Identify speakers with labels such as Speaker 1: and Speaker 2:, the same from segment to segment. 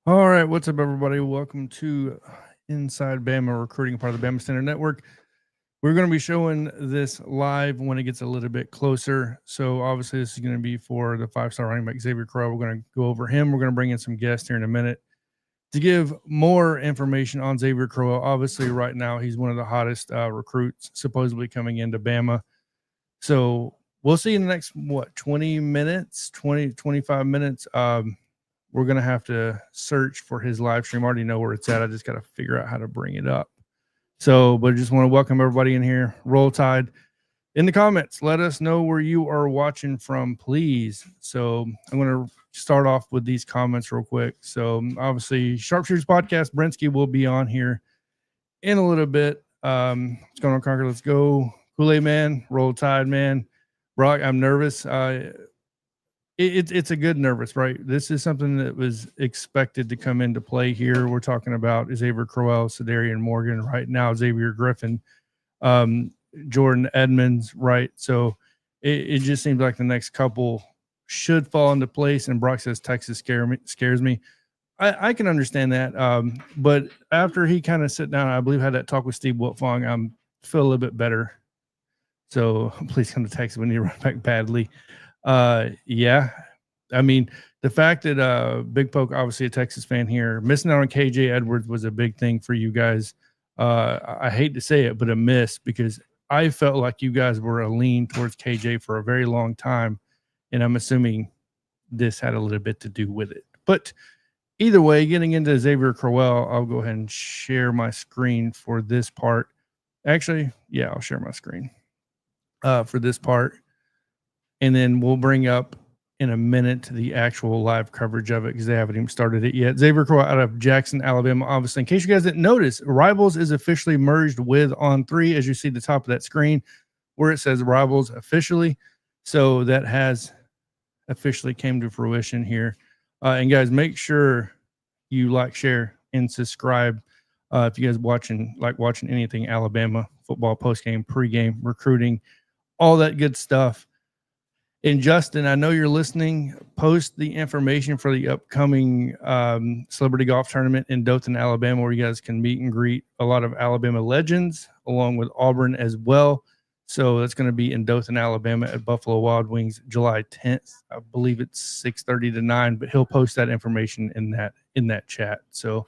Speaker 1: All right, what's up, everybody? Welcome to Inside Bama Recruiting, part of the Bama Center Network. We're going to be showing this live when it gets a little bit closer. So obviously this is going to be for the five-star running back, Xavier Crowell. We're going to go over him. We're going to bring in some guests here in a minute to give more information on Xavier Crowell. Obviously right now he's one of the hottest recruits supposedly coming into Bama. So we'll see in the next, 20 minutes, 25 minutes. We're going to have to search for his live stream. I already know where it's at. I just got to figure out how to bring it up. So, but I just want to welcome everybody in here. Roll Tide. In the comments, let us know where you are watching from, please. So I'm going to start off with these comments real quick. So obviously, Sharpshooters Podcast, Brensky will be on here in a little bit. What's going on, Conquer? Let's go. Kool-Aid Man, Roll Tide Man. Brock, I'm nervous. It's a good nervous, right? This is something that was expected to come into play here. We're talking about Xavier Crowell, Cedarian Morgan, right now, Xavier Griffin, Jordan Edmonds, right? So it just seems like the next couple should fall into place. And Brock says Texas scares me. I can understand that. But after he kind of sit down, I believe had that talk with Steve Wiltfong, I feel a little bit better. So please come to Texas when you run back badly. Yeah, I mean, the fact that Big Poke, obviously a Texas fan here, missing out on KJ Edwards was a big thing for you guys. I hate to say it, but a miss, because I felt like you guys were a lean towards KJ for a very long time, and I'm assuming this had a little bit to do with it. But either way, getting into Xavier Crowell, I'll go ahead and share my screen for this part. Actually, yeah, I'll share my screen for this part. And then we'll bring up in a minute the actual live coverage of it, because they haven't even started it yet. Xavier Crowell out of Jackson, Alabama. Obviously, in case you guys didn't notice, Rivals is officially merged with On3, as you see at the top of that screen where it says Rivals officially. So that has officially came to fruition here. And guys, make sure you like, share, and subscribe if you guys watching anything Alabama football, postgame, pregame, recruiting, all that good stuff. And Justin, I know you're listening. Post the information for the upcoming celebrity golf tournament in Dothan, Alabama, where you guys can meet and greet a lot of Alabama legends, along with Auburn as well. So that's going to be in Dothan, Alabama at Buffalo Wild Wings, July 10th. I believe it's 6:30 to 9, but he'll post that information in that chat. So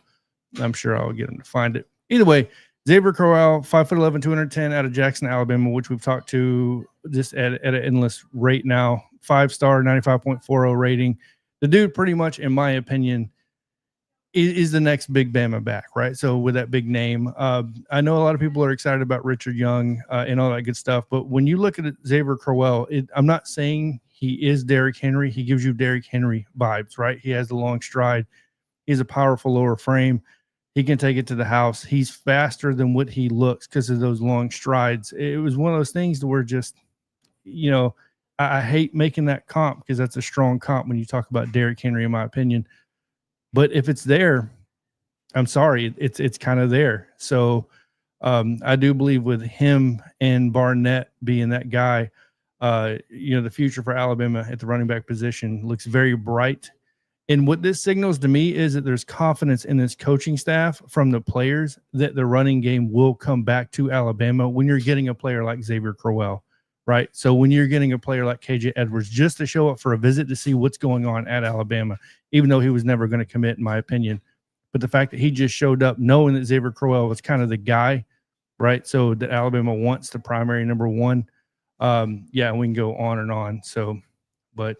Speaker 1: I'm sure I'll get him to find it. Either way, Xavier Crowell, 5'11", 210, out of Jackson, Alabama, which we've talked to just at an endless rate now. 5-star, 95.40 rating. The dude, pretty much, in my opinion, is the next big Bama back, right? So with that big name, I know a lot of people are excited about Richard Young and all that good stuff. But when you look at Xavier Crowell, I'm not saying he is Derrick Henry. He gives you Derrick Henry vibes, right? He has the long stride. He's a powerful lower frame. He can take it to the house. He's faster than what he looks because of those long strides. It was one of those things that were just, I hate making that comp, because that's a strong comp when you talk about Derrick Henry, in my opinion. But if it's there, I'm sorry, it's kind of there. So I do believe with him and Barnett being that guy, the future for Alabama at the running back position looks very bright. And what this signals to me is that there's confidence in this coaching staff from the players that the running game will come back to Alabama when you're getting a player like Xavier Crowell, right? So when you're getting a player like KJ Edwards, just to show up for a visit to see what's going on at Alabama, even though he was never going to commit, in my opinion. But the fact that he just showed up knowing that Xavier Crowell was kind of the guy, right? So that Alabama wants the primary number one. Yeah, we can go on and on. So, but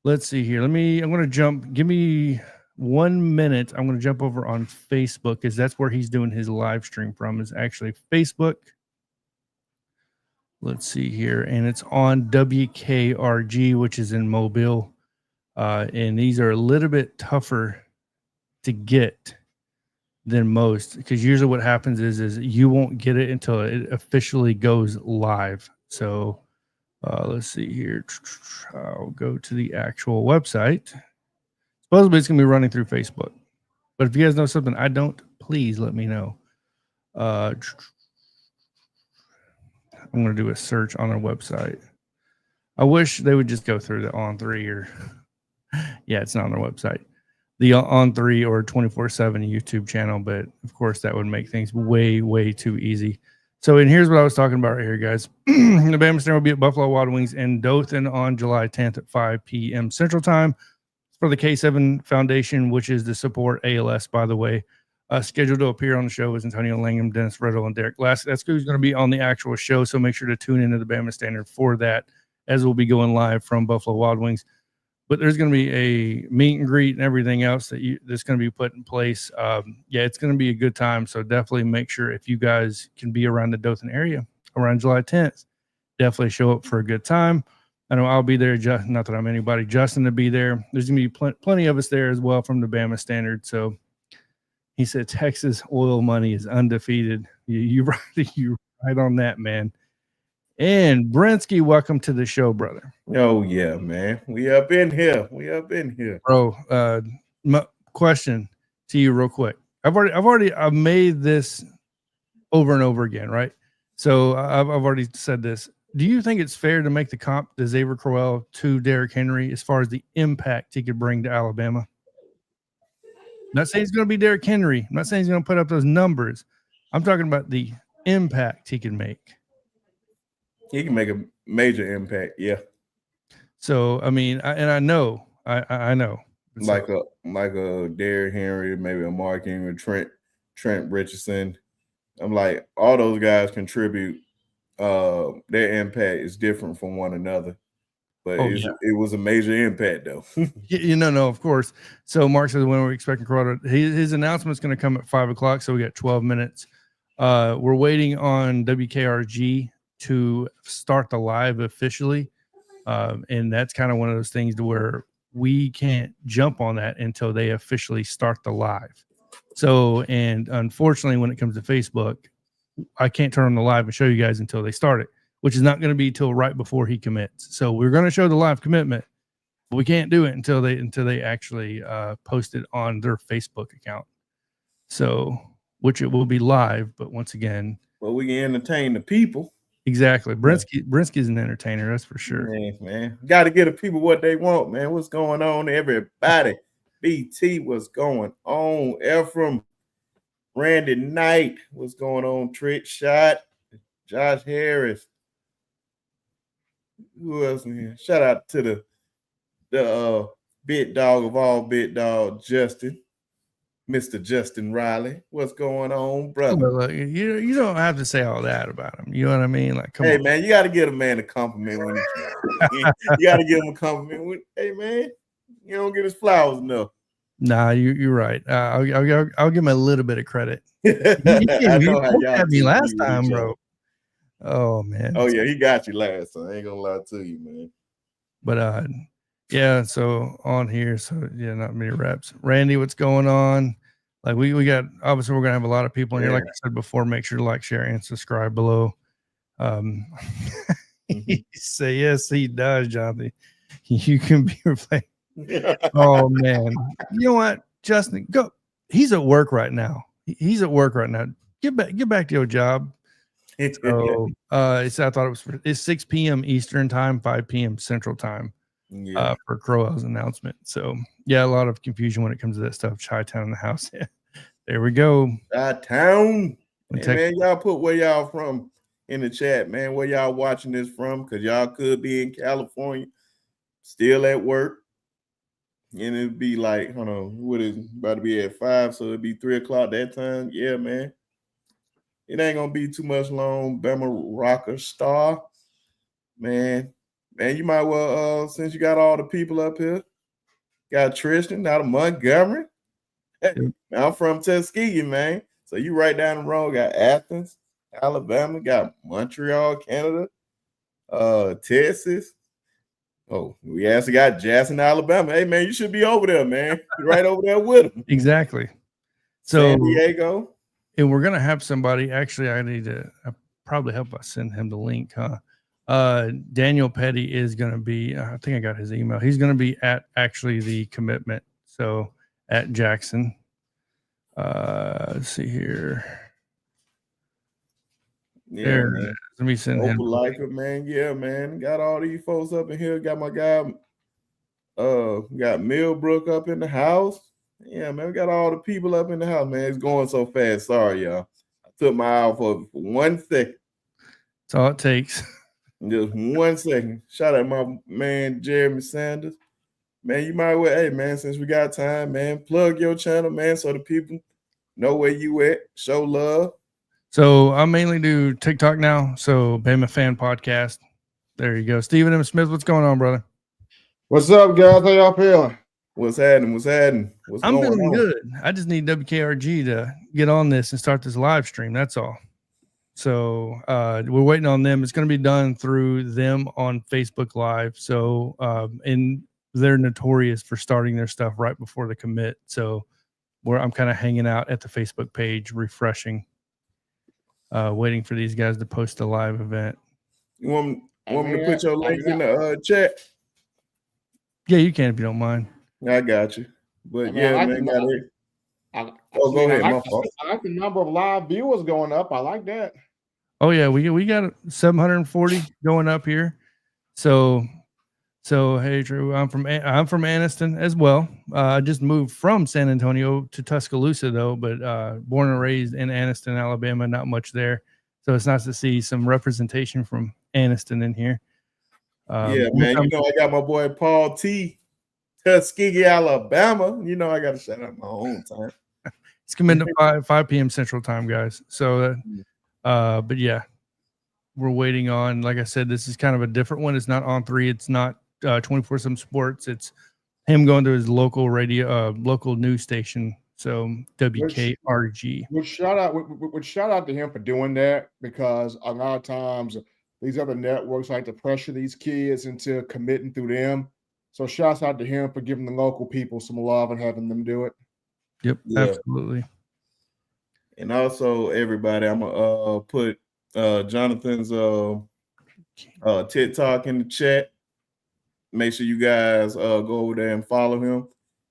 Speaker 1: let's see here. I'm going to jump. Give me 1 minute. I'm going to jump over on Facebook, because that's where he's doing his live stream from, is actually Facebook. Let's see here. And it's on WKRG, which is in Mobile. And these are a little bit tougher to get than most, because usually what happens is you won't get it until it officially goes live. So let's see here. I'll go to the actual website. Supposedly it's going to be running through Facebook. But if you guys know something I don't, please let me know. I'm going to do a search on our website. I wish they would just go through the On3 or... Yeah, it's not on their website. the On3 or 24/7 YouTube channel, but of course that would make things way too easy. So, and here's what I was talking about right here, guys. The Bama Standard will be at Buffalo Wild Wings in Dothan on July 10th at 5 p.m. Central Time for the K7 Foundation, which is to support ALS, by the way. Scheduled to appear on the show is Antonio Langham, Dennis Riddle, and Derek Glass. That's who's going to be on the actual show, so make sure to tune into the Bama Standard for that, as we'll be going live from Buffalo Wild Wings. But there's going to be a meet and greet and everything else that's going to be put in place. Yeah, it's going to be a good time. So definitely make sure, if you guys can be around the Dothan area around July 10th, definitely show up for a good time. I know I'll be there. Not that I'm anybody. Justin to be there. There's going to be plenty of us there as well from the Bama Standard. So he said Texas oil money is undefeated. You right on that, man. And Brinsky, welcome to the show, brother.
Speaker 2: Oh yeah, man. We up in here.
Speaker 1: Bro, question to you real quick. I've made this over and over again, right? So I've already said this. Do you think it's fair to make the comp to Xavier Crowell to Derrick Henry as far as the impact he could bring to Alabama? I'm not saying he's going to be Derrick Henry. I'm not saying he's going to put up those numbers. I'm talking about the impact he can make.
Speaker 2: He can make a major impact, yeah.
Speaker 1: So I mean, I know.
Speaker 2: Like a Derrick Henry, maybe a Mark Ingram, Trent Richardson. I'm like, all those guys contribute. Their impact is different from one another, but it was a major impact though.
Speaker 1: No, of course. So Mark says when we're expecting Crowell, his announcement's going to come at 5:00, so we got 12 minutes. We're waiting on WKRG to start the live officially, and that's kind of one of those things to where we can't jump on that until they officially start the live. So, and unfortunately, when it comes to Facebook, I can't turn on the live and show you guys until they start it, which is not going to be till right before he commits. So we're going to show the live commitment, but we can't do it until they actually post it on their Facebook account. So, which it will be live, but once again,
Speaker 2: well, we can entertain the people.
Speaker 1: Exactly. Brinsky's an entertainer, that's for sure.
Speaker 2: Man. Got to give the people what they want, man. What's going on, everybody? BT, what's going on? Ephraim, Randy Knight, what's going on? Trick Shot, Josh Harris. Who else in here? Shout out to the big dog of all big dog, Justin. Mr. Justin Riley, what's going on, brother?
Speaker 1: Look, you don't have to say all that about him. You know what I mean? Like, come on.
Speaker 2: Man, you got to give a man a compliment when you got to give him a compliment. Hey, man, you don't get his flowers enough.
Speaker 1: Nah, you're right. I'll give him a little bit of credit. He had me last time, bro. Oh man.
Speaker 2: Oh yeah, he got you last time. I ain't gonna lie to you, man.
Speaker 1: But yeah. So on here, so yeah, not many reps. Randy, what's going on? Like we got, obviously we're gonna have a lot of people in here. Like I said before, make sure to like, share, and subscribe below. He say yes, he does, Johnathan. You can be replaced. Oh man, you know what, Justin? Go. He's at work right now. Get back to your job. So I thought it's 6 p.m. Eastern time, 5 p.m. Central time. For Crowell's announcement. So yeah, a lot of confusion when it comes to that stuff. Chi-Town in the house. Yeah. There we go.
Speaker 2: Chi-Town. Hey, man, y'all put where y'all from in the chat, man. Where y'all watching this from? Because y'all could be in California, still at work. And it'd be like, hold on, what is about to be at 5, so it'd be 3 o'clock that time. Yeah, man. It ain't gonna be too much long. Bama rocker star. Man, you might well, since you got all the people up here, got Tristan out of Montgomery. I'm from Tuskegee, man. So you right down the road, got Athens, Alabama, got Montreal, Canada, Texas. Oh, we actually got Jackson, Alabama. Hey, man, you should be over there, man. You're right over there with them.
Speaker 1: Exactly. So
Speaker 2: San Diego.
Speaker 1: And we're gonna have somebody. Actually, I probably help us send him the link, huh? Daniel Petty is going to be, I think I got his email. He's going to be at actually the commitment. So at Jackson. Let's see here.
Speaker 2: Yeah,
Speaker 1: there it is. Let me send him.
Speaker 2: Lifer, man. Yeah, man. Got all these folks up in here. Got my guy, got Millbrook up in the house. Yeah, man, we got all the people up in the house, man. It's going so fast. Sorry, y'all. I took my eye off for 1 second.
Speaker 1: That's all it takes.
Speaker 2: Just 1 second. Shout out my man, Jeremy Sanders. Man, you might well, hey, man, since we got time, man, plug your channel, man, so the people know where you at. Show love.
Speaker 1: So I mainly do TikTok now. So Bama Fan Podcast. There you go. Stephen M. Smith, what's going on, brother?
Speaker 3: What's up, guys? How y'all feeling?
Speaker 2: What's happening? What's happening?
Speaker 1: I'm feeling good. I just need WKRG to get on this and start this live stream. That's all. So we're waiting on them. It's going to be done through them on Facebook Live. So and they're notorious for starting their stuff right before the commit. So I'm kind of hanging out at the Facebook page, refreshing, waiting for these guys to post a live event.
Speaker 2: You want me to put your link in the chat?
Speaker 1: Yeah, you can if you don't mind.
Speaker 2: I got you. But man, got it.
Speaker 3: Go ahead. I like the number of live viewers going up. I like that.
Speaker 1: Oh yeah, we got 740 going up here. So hey, Drew, I'm from Anniston as well. I just moved from San Antonio to Tuscaloosa though, but born and raised in Anniston, Alabama. Not much there, so it's nice to see some representation from Anniston in here.
Speaker 2: Yeah, man. You know I got my boy Paul T, Tuskegee, Alabama. You know I got to shout out my own time.
Speaker 1: It's coming to 5 p.m. Central Time, guys. So, but yeah, we're waiting on. Like I said, this is kind of a different one. It's not on 3. It's not 24/7 Sports. It's him going to his local radio, local news station. So WKRG.
Speaker 3: Would shout out to him for doing that, because a lot of times these other networks like to pressure these kids into committing through them. So shouts out to him for giving the local people some love and having them do it.
Speaker 1: Yep, absolutely.
Speaker 2: And also, everybody, I'm gonna put Johnathan's TikTok in the chat. Make sure you guys go over there and follow him.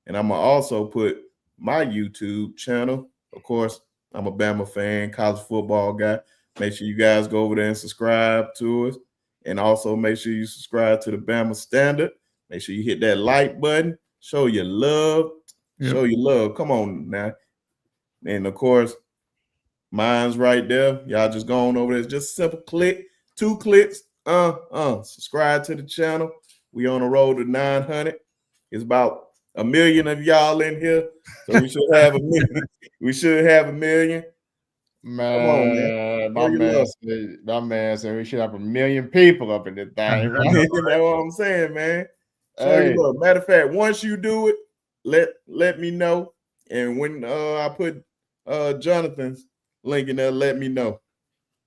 Speaker 2: And I'm gonna also put my YouTube channel. Of course, I'm a Bama fan, college football guy. Make sure you guys go over there and subscribe to us. And also make sure you subscribe to the Bama Standard. Make sure you hit that like button. Show your love. Yep. Show your love. Come on now. And of course, mine's right there. Y'all just go on over there. It's just a simple click. 2 clicks. Subscribe to the channel. We on the road to 900. It's about 1 million of y'all in here. So we should have 1 million. We should have 1 million.
Speaker 3: Man, come on, man. My man said we should have 1 million people up in this thing. Right?
Speaker 2: That's what I'm saying, man. Hey. Matter of fact, once you do it, let me know. And when I put Johnathan's link in there, let me know.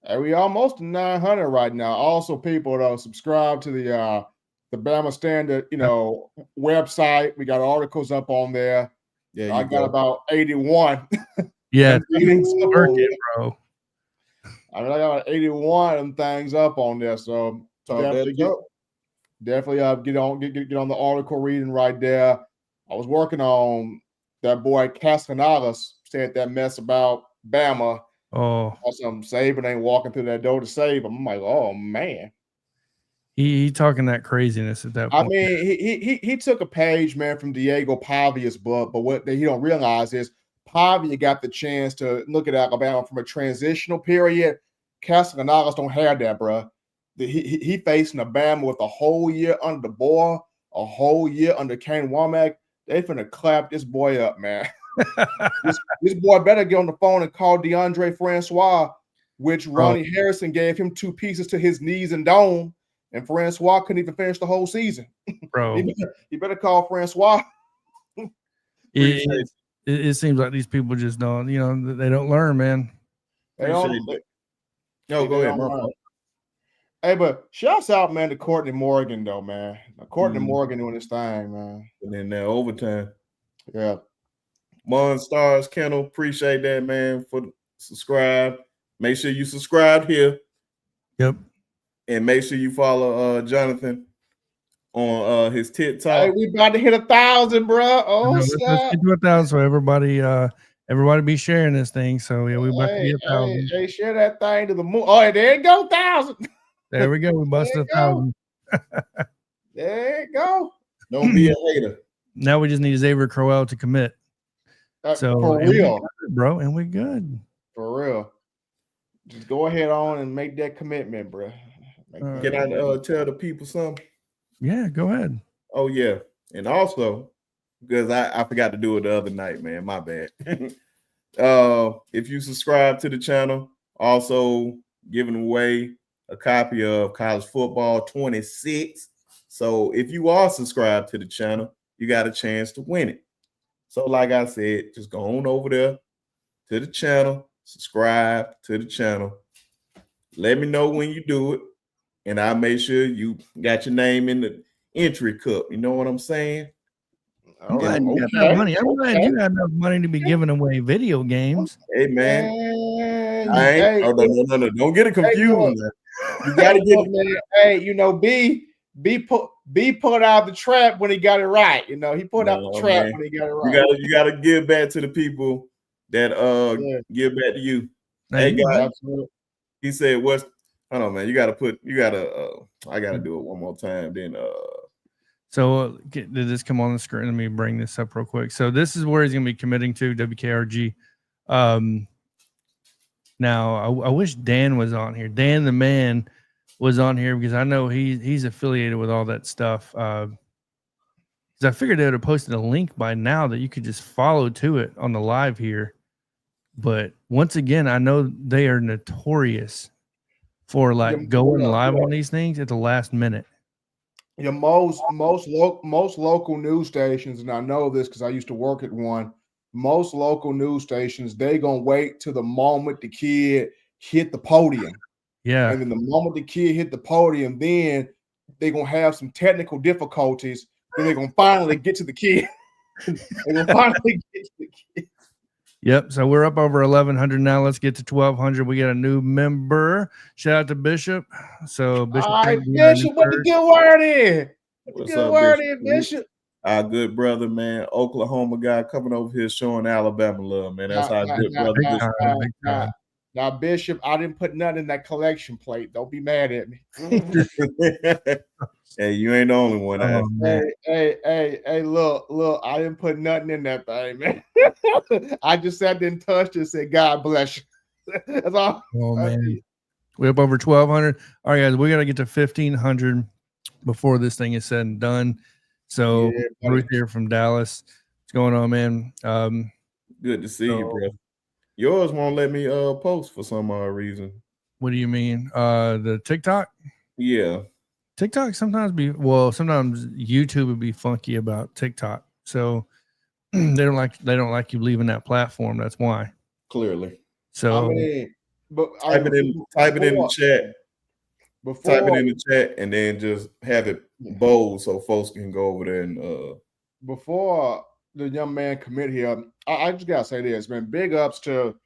Speaker 3: Hey, we almost 900 right now. Also, people that subscribe to the Bama Standard, website. We got articles up on there. Yeah, I got about 81.
Speaker 1: Yeah, working, bro.
Speaker 3: I mean, I got 81 of them things up on there. So definitely get on the article reading right there. I was working on that boy Castellanos said that mess about Bama.
Speaker 1: Oh,
Speaker 3: some Saban ain't walking through that door to save him. I'm like, oh man.
Speaker 1: He talking that craziness at that point.
Speaker 3: I mean, he took a page, man, from Diego Pavia's book, but what he don't realize is Pavia got the chance to look at Alabama from a transitional period. Castellanos don't have that, bro. He facing Alabama with a whole year under the boy, a whole year under Kane Womack. They finna clap this boy up, man. this boy better get on the phone and call DeAndre Francois, which Ronnie Harrison gave him 2 pieces to his knees and dome, and Francois couldn't even finish the whole season.
Speaker 1: Bro,
Speaker 3: he better call Francois.
Speaker 1: It seems like these people just don't, they don't learn, man.
Speaker 2: Go ahead,
Speaker 3: Hey, but shouts out, man, to Courtney Morgan, though, man. Courtney Morgan doing his thing, man.
Speaker 2: And then that overtime.
Speaker 3: Yeah.
Speaker 2: Monstars Kennel, appreciate that, man, for subscribe. Make sure you subscribe here.
Speaker 1: Yep.
Speaker 2: And make sure you follow Johnathan on his TikTok.
Speaker 3: Hey, we about to hit 1,000, bro. Oh,
Speaker 1: let's get to 1,000. So everybody be sharing this thing. So yeah, we about to get 1,000.
Speaker 3: Hey, share that thing to the moon. Oh, there you go, 1,000.
Speaker 1: There we go. We busted 1,000.
Speaker 3: There you go.
Speaker 2: Don't be a hater.
Speaker 1: Now we just need Xavier Crowell to commit.
Speaker 3: For real,
Speaker 1: bro, and we good.
Speaker 3: For real. Just go ahead on and make that commitment, bro.
Speaker 2: Can I tell the people something?
Speaker 1: Yeah, go ahead.
Speaker 2: Oh, yeah. And also, because I forgot to do it the other night, man. My bad. If you subscribe to the channel, also giving away a copy of College Football 26. So if you are subscribed to the channel, you got a chance to win it. So like I said, just go on over there to the channel, subscribe to the channel. Let me know when you do it, and I'll make sure you got your name in the entry cup. You know what I'm saying?
Speaker 1: I'm glad you got enough money. I'm glad you got enough money to be giving away video games.
Speaker 2: Hey, man. No. Don't get it confused. You gotta get it.
Speaker 3: Man. Hey, you know, B pulled out the trap when he got it right. You know, he pulled out the trap when he got it right.
Speaker 2: You gotta give back to the people that give back to you. Hey guys, he said, "What's? Hold on, man. I gotta do it one more time." Then
Speaker 1: So did this come on the screen? Let me bring this up real quick. So this is where he's gonna be committing to WKRG. Now I wish Dan was on here. Dan the man was on here because I know he's affiliated with all that stuff. Because I figured they would have posted a link by now that you could just follow to it on the live here. But once again, I know they are notorious for going live on these things at the last minute.
Speaker 3: Yeah, most local news stations, and I know this because I used to work at one. Most local news stations, they gonna wait till the moment the kid hit the podium.
Speaker 1: Yeah.
Speaker 3: And then the moment the kid hit the podium, then they're gonna have some technical difficulties. Then they're gonna finally get to the kid. They're gonna finally get to the kid.
Speaker 1: Yep. So we're up over 1,100 now. Let's get to 1,200. We got a new member. Shout out to Bishop. So Bishop,
Speaker 3: all right, Bishop, what the good word is? What the good word is, Bishop?
Speaker 2: Our good brother, man, Oklahoma guy coming over here showing Alabama love, man. That's our good brother.
Speaker 3: Now, Bishop, I didn't put nothing in that collection plate. Don't be mad at me.
Speaker 2: Hey, you ain't the only one.
Speaker 3: Hey, look, I didn't put nothing in that thing, man. I just sat there and touched it and said, God bless you. That's all.
Speaker 1: Oh, man. We're up over 1,200. All right, guys, we got to get to 1,500 before this thing is said and done. So, Ruth here from Dallas. What's going on, man?
Speaker 2: Good to see you, bro. Yours won't let me post for some reason.
Speaker 1: What do you mean? The TikTok?
Speaker 2: Yeah.
Speaker 1: TikTok sometimes YouTube would be funky about TikTok. So they don't like you leaving that platform. That's why.
Speaker 2: Clearly.
Speaker 1: So
Speaker 2: type it in the chat. Type it in the chat and then just have it bold so folks can go over there and
Speaker 3: before the young man commit here, I just gotta say this, man. Big ups to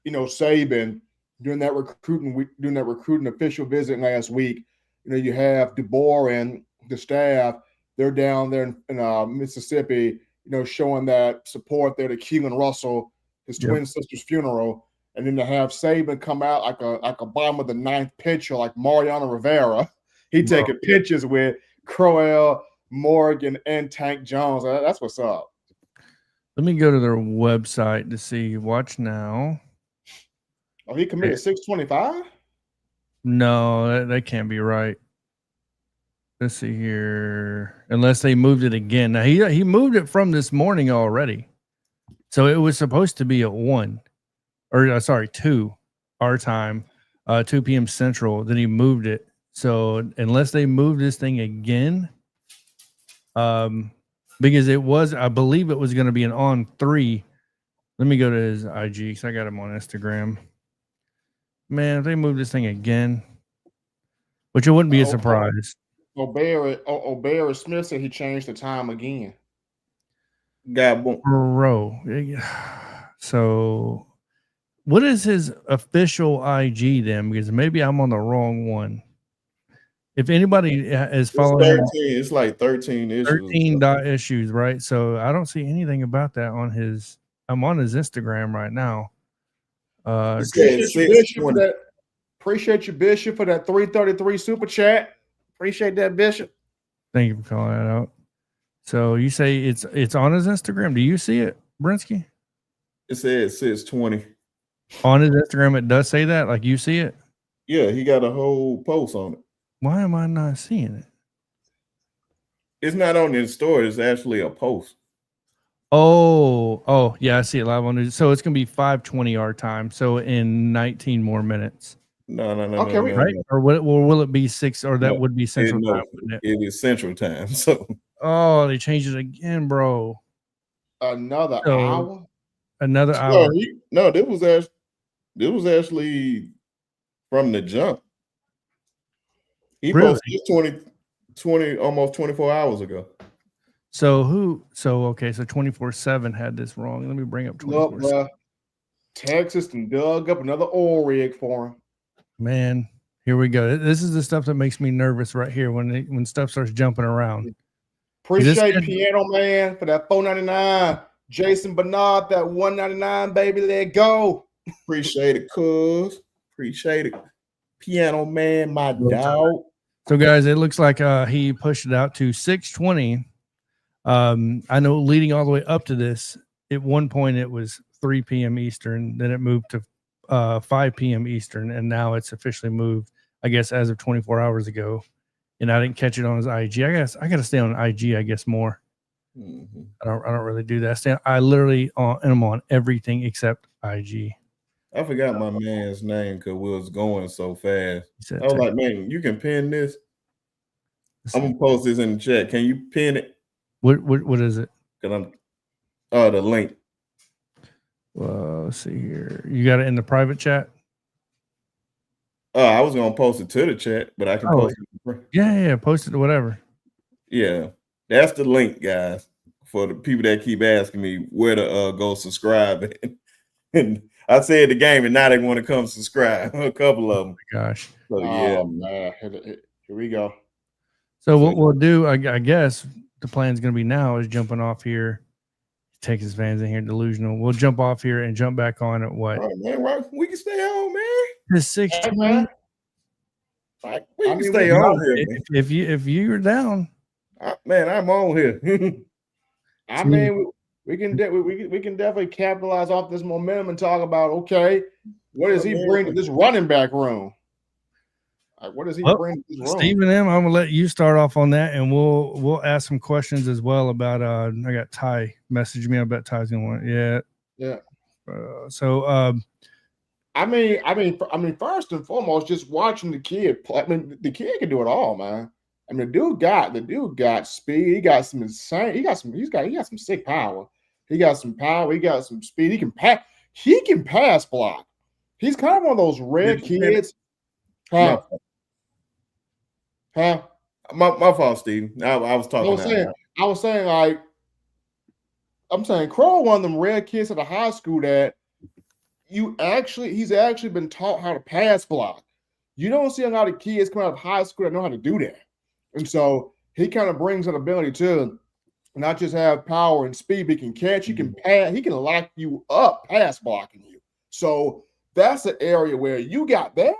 Speaker 3: Saban during that recruiting official visit last week. You have DeBoer and the staff. They're down there in Mississippi, showing that support there to Keelan Russell, his twin sister's funeral. And then to have Saban come out like a bottom of the ninth pitcher, like Mariano Rivera. He taking pictures with Crowell, Morgan, and Tank Jones. That's what's up.
Speaker 1: Let me go to their website to see. Watch now.
Speaker 3: Oh, he committed 625?
Speaker 1: No, that can't be right. Let's see here. Unless they moved it again. Now he moved it from this morning already. So it was supposed to be at 1. Or 2 our time, 2 p.m. Central. Then he moved it. So unless they move this thing again, because I believe it was going to be an on 3. Let me go to his IG because I got him on Instagram. Man, if they move this thing again, which it wouldn't be a surprise.
Speaker 3: O'Barry Smith said he changed the time again.
Speaker 1: Bro. So what is his official IG then? Because maybe I'm on the wrong one. If anybody is following,
Speaker 2: it's like 13 issues.
Speaker 3: 13
Speaker 1: issues, right? So I don't see anything about that on his. I'm on his Instagram right now.
Speaker 3: Appreciate you, Bishop, for that 333 super chat. Appreciate that, Bishop.
Speaker 1: Thank you for calling that out. So you say it's on his Instagram. Do you see it, Brinsky?
Speaker 2: It says 620.
Speaker 1: On his Instagram, it does say that. Like you see it.
Speaker 2: Yeah, he got a whole post on it.
Speaker 1: Why am I not seeing it?
Speaker 2: It's not on his story. It's actually a post.
Speaker 1: Oh, yeah, I see it live on news. So it's gonna be 5:20 our time. So in 19 more minutes.
Speaker 2: No.
Speaker 3: Okay,
Speaker 2: no,
Speaker 1: Right?
Speaker 2: no.
Speaker 1: Or will it be 6? Or that
Speaker 2: No,
Speaker 1: would be Central
Speaker 2: no,
Speaker 1: Time, wouldn't it?
Speaker 2: It is Central Time. So
Speaker 1: They changed it again, bro.
Speaker 3: another
Speaker 1: So,
Speaker 3: hour.
Speaker 1: Another hour.
Speaker 2: This was actually from the jump. He
Speaker 1: Really?
Speaker 2: posted 20 almost 24 hours ago.
Speaker 1: So 24/7 had this wrong. Let me bring up 24/7.
Speaker 3: Texas and dug up another oil rig for him.
Speaker 1: Man, here we go. This is the stuff that makes me nervous right here when stuff starts jumping around.
Speaker 3: Appreciate Piano Man for that $4.99. Jason Bernard, that $1.99, baby. Let go.
Speaker 2: Appreciate it, cuz. Appreciate it. Piano Man, my dog.
Speaker 1: So, guys, it looks like he pushed it out to 6:20. I know leading all the way up to this, at one point it was 3 p.m. Eastern, then it moved to 5 p.m. Eastern, and now it's officially moved, I guess, as of 24 hours ago. And I didn't catch it on his IG. I guess I got to stay on IG, I guess, more.
Speaker 2: Mm-hmm.
Speaker 1: I don't really do that. I literally am on everything except IG.
Speaker 2: I forgot my man's name because we was going so fast.
Speaker 1: I
Speaker 2: was like, man, you can pin this. I'm gonna post this in the chat. Can you pin it?
Speaker 1: What is it?
Speaker 2: Because I'm the link.
Speaker 1: Well, let's see here. You got it in the private chat?
Speaker 2: I was gonna post it to the chat, but I can post it.
Speaker 1: Yeah, post it to whatever.
Speaker 2: Yeah, that's the link, guys. For the people that keep asking me where to go subscribe, and I said the game, and now they want to come subscribe. A couple of them.
Speaker 1: Oh my gosh.
Speaker 2: So yeah,
Speaker 3: man. Here we go.
Speaker 1: So what we'll do, I guess, the plan's going to be now is jumping off here. Texas fans in here delusional. We'll jump off here and jump back on at what?
Speaker 2: Right, man, right. We can stay on, man.
Speaker 1: It's 6:20.
Speaker 2: Like, we can stay on here.
Speaker 1: If you're down,
Speaker 2: man, I'm on here.
Speaker 3: I mean, we can definitely capitalize off this momentum and talk about, okay, what does he bring to this running back room? Like, what does he bring to this room?
Speaker 1: Stephen M., I'm gonna let you start off on that, and we'll ask some questions as well about. I got Ty messaged me. I bet Ty's gonna want. Yeah.
Speaker 3: I mean, first and foremost, just watching the kid play. I mean, the kid can do it all, man. I mean, the dude got speed. He got some insane. He got some sick power. He got some power. He got some speed. He can pass. He can pass block. He's kind of one of those rare kids.
Speaker 2: My fault, Steve. I was talking.
Speaker 3: I was saying, like, I'm saying Crowell, one of them rare kids at the high school that he's actually been taught how to pass block. You don't see a lot of kids come out of high school that know how to do that. And so he kind of brings that ability to not just have power and speed, but he can catch, he can pass, he can lock you up, pass blocking you. So that's an area where you got that,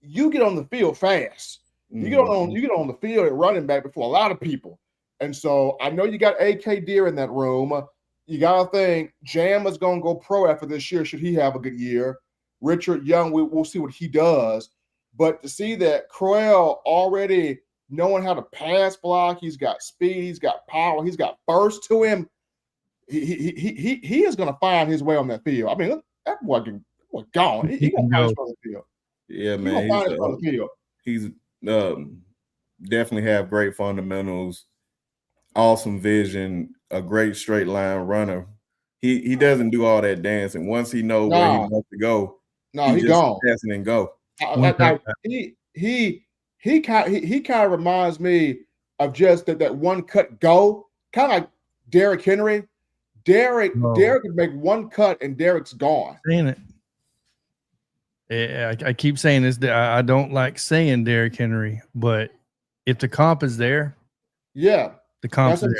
Speaker 3: you get on the field fast. You get on the field at running back before a lot of people. And so I know you got AK Deer in that room. You got to think Jam is going to go pro after this year, should he have a good year. Richard Young, we'll see what he does. But to see that Crowell already knowing how to pass block, he's got speed, he's got power, he's got burst to him. He is going to find his way on that field. I mean, look, that boy gone. He going to find his way on the field.
Speaker 2: Yeah, man. He's definitely have great fundamentals, awesome vision, a great straight line runner. He doesn't do all that dancing. Once he knows where he wants to go,
Speaker 3: he gone.
Speaker 2: Passing and go.
Speaker 3: He kind of reminds me of just that one cut go, kind of like Derrick Henry. Derrick could make one cut and Derrick's gone.
Speaker 1: Saying it. Yeah, I keep saying this. I don't like saying Derrick Henry, but if the comp is there,
Speaker 3: yeah,
Speaker 1: the comp's there.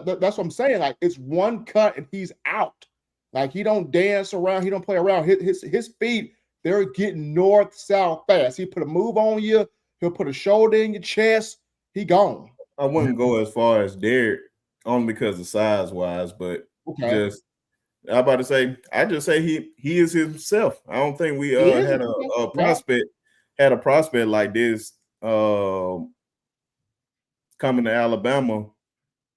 Speaker 3: That's what I'm saying. Like, it's one cut and he's out. Like, he don't dance around. He don't play around. His feet, they're getting north, south fast. He put a move on you. He'll put a shoulder in your chest. He gone.
Speaker 2: I wouldn't go as far as Derrick, only because of size-wise, but just I'm about to say, I just say he is himself. I don't think we had a prospect like this coming to Alabama.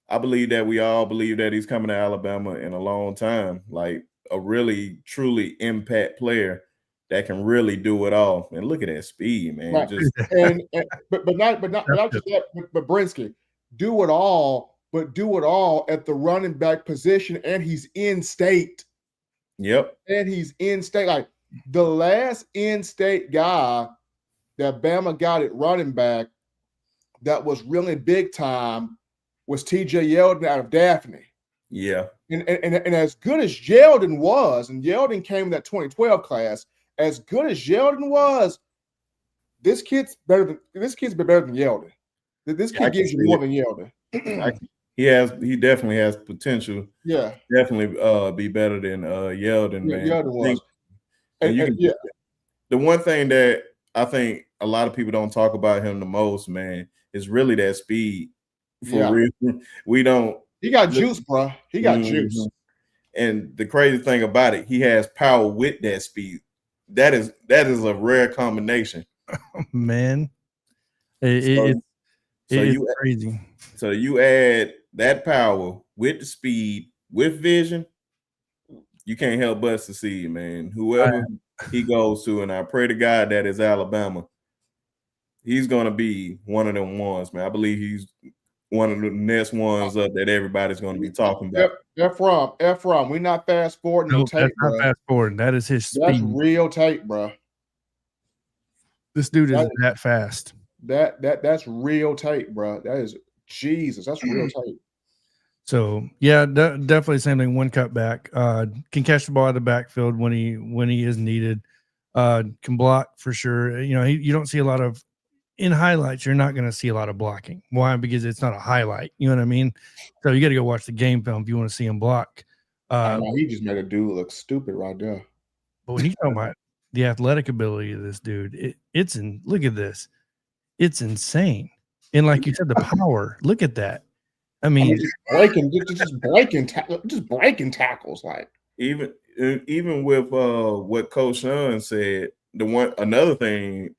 Speaker 2: I believe that we all believe that he's coming to Alabama in a long time, like a really truly impact player that can really do it all. And look at that speed, man.
Speaker 3: Right.
Speaker 2: Just
Speaker 3: but not just that, but Brinsky, do it all, but do it all at the running back position, and he's in state.
Speaker 2: Yep.
Speaker 3: And he's in state. Like the last in-state guy that Bama got at running back that was really big time was TJ Yeldon out of Daphne.
Speaker 2: Yeah.
Speaker 3: And as good as Yeldon was, and Yeldon came in that 2012 class, as good as Yeldon was, this kid's better than Yeldon. This kid gives you more than Yeldon.
Speaker 2: He definitely has potential.
Speaker 3: Yeah.
Speaker 2: Definitely be better than Yeldon, man.
Speaker 3: Yeldon was.
Speaker 2: The one thing that I think a lot of people don't talk about him the most, man, is really that speed. For real. We don't.
Speaker 3: He got juice, bro. He got juice.
Speaker 2: And the crazy thing about it, he has power with that speed. That is a rare combination.
Speaker 1: Man. It's crazy.
Speaker 2: So you add that power with the speed, with vision, you can't help but succeed, man. Whoever he goes to, and I pray to God that is Alabama, he's going to be one of them ones, man. I believe he's one of the next ones up that everybody's going to be talking about.
Speaker 3: Ephraim, we're not fast forwarding.
Speaker 1: No, tape, that's not fast forwarding. That is his speed.
Speaker 3: That's real tape, bro.
Speaker 1: This dude is that fast.
Speaker 3: That's real tape, bro. That is Jesus. That's real tape.
Speaker 1: So yeah, definitely same thing. One cut back, can catch the ball out of the backfield when he is needed. Can block for sure. You know, you don't see a lot of in highlights. You're not going to see a lot of blocking. Why? Because it's not a highlight. You know what I mean? So you got to go watch the game film if you want to see him block.
Speaker 3: He just made a dude look stupid right there.
Speaker 1: But when you talk about the athletic ability of this dude, look at this. It's insane. And like you said, the power. Look at that. I mean,
Speaker 3: just breaking tackles. Like
Speaker 2: even with what Coach Sean said, another thing,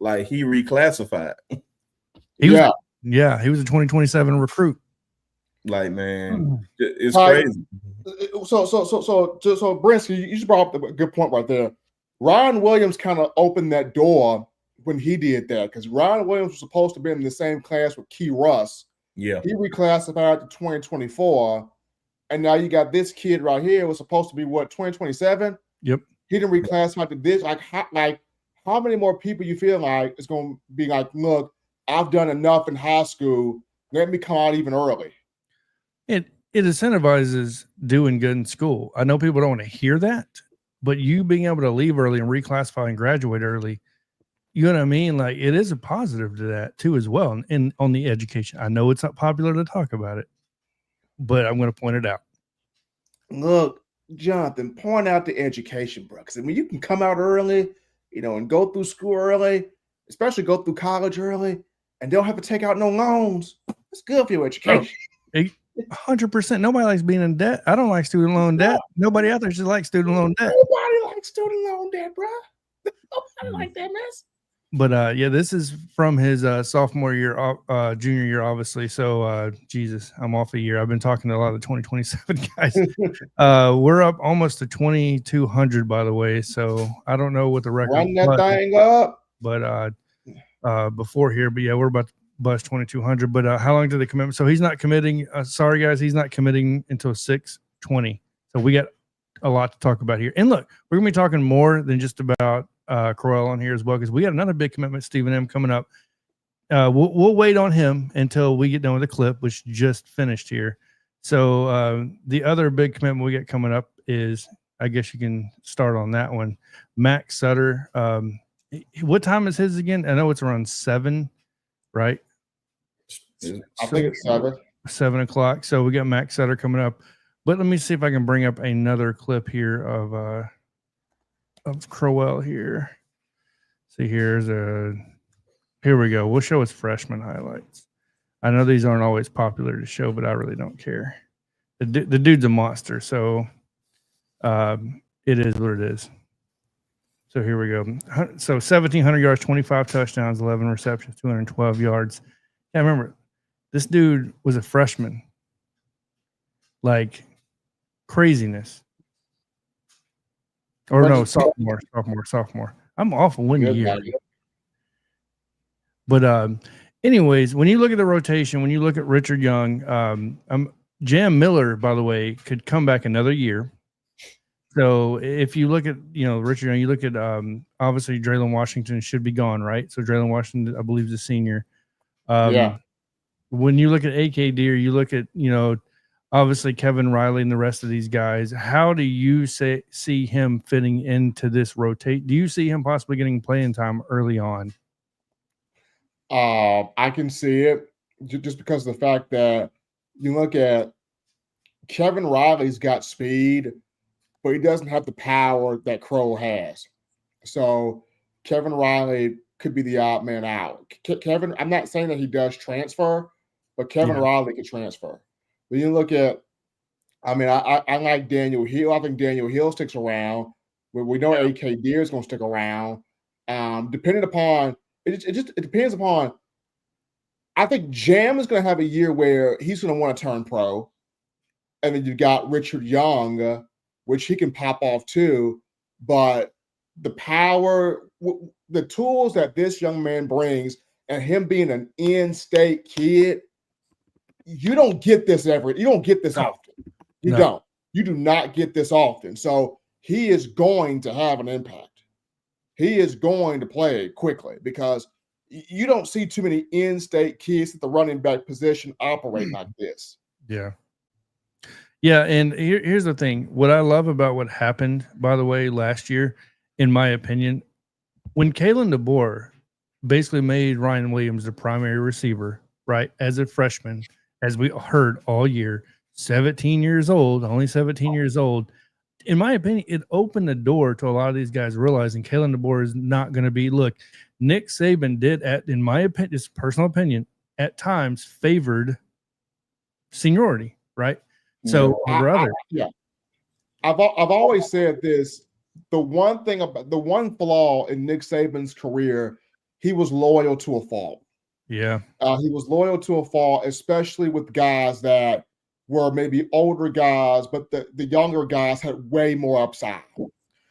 Speaker 2: like he reclassified.
Speaker 1: He was a 2027 recruit.
Speaker 2: Like, man, it's crazy.
Speaker 3: So Brinsky, you just brought up a good point right there. Ryan Williams kind of opened that door when he did that, because Ryan Williams was supposed to be in the same class with Key Russ.
Speaker 2: Yeah.
Speaker 3: He reclassified to 2024. And now you got this kid right here was supposed to be 2027?
Speaker 1: Yep.
Speaker 3: He didn't reclassify to this. How many more people you feel like it's going to be like, look, I've done enough in high school. Let me come out even early.
Speaker 1: It incentivizes doing good in school. I know people don't want to hear that, but you being able to leave early and reclassify and graduate early, you know what I mean? Like, it is a positive to that too as well. And on the education, I know it's not popular to talk about it, but I'm going to point it out.
Speaker 3: Look, Johnathan, point out the education, bro. Because I mean, you can come out early, and go through school early, especially go through college early, and don't have to take out no loans. It's good for your education.
Speaker 1: 100%. Nobody likes being in debt. I don't like student loan debt. Nobody out there just likes student loan debt.
Speaker 3: Nobody likes student loan debt, bro. Nobody like that mess.
Speaker 1: But this is from his sophomore year, junior year, obviously. So Jesus, I'm off a year. I've been talking to a lot of the 2027 guys. We're up almost to 2,200, by the way. So I don't know what the record.
Speaker 3: Run that thing up.
Speaker 1: But before here, but yeah, we're about to bust 2,200. But how long did they commit? So he's not committing. Sorry guys, he's not committing until 6/20. So we got a lot to talk about here. And look, we're gonna be talking more than just about Crowell on here as well, because we got another big commitment, Stephen M, coming up. We'll wait on him until we get done with the clip, which just finished here. So the other big commitment we got coming up is, I guess you can start on that one, Max Sutter. What time is his again? I know it's around 7, right?
Speaker 3: I think it's 7.
Speaker 1: 7 o'clock. So we got Max Sutter coming up. But let me see if I can bring up another clip here of Crowell here. See, here we go. We'll show his freshman highlights. I know these aren't always popular to show, but I really don't care. The dude's a monster. So It is what it is. So here we go. So 1,700 yards, 25 touchdowns, 11 receptions, 212 yards. Yeah, remember, this dude was a freshman. Like craziness. Or no, sophomore. I'm off a 1 year. But anyways, when you look at the rotation, when you look at Richard Young, Jam Miller, by the way, could come back another year. So if you look at, Richard Young, you look at obviously Draylon Washington should be gone, right? So Draylon Washington, I believe, is a senior. When you look at AK Deer, you look at, obviously Kevin Riley and the rest of these guys. How do you see him fitting into this rotate? Do you see him possibly getting playing time early on?
Speaker 3: I can see it just because of the fact that you look at Kevin Riley's got speed, but he doesn't have the power that Crowell has. So Kevin Riley could be the odd man out. Kevin, I'm not saying that he does transfer, but Kevin Riley could transfer. When you look at, I like Daniel Hill. I think Daniel Hill sticks around. We know AK Deer is going to stick around. Depending upon, it depends upon, I think Jam is going to have a year where he's going to want to turn pro. And then you got Richard Young, which he can pop off too. But the power, the tools that this young man brings, and him being an in-state kid, you don't get this often. You don't. You do not get this often. So he is going to have an impact. He is going to play quickly because you don't see too many in-state kids at the running back position operate like this.
Speaker 1: Yeah. Yeah, and here's the thing. What I love about what happened, by the way, last year, in my opinion, when Kalen DeBoer basically made Ryan Williams the primary receiver, right, as a freshman, as we heard all year, 17 years old, only 17 years old, in my opinion, it opened the door to a lot of these guys realizing Kalen DeBoer is not going to be. Look, Nick Saban did, in my opinion, it's personal opinion, at times favored seniority, right? So
Speaker 3: I've always said this. The one flaw in Nick Saban's career, he was loyal to a fault.
Speaker 1: Yeah.
Speaker 3: He was loyal to a fault, especially with guys that were maybe older guys, but the younger guys had way more upside.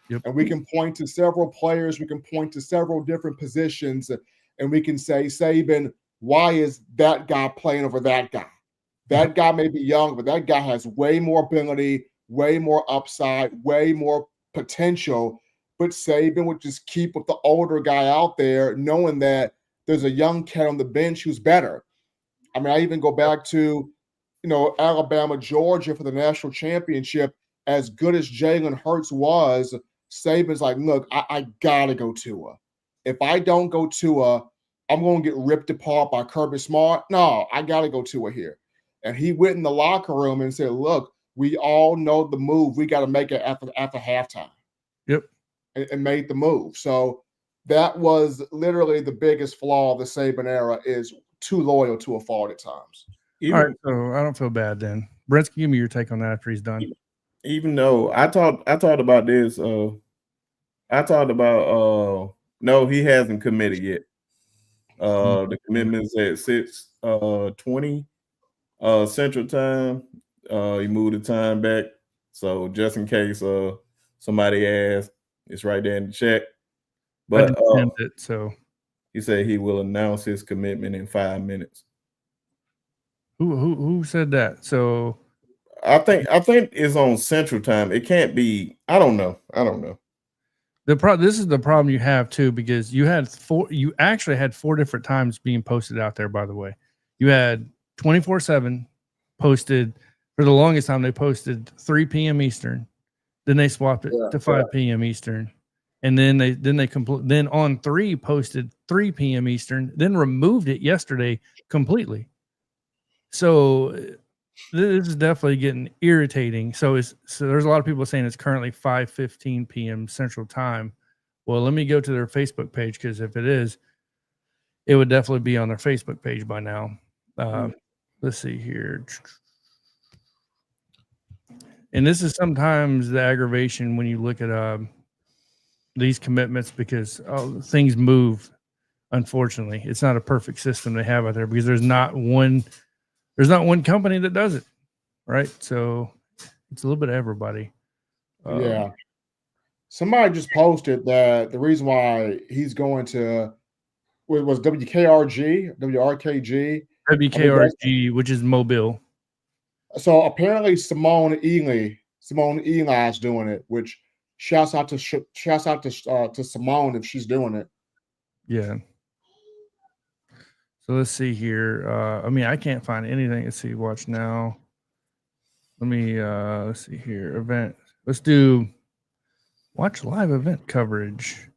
Speaker 1: Yep.
Speaker 3: And we can point to several players, we can point to several different positions, and we can say, Saban, why is that guy playing over that guy? That guy may be young, but that guy has way more ability, way more upside, way more potential. But Saban would just keep with the older guy out there, knowing that there's a young cat on the bench who's better. I even go back to, Alabama, Georgia for the national championship. As good as Jalen Hurts was, Saban's like, look, I gotta go Tua. If I don't go Tua, I'm going to get ripped apart by Kirby Smart. No, I gotta go Tua here. And he went in the locker room and said, look, we all know the move. We got to make it after halftime.
Speaker 1: Yep.
Speaker 3: And made the move. So that was literally the biggest flaw of the Saban era, is too loyal to a fault at times.
Speaker 1: All right, so I don't feel bad then. Brent, give me your take on that after he's done.
Speaker 2: Even though I talked about this, no, he hasn't committed yet. The commitment's at 6:20 Central Time. He moved the time back, so just in case somebody asks, it's right there in the chat. But
Speaker 1: so
Speaker 2: he said he will announce his commitment in 5 minutes.
Speaker 1: Who said that? So
Speaker 2: I think it's on Central Time. It can't be. I don't know.
Speaker 1: This is the problem you have too, because you actually had 4 different times being posted out there. By the way, you had 24/7 posted for the longest time. They posted 3 p.m. Eastern, then they swapped it to 5 p.m. Eastern, and then on 3 posted 3 p.m. Eastern, then removed it yesterday completely. So this is definitely getting irritating. So there's a lot of people saying it's currently 5:15 p.m. Central Time. Well, let me go to their Facebook page, because if it is, it would definitely be on their Facebook page by now. Let's see here. And this is sometimes the aggravation when you look at these commitments because things move. Unfortunately, it's not a perfect system they have out there because there's not one company that does it, right? So it's a little bit of everybody.
Speaker 3: Yeah. Somebody just posted that the reason why he's going to was WKRG,
Speaker 1: WKRG, which is Mobile.
Speaker 3: So apparently Simone Eli's doing it, which shouts out to Simone if she's doing it.
Speaker 1: Yeah. So let's see here. I can't find anything. Let's see. Watch now. Let's see here. Event. Let's do watch live event coverage.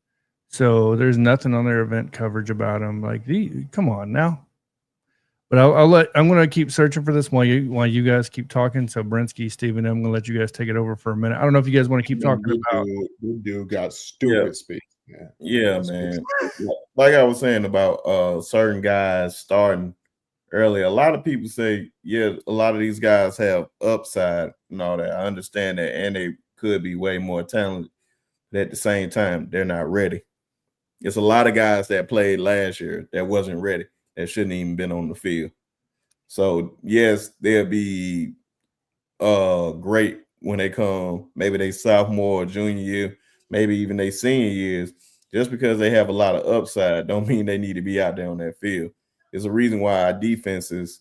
Speaker 1: So there's nothing on their event coverage about them. Like, come on now. But I'm going to keep searching for this while you guys keep talking. So Brinsky, Steven, I'm going to let you guys take it over for a minute. I don't know if you guys want to keep talking about.
Speaker 3: This dude got stupid speed.
Speaker 2: Yeah, man. Like I was saying about certain guys starting early. A lot of people say, yeah, a lot of these guys have upside and all that. I understand that, and they could be way more talented. But at the same time, they're not ready. It's a lot of guys that played last year that wasn't ready, that shouldn't even been on the field. So yes, they'll be great when they come, maybe they sophomore or junior year, maybe even they senior years. Just because they have a lot of upside don't mean they need to be out there on that field. There's a reason why our defenses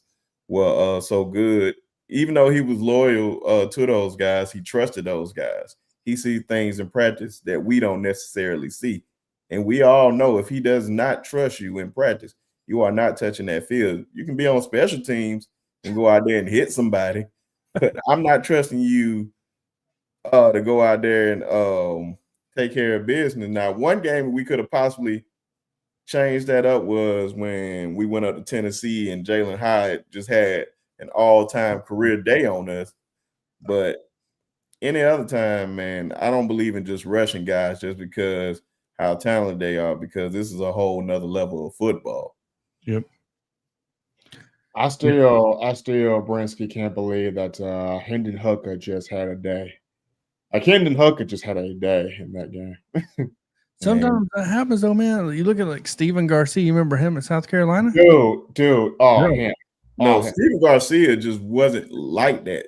Speaker 2: were so good. Even though he was loyal to those guys, he trusted those guys. He sees things in practice that we don't necessarily see. And we all know if he does not trust you in practice, you are not touching that field. You can be on special teams and go out there and hit somebody, but I'm not trusting you to go out there and take care of business. Now, one game we could have possibly changed that up was when we went up to Tennessee and Jalen Hyatt just had an all-time career day on us. But any other time, man, I don't believe in just rushing guys just because how talented they are, because this is a whole nother level of football.
Speaker 1: Yep.
Speaker 3: I still, Brinsky can't believe that Hendon Hooker just had a day. Like Hendon Hooker just had a day in that game.
Speaker 1: Sometimes that happens, though, man. You look at like Steven Garcia. You remember him at South Carolina?
Speaker 3: Dude. Oh, him.
Speaker 2: No, Steven Garcia just wasn't like that.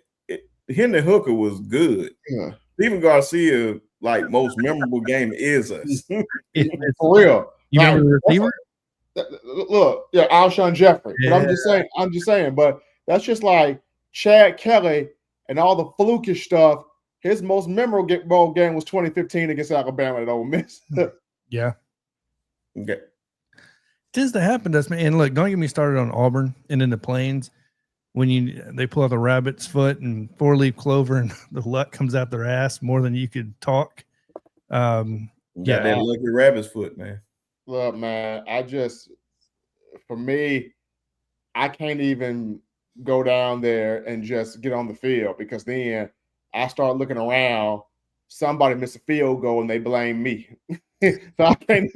Speaker 2: Hendon Hooker was good.
Speaker 3: Yeah.
Speaker 2: Steven Garcia, like most memorable game is us.
Speaker 3: It's for real.
Speaker 1: You remember the receiver?
Speaker 3: Look, yeah, Alshon Jeffrey.
Speaker 1: Yeah.
Speaker 3: But I'm just saying, but that's just like Chad Kelly and all the flukish stuff. His most memorable game was 2015 against Alabama at Ole Miss.
Speaker 1: Yeah.
Speaker 2: Okay.
Speaker 1: It tends to happen to us, man. And look, don't get me started on Auburn and in the Plains when they pull out the rabbit's foot and 4-leaf clover and the luck comes out their ass more than you could talk.
Speaker 2: Got that lucky rabbit's foot, man.
Speaker 3: Look, man, for me, I can't even go down there and just get on the field because then I start looking around, somebody missed a field goal and they blame me. So I can't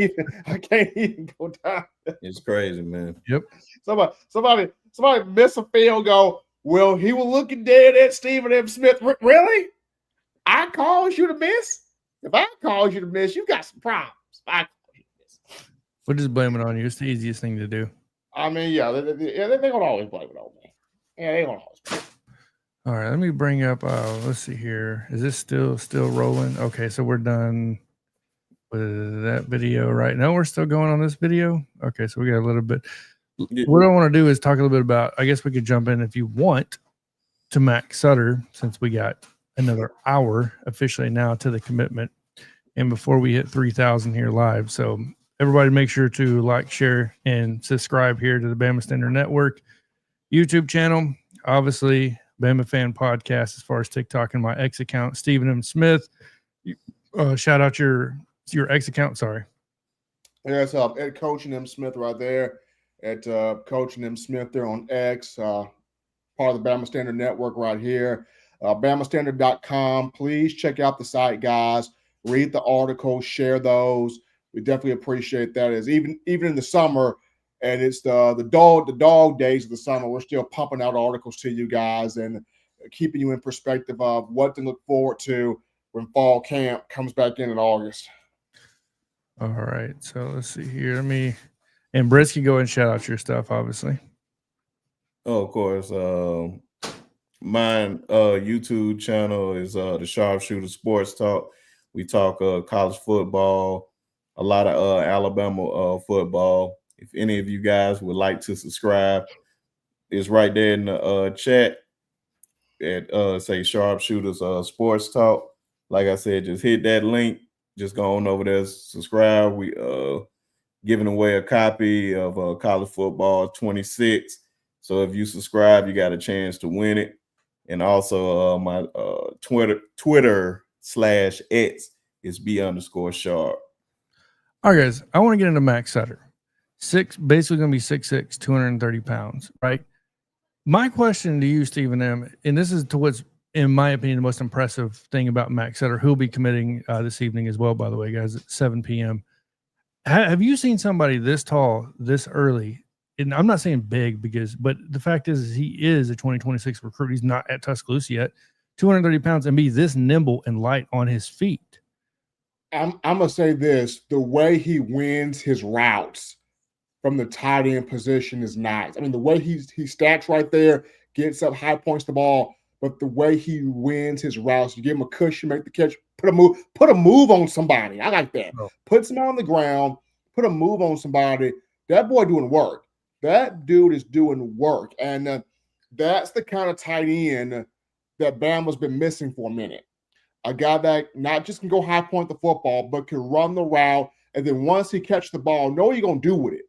Speaker 3: even go down there.
Speaker 2: It's crazy, man.
Speaker 1: Yep.
Speaker 3: Somebody missed a field goal. Well, he was looking dead at Stephen M. Smith. Really? I caused you to miss? If I caused you to miss, you got some problems. I caused you to miss.
Speaker 1: We'll just blame it on you. It's the easiest thing to do.
Speaker 3: I mean, yeah, they're going to always blame it on me. Yeah, they're going to always blame it.
Speaker 1: All right, let me bring up, let's see here. Is this still rolling? Okay, so we're done with that video right now. We're still going on this video. Okay, so we got a little bit. What I want to do is talk a little bit about, I guess we could jump in if you want to Max Sutter, since we got another hour officially now to the commitment and before we hit 3,000 here live. So everybody make sure to like, share, and subscribe here to the Bama Standard Network YouTube channel. Obviously, Bama Fan Podcast as far as TikTok and my X account, Stephen M. Smith. Shout out your X account. Sorry.
Speaker 3: Yeah, it's at Coaching M. Smith right there. At Coaching M. Smith there on X, part of the Bama Standard Network right here. BamaStandard.com. Please check out the site, guys. Read the articles, share those. We definitely appreciate that. As even in the summer, and it's the dog days of the summer, we're still pumping out articles to you guys and keeping you in perspective of what to look forward to when fall camp comes back in August.
Speaker 1: All right. So let's see here. And Brisky, go and shout out your stuff, obviously.
Speaker 2: Oh, of course. Mine YouTube channel is the Sharpshooter Sports Talk. We talk college football, a lot of Alabama football. If any of you guys would like to subscribe, it's right there in the chat at say Sharpshooters Sports Talk. Like I said, just hit that link. Just go on over there, subscribe. We giving away a copy of College Football 26. So if you subscribe, you got a chance to win it. And also my Twitter/X is B_sharp.
Speaker 1: All right, guys. I want to get into Max Sutter. Basically going to be 6'6", 230 pounds, right? My question to you, Stephen M., and this is to what's, in my opinion, the most impressive thing about Max Sutter, who'll be committing this evening as well, by the way, guys, at 7 p.m. Have you seen somebody this tall, this early? And I'm not saying big but the fact is he is a 2026 recruit. He's not at Tuscaloosa yet. 230 pounds and be this nimble and light on his feet.
Speaker 3: I'm going to say this. The way he wins his routes from the tight end position is nice. I mean, the way he stacks right there, gets up, high points the ball, but the way he wins his routes, you give him a cushion, make the catch, put a move on somebody. I like that.
Speaker 1: Oh.
Speaker 3: Put somebody on the ground, put a move on somebody. That boy doing work. That dude is doing work. And that's the kind of tight end that Bama's been missing for a minute. A guy that not just can go high point the football, but can run the route. And then once he catches the ball, know what you're going to do with it.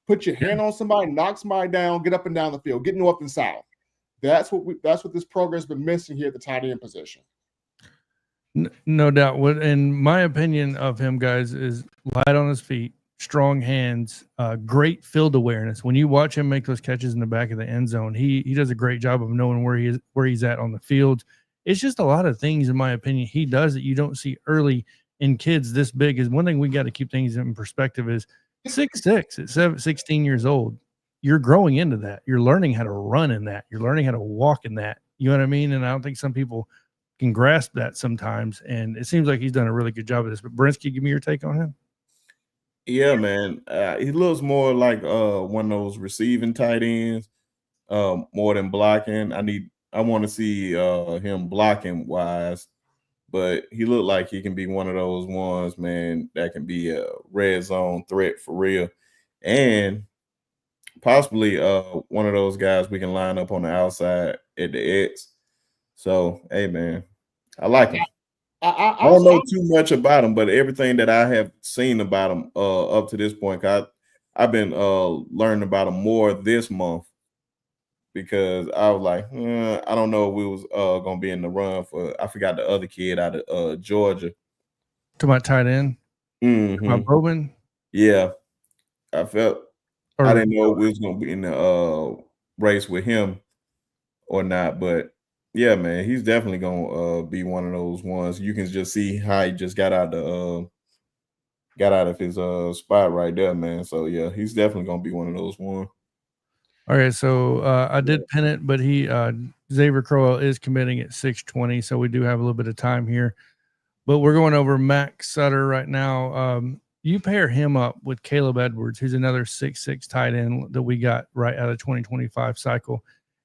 Speaker 3: Put your hand on somebody, knock somebody down, get up and down the field, get north and south. That's what this program has been missing here at the tight end position.
Speaker 1: No doubt. What, in my opinion of him, guys, is light on his feet, strong hands, great field awareness. When you watch him make those catches in the back of the end zone, he does a great job of knowing where he's at on the field. It's just a lot of things, in my opinion, he does that you don't see early in kids this big. Is one thing we got to keep things in perspective is 6'6" at 16 years old. You're growing into that. You're learning how to run in that. You're learning how to walk in that. You know what I mean? And I don't think some people can grasp that sometimes. And it seems like he's done a really good job of this. But Brinsky, give me your take on him.
Speaker 2: Yeah, man. He looks more like one of those receiving tight ends, more than blocking. I want to see him blocking wise, but he looked like he can be one of those ones, man, that can be a red zone threat for real. And possibly one of those guys we can line up on the outside at the X. So, hey, man, I like him. I don't know too much about him, but everything that I have seen about him up to this point, I've been learning about him more this month because I was like, I don't know if we was going to be in the run for, I forgot the other kid out of Georgia.
Speaker 1: To my tight end?
Speaker 2: Mm-hmm.
Speaker 1: My Bowman?
Speaker 2: Yeah. I didn't know if we was going to be in the race with him or not, but yeah, man, he's definitely gonna be one of those ones. You can just see how he just got out of his spot right there, man. So yeah, he's definitely gonna be one of those ones.
Speaker 1: All right, so I did pin it, but Xavier Crowell is committing at 6:20, so we do have a little bit of time here. But we're going over Max Sutter right now. You pair him up with Caleb Edwards, who's another 6'6" tight end that we got right out of 2025 cycle.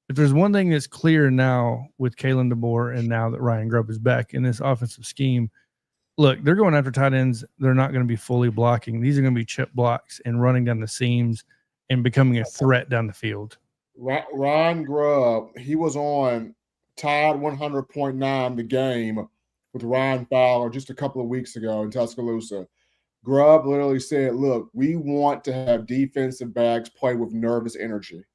Speaker 1: If there's one thing that's clear now with Kalen DeBoer and now that Ryan Grubb is back in this offensive scheme, look, they're going after tight ends. They're not going to be fully blocking. These are going to be chip blocks and running down the seams and becoming a threat down the field.
Speaker 3: Ryan Grubb, he was on Tide 100.9 the game with Ryan Fowler just a couple of weeks ago in Tuscaloosa. Grubb literally said, look, we want to have defensive backs play with nervous energy.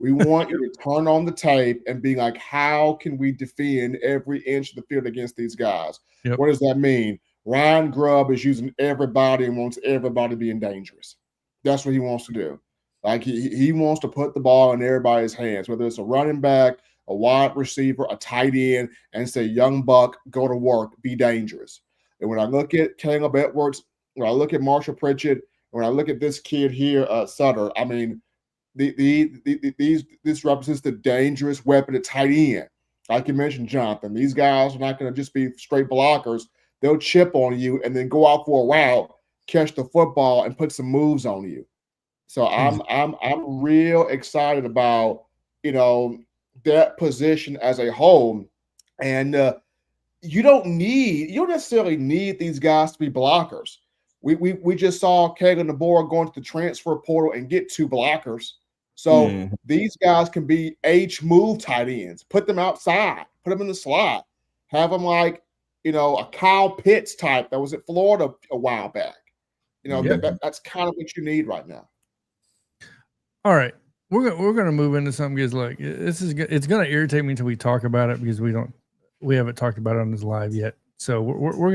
Speaker 3: We want you to turn on the tape and be like, how can we defend every inch of the field against these guys? Yep. What does that mean? Ryan Grubb is using everybody and wants everybody being dangerous. That's what he wants to do. Like he wants to put the ball in everybody's hands, whether it's a running back, a wide receiver, a tight end, and say, young buck, go to work, be dangerous. And when I look at Caleb Edwards, when I look at Marshall Pritchett, when I look at this kid here, Sutter, I mean, this represents the dangerous weapon at tight end. Like you mentioned, Johnathan, these guys are not going to just be straight blockers. They'll chip on you and then go out for a route, catch the football, and put some moves on you. So I'm real excited about, you know, that position as a whole. And you don't necessarily need these guys to be blockers. We just saw Kagan DeBoer going to the transfer portal and get 2 blockers. So these guys can be H move tight ends. Put them outside. Put them in the slot. Have them like, you know, a Kyle Pitts type that was at Florida a while back. You know, that's kind of what you need right now.
Speaker 1: All right, we're gonna move into something because like it's gonna irritate me until we talk about it because we haven't talked about it on this live yet. So we're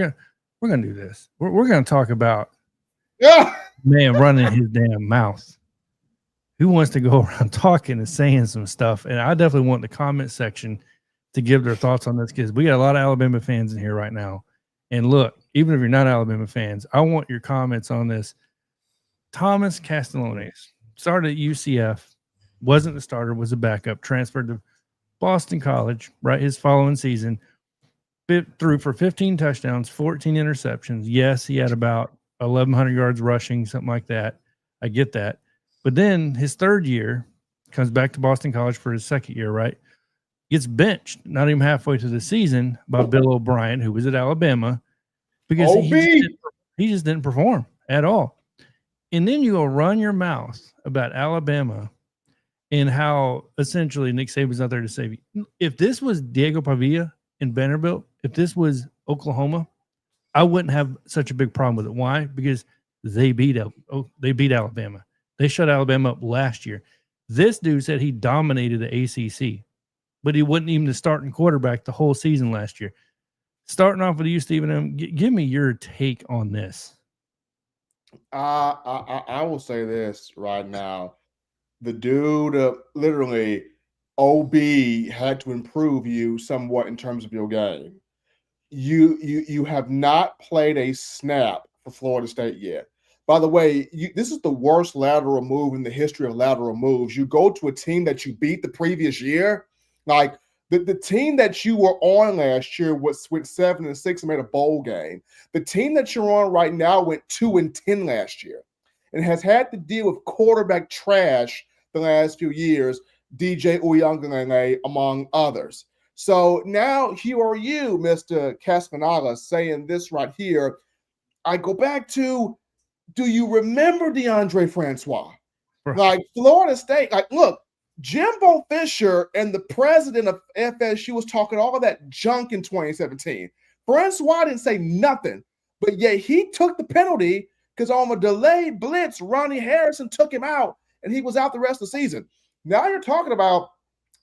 Speaker 1: gonna do this. We're gonna talk about man running his damn mouth. Who wants to go around talking and saying some stuff? And I definitely want the comment section to give their thoughts on this because we got a lot of Alabama fans in here right now. And look, even if you're not Alabama fans, I want your comments on this. Thomas Castellanes started at UCF, wasn't the starter, was a backup, transferred to Boston College, right? His following season, threw for 15 touchdowns, 14 interceptions. Yes, he had about 1,100 yards rushing, something like that. I get that. But then his third year comes back to Boston College for his second year, right? Gets benched, not even halfway through the season, by Bill O'Brien, who was at Alabama, because he just didn't perform at all. And then you go run your mouth about Alabama and how essentially Nick Saban's not there to save you. If this was Diego Pavia in Vanderbilt, if this was Oklahoma, I wouldn't have such a big problem with it. Why? Because they beat Alabama. They shut Alabama up last year. This dude said he dominated the ACC, but he wasn't even the starting quarterback the whole season last year. Starting off with you, Stephen M., give me your take on this.
Speaker 3: I will say this right now. The dude literally OB had to improve you somewhat in terms of your game. You have not played a snap for Florida State yet. By the way, this is the worst lateral move in the history of lateral moves. You go to a team that you beat the previous year, like the team that you were on last year went 7-6 and made a bowl game. The team that you're on right now went 2-10 last year and has had to deal with quarterback trash the last few years, DJ Uyunglele, among others. So now here are you, Mr. Castaneda, saying this right here. I go back to, do you remember DeAndre Francois? Right. Like Florida State, like, look, Jimbo Fisher and the president of FSU was talking all of that junk in 2017. Francois didn't say nothing, but yet he took the penalty because on a delayed blitz, Ronnie Harrison took him out, and he was out the rest of the season. Now you're talking about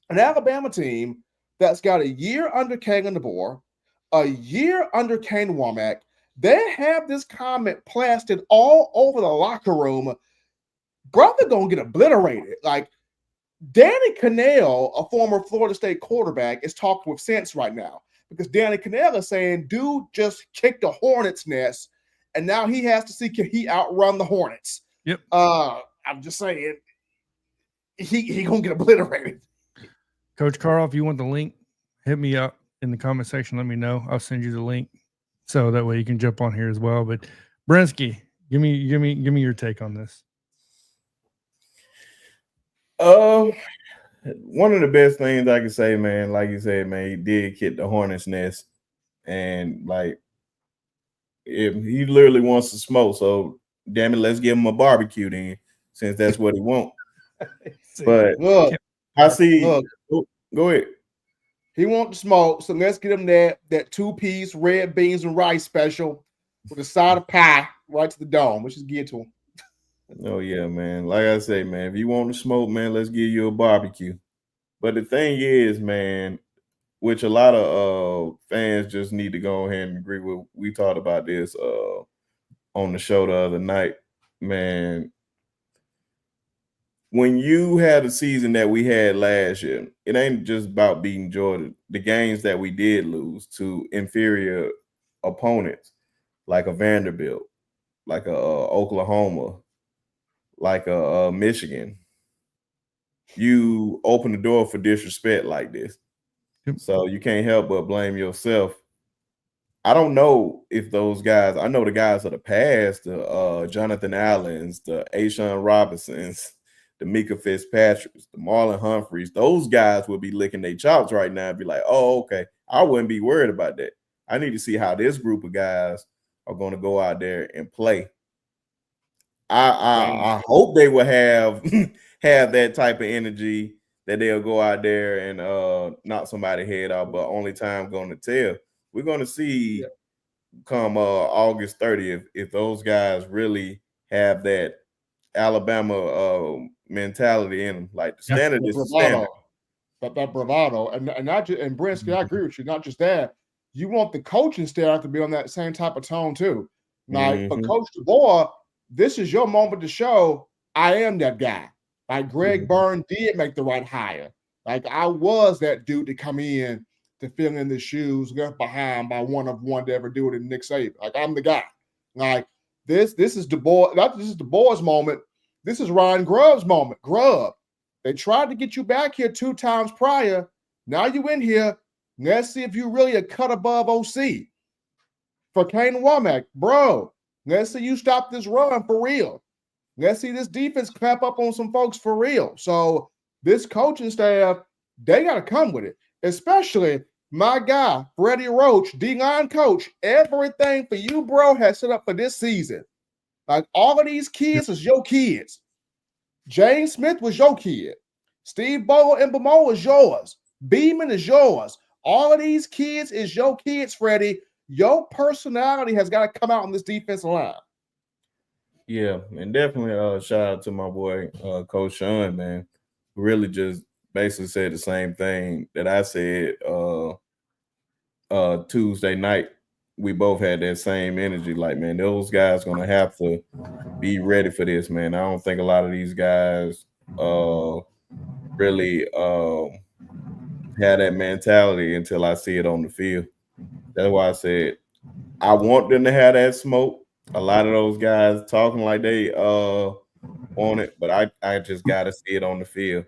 Speaker 3: an Alabama team that's got a year under Kagan DeBoer, a year under Kane Womack. They have this comment plastered all over the locker room. Brother gonna get obliterated. Like, Danny Cannell, a former Florida State quarterback, is talking with sense right now because Danny Cannell is saying, dude just kicked a hornet's nest, and now he has to see can he outrun the Hornets.
Speaker 1: Yep.
Speaker 3: I'm just saying, he gonna get obliterated.
Speaker 1: Coach Carl, if you want the link, hit me up in the comment section. Let me know. I'll send you the link so that way you can jump on here as well. But Brinsky, give me your take on this.
Speaker 2: One of the best things I can say, man, like you said, man, he did kick the hornet's nest, and like, if he literally wants to smoke, so damn it, let's give him a barbecue then, since that's what he wants. But look, I see. Look, go ahead.
Speaker 3: He wants to smoke, so let's get him that 2-piece red beans and rice special with a side of pie right to the dome, which is geared to him.
Speaker 2: Oh yeah, man. Like I say, man, if you want to smoke, man, let's give you a barbecue. But the thing is, man, which a lot of fans just need to go ahead and agree with. We talked about this on the show the other night, man. When you had a season that we had last year, it ain't just about beating Georgia. The games that we did lose to inferior opponents, like a Vanderbilt, like a Oklahoma, like a Michigan, you open the door for disrespect like this.
Speaker 1: Yep.
Speaker 2: So you can't help but blame yourself. I don't know if those guys, I know the guys of the past, the Johnathan Allens, the Ashawn Robinsons, the Mika Fitzpatricks, the Marlon Humphreys, those guys would be licking their chops right now and be like, oh, okay, I wouldn't be worried about that. I need to see how this group of guys are going to go out there and play. I hope they will have that type of energy that they'll go out there and knock somebody's head out, but only time going to tell. We're going to see come August 30th if those guys really have that Alabama mentality in them. Like the standard is the standard.
Speaker 3: That bravado, and not just, and Brinsky, I agree with you. Not just that, you want the coaching staff to be on that same type of tone too. Like for Coach DeBoer, this is your moment to show I am that guy. Like Greg Byrne did make the right hire. Like I was that dude to come in to fill in the shoes left behind by one of one to ever do it in Nick Saban. Like I'm the guy. Like this is DeBoer. This is DeBoer's moment. This is Ryan Grubb's moment. Grubb. They tried to get you back here 2 times prior. Now you in here. Let's see if you really a cut above OC. For Kane Womack, bro, let's see you stop this run for real. Let's see this defense clap up on some folks for real. So this coaching staff, they got to come with it. Especially my guy, Freddie Roach, D-line coach. Everything for you, bro, has set up for this season. Like all of these kids is your kids. James Smith was your kid. Steve Bogle and Bamo is yours. Beeman is yours. All of these kids is your kids, Freddie. Your personality has got to come out on this defensive line.
Speaker 2: Yeah, and definitely shout out to my boy, Coach Sean, man, who really just basically said the same thing that I said Tuesday night. We both had that same energy. Like, man, those guys going to have to be ready for this, man. I don't think a lot of these guys really have that mentality until I see it on the field. That's why I said I want them to have that smoke. A lot of those guys talking like they want it, but I just got to see it on the field.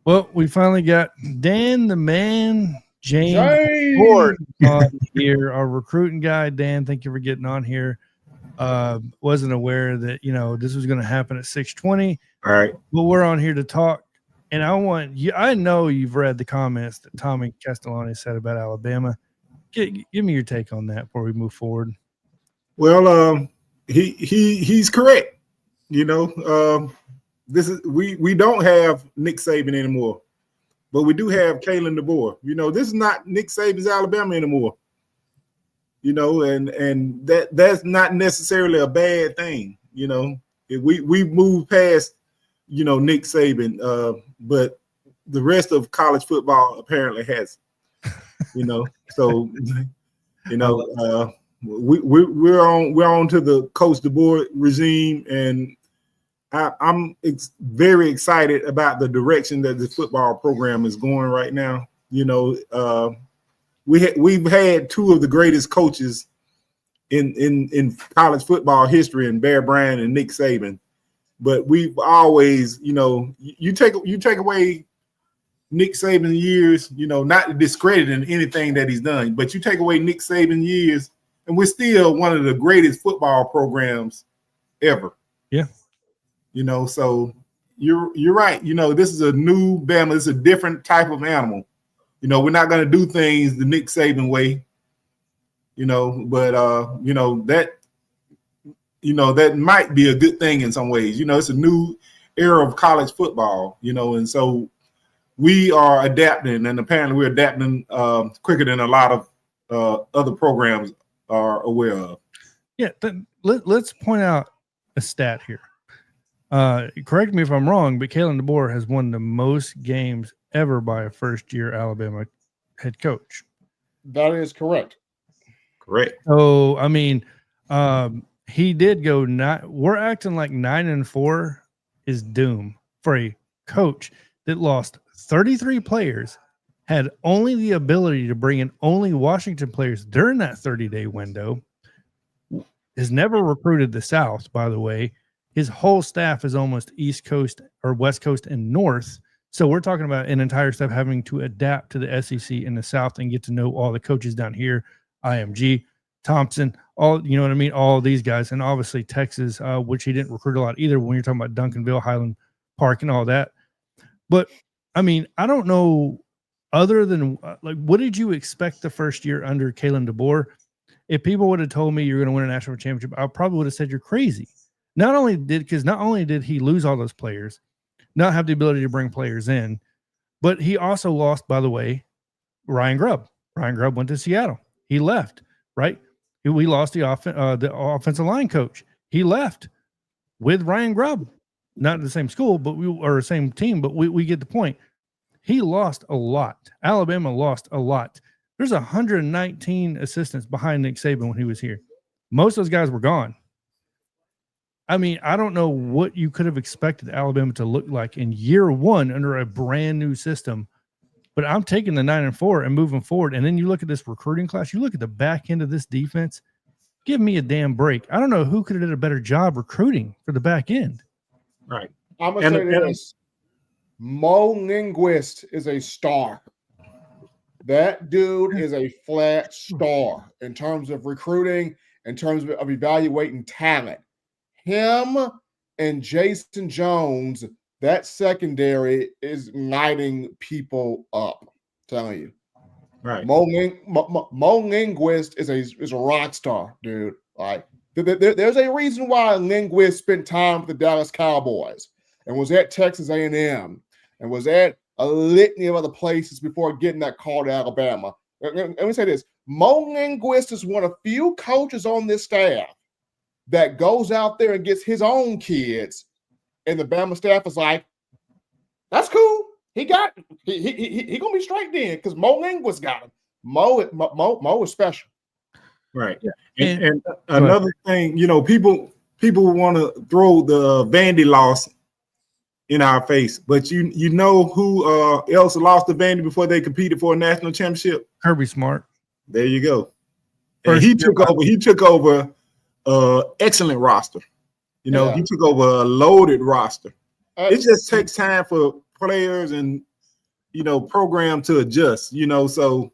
Speaker 1: Well, we finally got Dan the Man James Ford on here, our recruiting guy. Dan, thank you for getting on here. Wasn't aware that this was going to happen at 6:20.
Speaker 4: All right.
Speaker 1: Well, we're on here to talk, and I want you. I know you've read the comments that Tommy Castellani said about Alabama. Give me your take on that before we move forward.
Speaker 4: Well, he's correct. This is we don't have Nick Saban anymore. But we do have Kalen DeBoer. This is not Nick Saban's Alabama anymore. And that's not necessarily a bad thing. We moved past, Nick Saban, but the rest of college football apparently hasn't. So we're on to the Coach DeBoer regime, and I'm very excited about the direction that the football program is going right now. We've had 2 of the greatest coaches in college football history, in Bear Bryant and Nick Saban. But we've always, you take away Nick Saban's years, not discrediting anything that he's done, but you take away Nick Saban's years, and we're still one of the greatest football programs ever.
Speaker 1: Yeah.
Speaker 4: So you're right. This is a new Bama. It's a different type of animal. We're not going to do things the Nick Saban way. But that might be a good thing in some ways. It's a new era of college football. And so we are adapting, and apparently we're adapting quicker than a lot of other programs are aware of.
Speaker 1: Yeah. Let's point out a stat here. Correct me if I'm wrong, but Kalen DeBoer has won the most games ever by a first-year Alabama head coach.
Speaker 3: That is correct.
Speaker 4: Correct.
Speaker 1: So, I mean, he did go we're acting like 9-4 is doom for a coach that lost 33 players, had only the ability to bring in only Washington players during that 30-day window, has never recruited the South, by the way. His whole staff is almost East Coast or West Coast and North. So we're talking about an entire step having to adapt to the SEC in the South and get to know all the coaches down here, IMG, Thompson, all, you know what I mean? All these guys. And obviously Texas, which he didn't recruit a lot either when you're talking about Duncanville, Highland Park and all that. But I mean, I don't know, other than like, what did you expect the first year under Kalen DeBoer? If people would have told me you're going to win a national championship, I probably would have said you're crazy. Not only did he lose all those players, not have the ability to bring players in, but he also lost, by the way, Ryan Grubb. Ryan Grubb went to Seattle. He left, right? We lost the offensive line coach. He left with Ryan Grubb. Not the same school, but we are the same team, but we get the point. He lost a lot. Alabama lost a lot. There's 119 assistants behind Nick Saban when he was here. Most of those guys were gone. I mean, I don't know what you could have expected Alabama to look like in year one under a brand new system, but I'm taking the 9-4 and moving forward. And then you look at this recruiting class, you look at the back end of this defense, give me a damn break. I don't know who could have did a better job recruiting for the back end.
Speaker 4: Right.
Speaker 3: I'm going to say this. Mo Linguist is a star. That dude is a flat star in terms of recruiting, in terms of evaluating talent. Him and Jason Jones, that secondary is lighting people up. I'm telling you.
Speaker 4: Right.
Speaker 3: Mo Linguist is a rock star, dude. Like, there's a reason why Linguist spent time with the Dallas Cowboys and was at Texas A&M and was at a litany of other places before getting that call to Alabama. Let me say this. Mo Linguist is one of few coaches on this staff that goes out there and gets his own kids, and the Bama staff is like, that's cool. He gonna be straight then because Mo Linguist got him. Mo is special.
Speaker 4: Right. Yeah. And another thing, you know, people want to throw the Vandy loss in our face, but you know who else lost to Vandy before they competed for a national championship?
Speaker 1: Kirby Smart.
Speaker 4: There you go. And he took over excellent roster. You know, he took over a loaded roster. It just takes time for players and, you know, program to adjust, you know, so,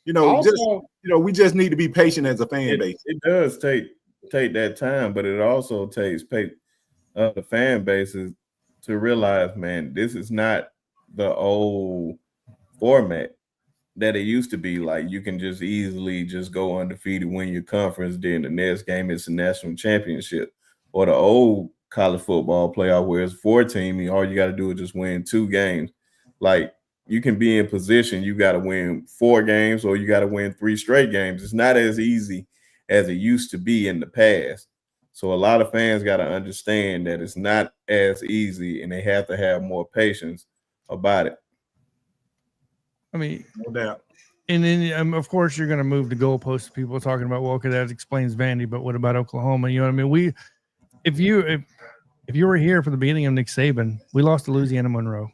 Speaker 4: you know, also, just, you know, we just need to be patient as a fan base.
Speaker 2: It does take that time, but it also takes the fan bases to realize, man, this is not the old format that it used to be. Like, you can just easily just go undefeated, win your conference, then the next game is the national championship, or the old college football playoff where it's 4-team and all you got to do is just win 2 games. Like, you can be in position, you got to win 4 games or you got to win 3 straight games. It's not as easy as it used to be in the past. So a lot of fans got to understand that it's not as easy and they have to have more patience about it.
Speaker 1: I mean,
Speaker 4: no doubt.
Speaker 1: And then, of course, you're going to move the goalposts. People talking about, well, okay, that explains Vandy, but what about Oklahoma? You know what I mean? If you were here for the beginning of Nick Saban, we lost to Louisiana Monroe.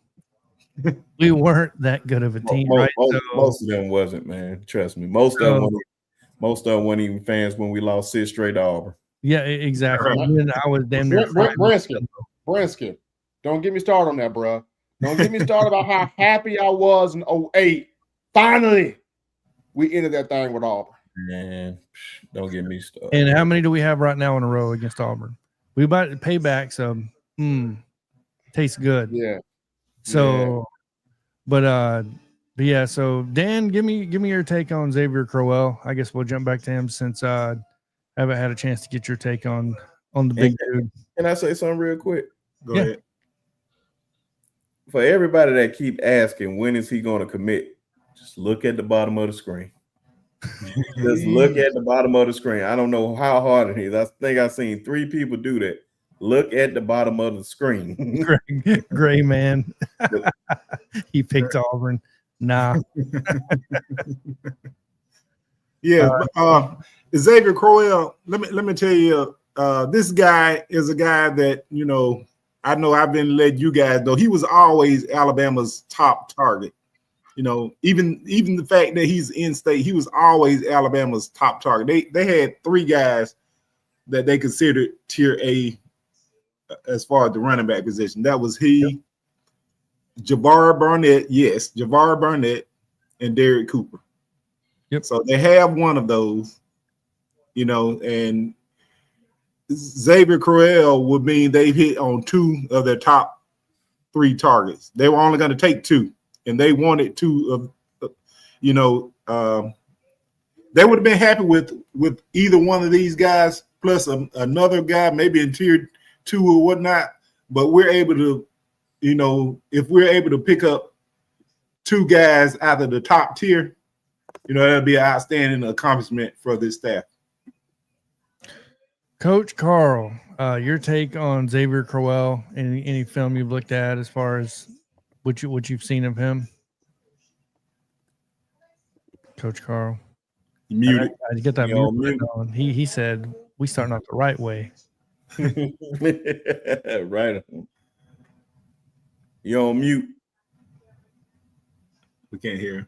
Speaker 1: We weren't that good of a team, right?
Speaker 2: Most of them wasn't, man. Trust me. Most of them weren't even fans when we lost 6 straight to Auburn.
Speaker 1: Yeah, exactly. And I was damn near
Speaker 3: Brinsky. Don't get me started on that, bro. Don't get me started about how happy I was in 2008. Finally, we ended that thing with Auburn.
Speaker 2: Man, don't get me started.
Speaker 1: And how many do we have right now in a row against Auburn? We about to pay back some. Tastes good.
Speaker 3: Yeah.
Speaker 1: So, but yeah. So Dan, give me your take on Xavier Crowell. I guess we'll jump back to him since I haven't had a chance to get your take on the big dude.
Speaker 2: Can I say something real quick?
Speaker 4: Go ahead.
Speaker 2: For everybody that keep asking, when is he going to commit? Just look at the bottom of the screen. Just look at the bottom of the screen. I don't know how hard it is. I think I've seen 3 people do that. Look at the bottom of the screen.
Speaker 1: Gray man. He picked Auburn. Nah.
Speaker 4: Xavier Crowell, let me tell you, this guy is a guy that, you know I've been letting you guys know he was always Alabama's top target. You know, even the fact that he's in state, he was always Alabama's top target. They had 3 guys that they considered tier A as far as the running back position. That was he, Javar Barnett, and Derek Cooper.
Speaker 1: Yep.
Speaker 4: So they have one of those, and Xavier Crowell would mean they've hit on 2 of their top 3 targets. They were only going to take 2, and they wanted 2 of, they would have been happy with either one of these guys plus another guy, maybe in tier 2 or whatnot. But we're able to, if we're able to pick up 2 guys out of the top tier, that'd be an outstanding accomplishment for this staff.
Speaker 1: Coach Carl, your take on Xavier Crowell, any film you've looked at as far as what you've seen of him? Coach Carl.
Speaker 4: Muted.
Speaker 1: I get that mute on. He said we starting off the right way.
Speaker 2: Right. You on mute.
Speaker 4: We can't hear.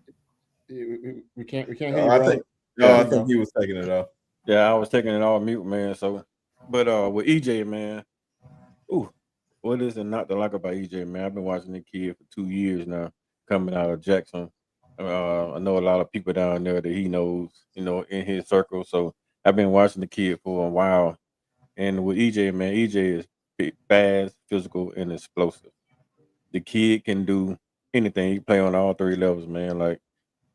Speaker 3: We can't hear you. I
Speaker 2: think he was taking it off.
Speaker 5: Yeah, I was taking it all mute, man. So, but with EJ, man, what is it not to like about EJ, man? I've been watching the kid for 2 years now, coming out of Jackson. I know a lot of people down there that he knows, in his circle. So I've been watching the kid for a while. And with EJ, man, EJ is big, fast, physical, and explosive. The kid can do anything. He can play on all 3 levels, man. Like,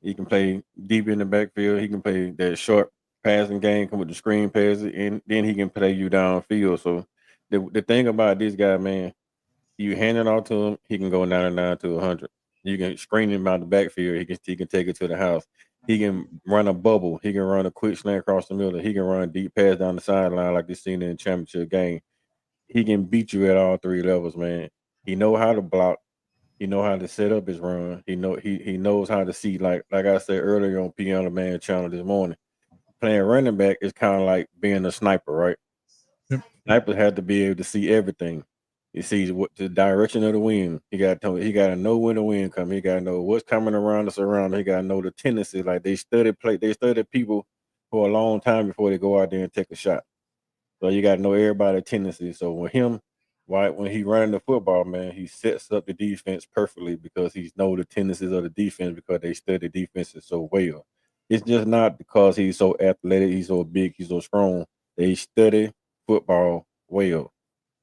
Speaker 5: he can play deep in the backfield. He can play that short passing game, come with the screen passes, and then he can play you downfield. So the thing about this guy, man, you hand it off to him, he can go 99 to 100. You can screen him out the backfield. He can take it to the house. He can run a bubble. He can run a quick slant across the middle. He can run a deep pass down the sideline like they seen in the championship game. He can beat you at all 3 levels, man. He know how to block. He know how to set up his run. He knows how to see, like I said earlier on Piano Man channel this morning. Playing running back is kind of like being a sniper, right?
Speaker 1: Yep.
Speaker 5: Snipers have to be able to see everything. He sees what the direction of the wind. He got to know when the wind comes. He got to know what's coming around us around. He got to know the tendency. Like they study people for a long time before they go out there and take a shot. So you got to know everybody's tendency. So with him, right, when he running the football, man, he sets up the defense perfectly because he knows the tendencies of the defense because they study defenses so well. It's just not because he's so athletic, he's so big, he's so strong. They study football well.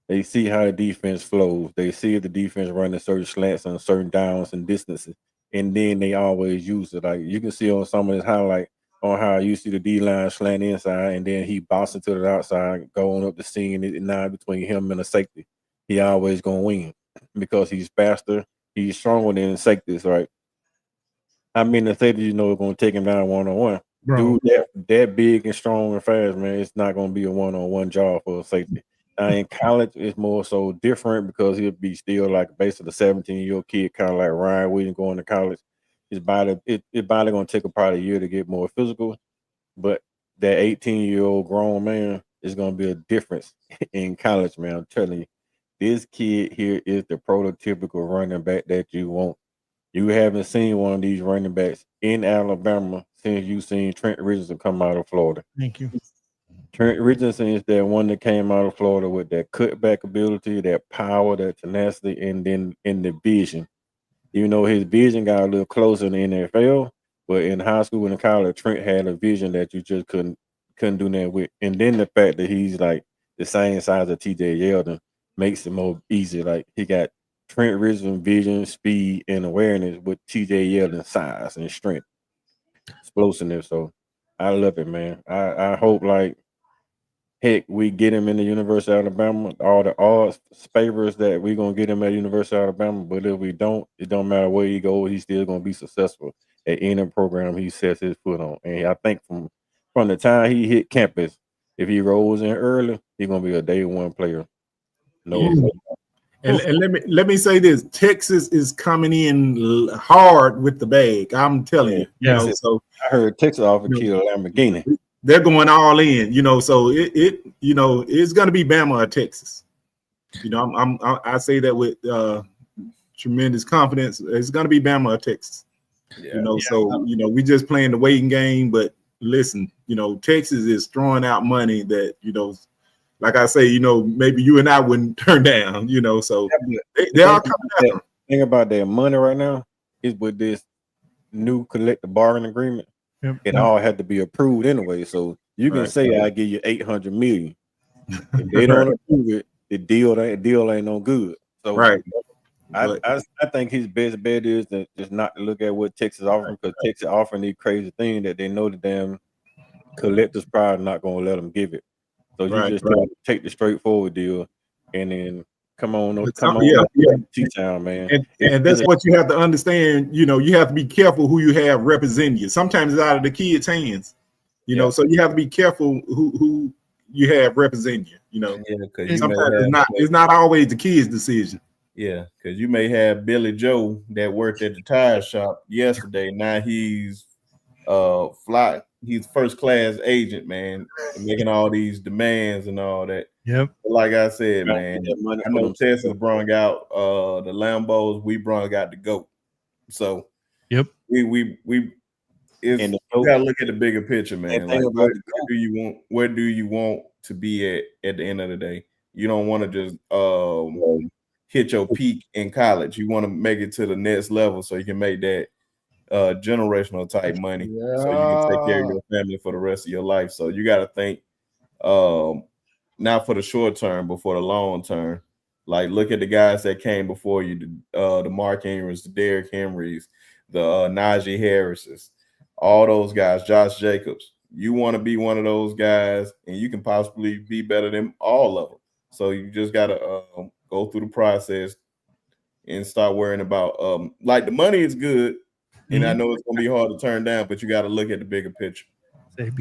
Speaker 5: They see how the defense flows. They see if the defense running certain slants and certain downs and distances, and then they always use it. Like you can see on some of this highlight on how you see the D-line slant inside, and then he bounces to the outside, going up the seam, and now between him and the safety, he always gonna win because he's faster, he's stronger than the safeties, right? I mean, the safety, is going to take him down one-on-one.
Speaker 1: Bro.
Speaker 5: Dude, that big and strong and fast, man, it's not going to be a one-on-one job for a safety. Now, in college, it's more so different because he'll be still like basically a 17-year-old kid, kind of like Ryan Williams going to college. His body going to take about a year to get more physical, but that 18-year-old grown man is going to be a difference in college, man. I'm telling you, this kid here is the prototypical running back that you want. You haven't seen one of these running backs in Alabama since you've seen Trent Richardson come out of Florida.
Speaker 1: Thank you.
Speaker 5: Trent Richardson is that one that came out of Florida with that cutback ability, that power, that tenacity, and then in the vision. Even though his vision got a little closer in the NFL, but in high school and in college, Trent had a vision that you just couldn't do that with. And then the fact that he's like the same size of TJ Yeldon makes it more easy. Like he got Trent Richardson vision, speed, and awareness with TJ Yeldon's size and strength, explosiveness. So I love it, man. I hope like heck we get him in the University of Alabama. All the odds favors that we're gonna get him at University of Alabama. But if we don't, it don't matter where he goes, he's still gonna be successful at any program he sets his foot on. And I think from the time he hit campus, if he rolls in early, he's gonna be a day one player. No.
Speaker 4: And let me say this: Texas is coming in hard with the bag. I'm telling you.
Speaker 1: Yeah.
Speaker 4: So
Speaker 5: I heard Texas offer Kid a Lamborghini.
Speaker 4: They're going all in. So it's going to be Bama or Texas. I say that with tremendous confidence. It's going to be Bama or Texas. So we just playing the waiting game. But listen, Texas is throwing out money that like I say, maybe you and I wouldn't turn down, so they are coming after them.
Speaker 5: thing about that money right now is with this new collective bargaining agreement.
Speaker 1: Yep.
Speaker 5: It all had to be approved anyway. So you can
Speaker 4: Right.
Speaker 5: say I give you $800 million. If they don't approve it, the deal ain't no good. So
Speaker 4: Right.
Speaker 5: I think his best bet is to just not to look at what Texas offering, because Texas offering these crazy things that they know the damn collectors probably not gonna let them give it. So you just take the straightforward deal and then come on T-Town, man.
Speaker 4: And that's what you have to understand. You know, you have to be careful who you have representing you. Sometimes it's out of the kids' hands. You know, so you have to be careful who you have representing you. You know,
Speaker 2: because
Speaker 4: sometimes it's not always the kids' decision.
Speaker 2: Yeah, because you may have Billy Joe that worked at the tire shop yesterday. Now he's he's first class agent, man, making all these demands and all that.
Speaker 1: Yep.
Speaker 2: But like I said, man, I know Texas brung out the Lambos, we brung out the GOAT. So
Speaker 1: yep,
Speaker 2: we gotta look at the bigger picture, man. Like where do you want to be at the end of the day? You don't want to just hit your peak in college. You want to make it to the next level so you can make that generational type money, so you can take care of your family for the rest of your life. So you got to think not for the short term, but for the long term. Like look at the guys that came before you, the Mark Ingram's, the Derrick Henrys, the Najee Harris's, all those guys, Josh Jacobs. You want to be one of those guys, and you can possibly be better than all of them. So you just got to go through the process and start worrying about like the money is good, and I know it's gonna be hard to turn down, but you got to look at the bigger picture.
Speaker 5: The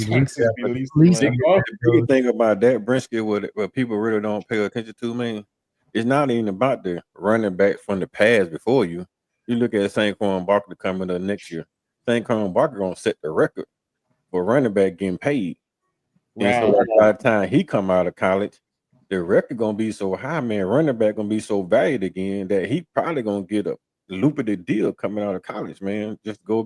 Speaker 5: thing about that Brisket, what people really don't pay attention to, man, it's not even about the running back from the past before you. You look at Saquon Barkley coming up next year. Saquon Barkley gonna set the record for running back getting paid. Right. And so by the time he come out of college, the record gonna be so high, man. Running back gonna be so valued again that he probably gonna get a lucrative deal coming out of college, man. Just to go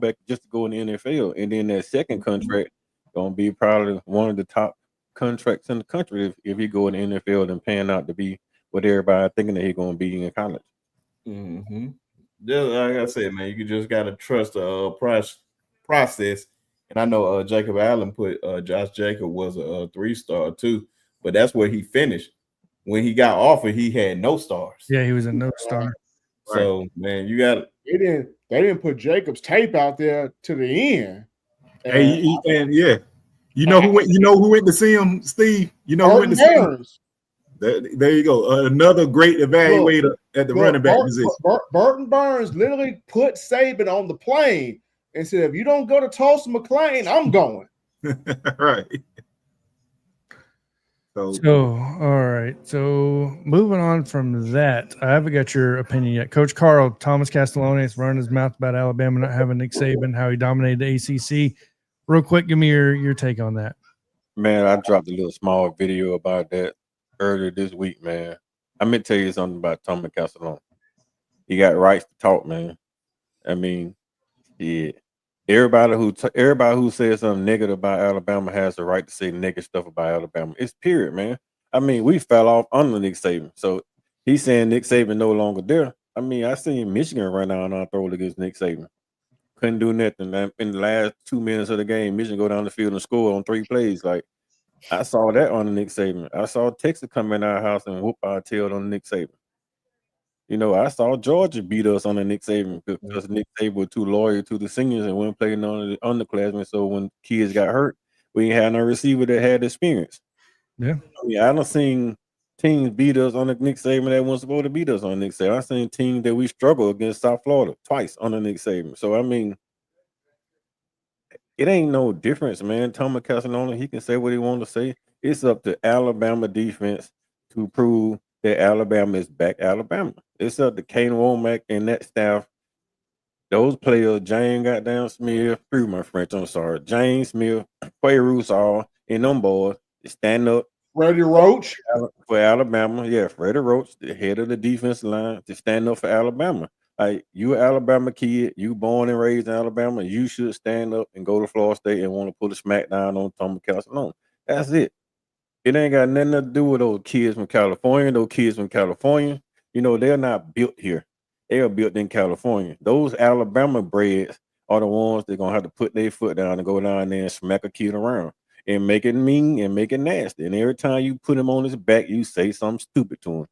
Speaker 5: in the NFL, and then that second contract gonna be probably one of the top contracts in the country if he go in the NFL and pan out to be what everybody thinking that he's gonna be in college.
Speaker 2: Mm-hmm. Just like I said, man, you just gotta trust the process. And I know Jacob Allen put Josh Jacob was a 3-star too, but that's where he finished. When he got offered, he had no stars.
Speaker 1: Yeah, he was a no star.
Speaker 2: So man, you got
Speaker 3: they didn't put Jacob's tape out there to the end.
Speaker 4: And you know who went to see him, Steve? You know who went to see him? There you go. Another great evaluator at the running back position.
Speaker 3: Burton Burns literally put Saban on the plane and said, if you don't go to Tulsa McLean, I'm going.
Speaker 4: Right.
Speaker 1: So, all right. So, moving on from that, I haven't got your opinion yet. Coach Carl, Thomas Castellone is running his mouth about Alabama not having Nick Saban, how he dominated the ACC. Real quick, give me your take on that.
Speaker 5: Man, I dropped a little small video about that earlier this week, man. I'm going to tell you something about Thomas Castellone. He got rights to talk, man. I mean, yeah. Everybody who says something negative about Alabama has the right to say negative stuff about Alabama. It's period, man. I mean, we fell off under Nick Saban. So he's saying Nick Saban no longer there. I mean, I seen Michigan run out on throw against Nick Saban. Couldn't do nothing. In the last 2 minutes of the game, Michigan go down the field and score on 3 plays. Like, I saw that on Nick Saban. I saw Texas come in our house and whoop our tail on Nick Saban. You know, I saw Georgia beat us on the Nick Saban because Nick Saban was too loyal to the seniors and wasn't playing on the underclassmen. So when kids got hurt, we ain't had no receiver that had experience.
Speaker 1: Yeah.
Speaker 5: I mean, I done seen teams beat us on the Nick Saban that wasn't supposed to beat us on Nick Saban. I seen teams that we struggled against South Florida twice on the Nick Saban. So, I mean, it ain't no difference, man. Thomas Castellone, he can say what he want to say. It's up to Alabama defense to prove that Alabama is back Alabama. It's up to Kane Womack and that staff. Those players, James goddamn Smith, through my French, I'm sorry. James Smith, Quay Rusall, and them boys stand up.
Speaker 3: Freddie Roach.
Speaker 5: For Alabama. Yeah, Freddie Roach, the head of the defensive line, to stand up for Alabama. Like, you an Alabama kid, you born and raised in Alabama, you should stand up and go to Florida State and want to put a smack down on Thomas Castellone. That's it. It ain't got nothing to do with those kids from California. You know, they're not built here. They are built in California. Those Alabama breds are the ones that gonna have to put their foot down and go down there and smack a kid around and make it mean and make it nasty. And every time you put him on his back, you say something stupid to him.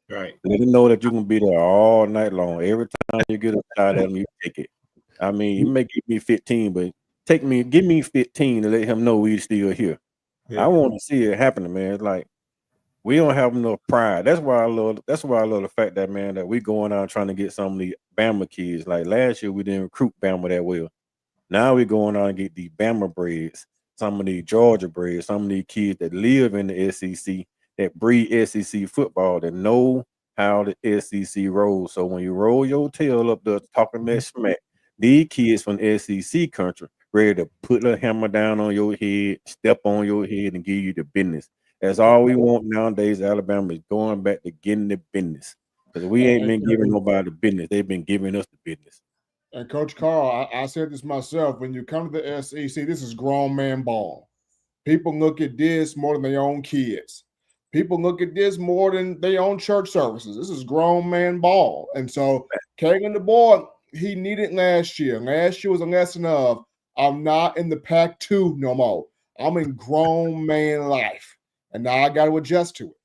Speaker 4: Right.
Speaker 5: Let him know that you can be there all night long. Every time you get a shot at him, you take it. I mean, you may give me 15, but give me 15 to let him know we still here.
Speaker 2: Yeah.
Speaker 5: I want to see it happening, man. It's like we don't have enough pride. That's why I love the fact that, man, that we going out trying to get some of the Bama kids. Like last year, we didn't recruit Bama that well. Now we going out and get the Bama breds, some of the Georgia breds, some of the kids that live in the SEC, that breed SEC football, that know how the SEC rolls. So when you roll your tail up there talking that smack, these kids from SEC country ready to put a hammer down on your head, step on your head, and give you the business. That's all we want nowadays. Alabama is going back to getting the business, because we ain't been giving nobody the business. They've been giving us the business.
Speaker 3: And Coach Carl, I said this myself. When you come to the SEC, this is grown man ball. People look at this more than their own kids. People look at this more than their own church services. This is grown man ball. And so Kagan DeBoer, he needed last year. Last year was a lesson of, I'm not in the Pac-2 no more. I'm in grown man life. And now I got to adjust to it.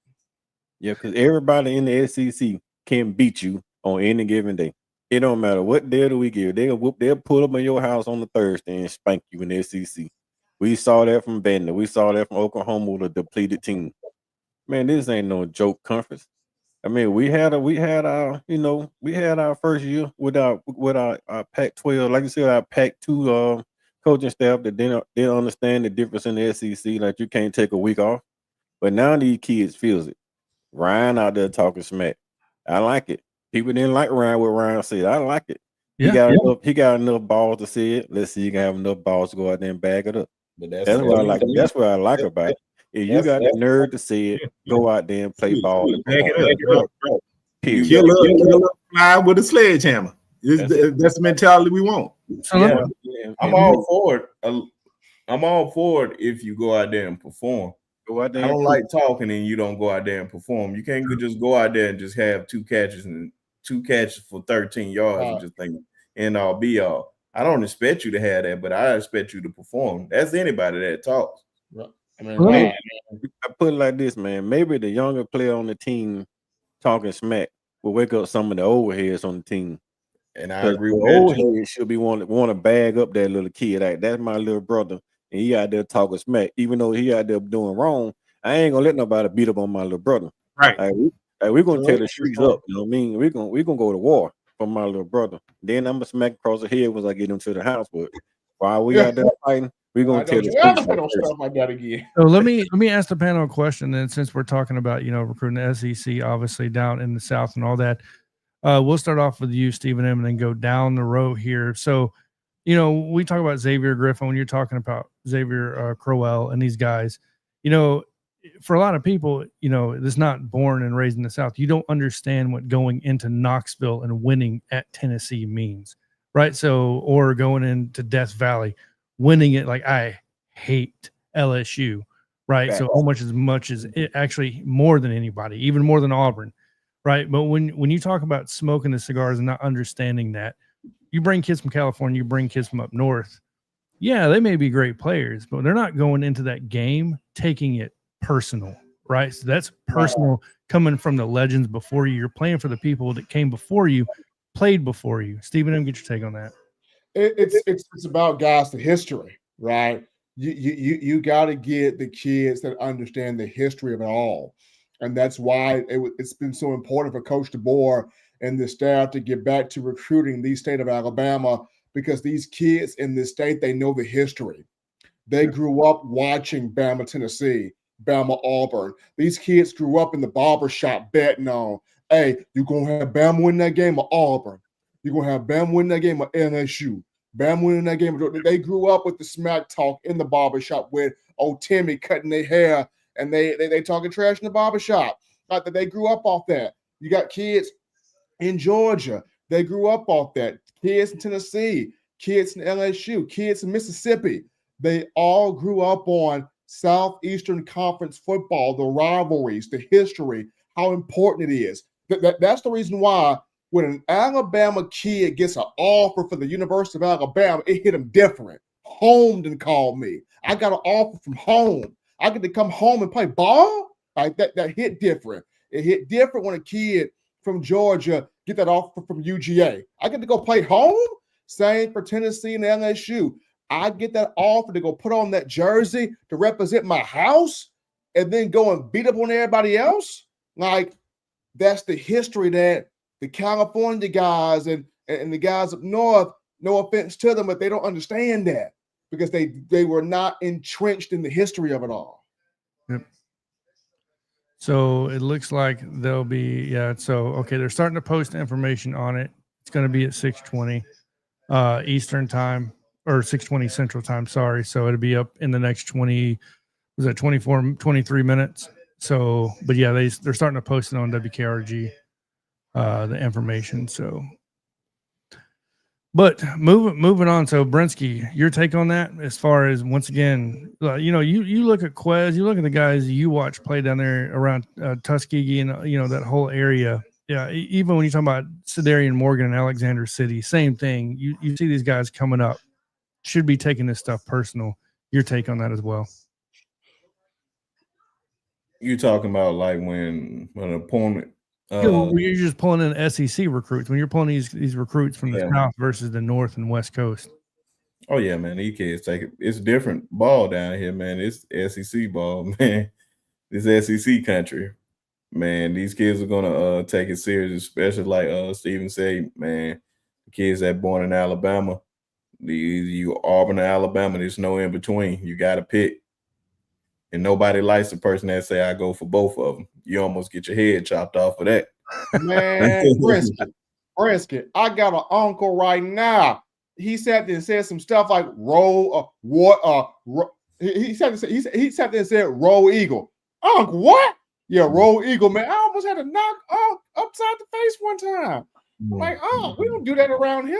Speaker 5: Yeah, because everybody in the SEC can beat you on any given day. It don't matter what day of the week is. They'll pull up in your house on the Thursday and spank you in the SEC. We saw that from Bama. We saw that from Oklahoma with a depleted team. Man, this ain't no joke conference. I mean, we had our first year with our Pac-12, like you said, our Pac-2 coaching staff that didn't understand the difference in the SEC. Like, you can't take a week off. But now these kids feels it. Ryan out there talking smack. I like it. People didn't like Ryan what Ryan said. I like it. He got enough balls to say it. Let's see, you can have enough balls to go out there and bag it up. But that's what I like. That's what I like about it. If you got the nerve to say it, go out there and play ball.
Speaker 4: Back it up. Kill up, fly with a sledgehammer. That's the mentality we want.
Speaker 2: Yeah. I'm all for it. I'm all for it if you go out there and perform. I don't like talking and you don't go out there and perform. You can't just go out there and just have two catches for 13 yards and just think end all be all. I don't expect you to have that, but I expect you to perform. That's anybody that talks.
Speaker 5: I mean, I put it like this, man. Maybe the younger player on the team talking smack will wake up some of the old heads on the team.
Speaker 2: And I agree with
Speaker 5: the old heads should be want to bag up that little kid. Like, that's my little brother. And he out there talking smack, even though he out there doing wrong. I ain't gonna let nobody beat up on my little brother.
Speaker 4: Right.
Speaker 5: We're gonna tear the streets up. You know what I mean? We're gonna go to war for my little brother. Then I'm gonna smack across the head once I get him to the house. But while we out there fighting, we're gonna tear the streets up.
Speaker 3: Stuff like that again.
Speaker 1: So let me ask the panel a question then, since we're talking about recruiting the SEC, obviously down in the South and all that. We'll start off with you, Stephen M, and then go down the row here. So, we talk about Xavier Griffin when you're talking about Xavier Crowell and these guys. For a lot of people, that's not born and raised in the South, you don't understand what going into Knoxville and winning at Tennessee means, right? So, or going into Death Valley, winning it, like, I hate LSU, right? So much as it, actually more than anybody, even more than Auburn, right? But when you talk about smoking the cigars and not understanding that, you bring kids from California, you bring kids from up north. Yeah, they may be great players, but they're not going into that game taking it personal, right? So that's personal coming from the legends before you. You're playing for the people that came before you, played before you. Stephen M, get your take on that.
Speaker 3: It's about, guys, the history, right? You got to get the kids that understand the history of it all. And that's why it's been so important for Coach DeBoer and the staff to get back to recruiting the state of Alabama, because these kids in this state, they know the history. They grew up watching Bama, Tennessee, Bama, Auburn. These kids grew up in the barbershop betting on, hey, you're going to have Bama win that game of Auburn. You're going to have Bama win that game of LSU. Bama winning that game. They grew up with the smack talk in the barbershop with old Timmy cutting their hair, and they talking trash in the barbershop. Like that, they grew up off that. You got kids in Georgia. They grew up off that. Kids in Tennessee, kids in LSU, kids in Mississippi. They all grew up on Southeastern Conference football, the rivalries, the history, how important it is. That's the reason why when an Alabama kid gets an offer for the University of Alabama, it hit him different. Home didn't call me. I got an offer from home. I get to come home and play ball. Like that hit different. It hit different when a kid from Georgia get that offer from UGA. I get to go play home. Same for Tennessee and LSU. I get that offer to go put on that jersey to represent my house and then go and beat up on everybody else. Like, that's the history that the California guys and the guys up north, no offense to them, but they don't understand that because they were not entrenched in the history of it all.
Speaker 1: Yep. So it looks like they'll be, so, okay, they're starting to post information on it. It's going to be at 6:20 Eastern time, or 6:20 Central time, sorry. So it'll be up in the next 23 minutes. So, but yeah, they're starting to post it on WKRG, the information. So, but moving on. So, Brinsky, your take on that, as far as, once again, you look at Quez, you look at the guys you watch play down there around Tuskegee and that whole area. Yeah, even when you talk about Sedarian Morgan and Alexander City, same thing. You see these guys coming up, should be taking this stuff personal. Your take on that as well?
Speaker 2: You talking about like when an opponent
Speaker 1: when you're just pulling in SEC recruits, when you're pulling these recruits from the South versus the North and West Coast.
Speaker 2: Oh yeah, man, these kids take it. It's different ball down here, man. It's SEC ball, man. This SEC country, man. These kids are gonna take it serious, especially like Steven said, man. The kids that born in Alabama, you Auburn or Alabama, there's no in between. You got to pick. And nobody likes the person that say, I go for both of them. You almost get your head chopped off of that.
Speaker 3: Man, Brisket, I got an uncle right now. He sat there and said some stuff like he sat there and said roll eagle. Uncle, what? Yeah, roll eagle, man. I almost had to knock upside the face one time. I'm like, we don't do that around here.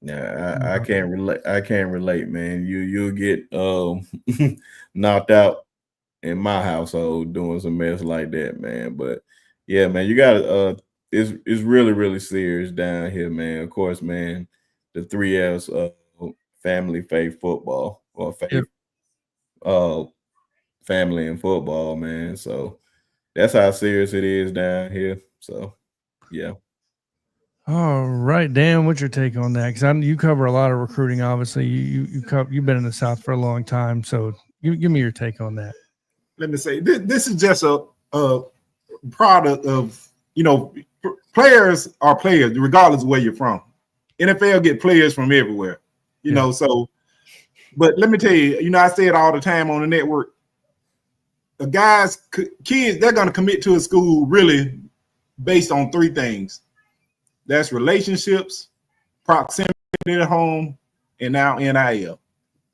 Speaker 2: Yeah, I can't relate. I can't relate, man. You'll get knocked out in my household doing some mess like that, man. But yeah, man, you got it's really, really serious down here, man. Of course, man, the 3 F's family, faith, football, or faith, family and football, man. So that's how serious it is down here. So yeah.
Speaker 1: All right, Dan, what's your take on that? Because you cover a lot of recruiting. Obviously, you've been in the South for a long time. So give me your take on that.
Speaker 4: Let me say this is just a product of players are players regardless of where you're from. NFL get players from everywhere, you know. So, but let me tell you, I say it all the time on the network. The kids, they're going to commit to a school really based on 3 things. That's relationships, proximity to home, and now NIL.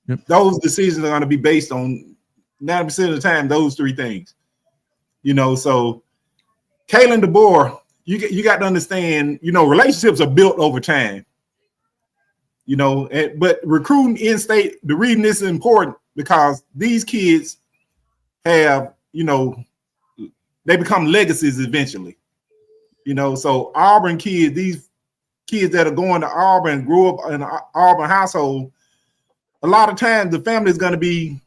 Speaker 1: Yep.
Speaker 4: Those decisions are going to be based on 90% of the time those 3 things. So Kalen DeBoer, you got to understand, relationships are built over time. But recruiting in state, the reason this is important because these kids have, they become legacies eventually. So Auburn kids, these kids that are going to Auburn, grew up in an Auburn household, a lot of times the family is going to be,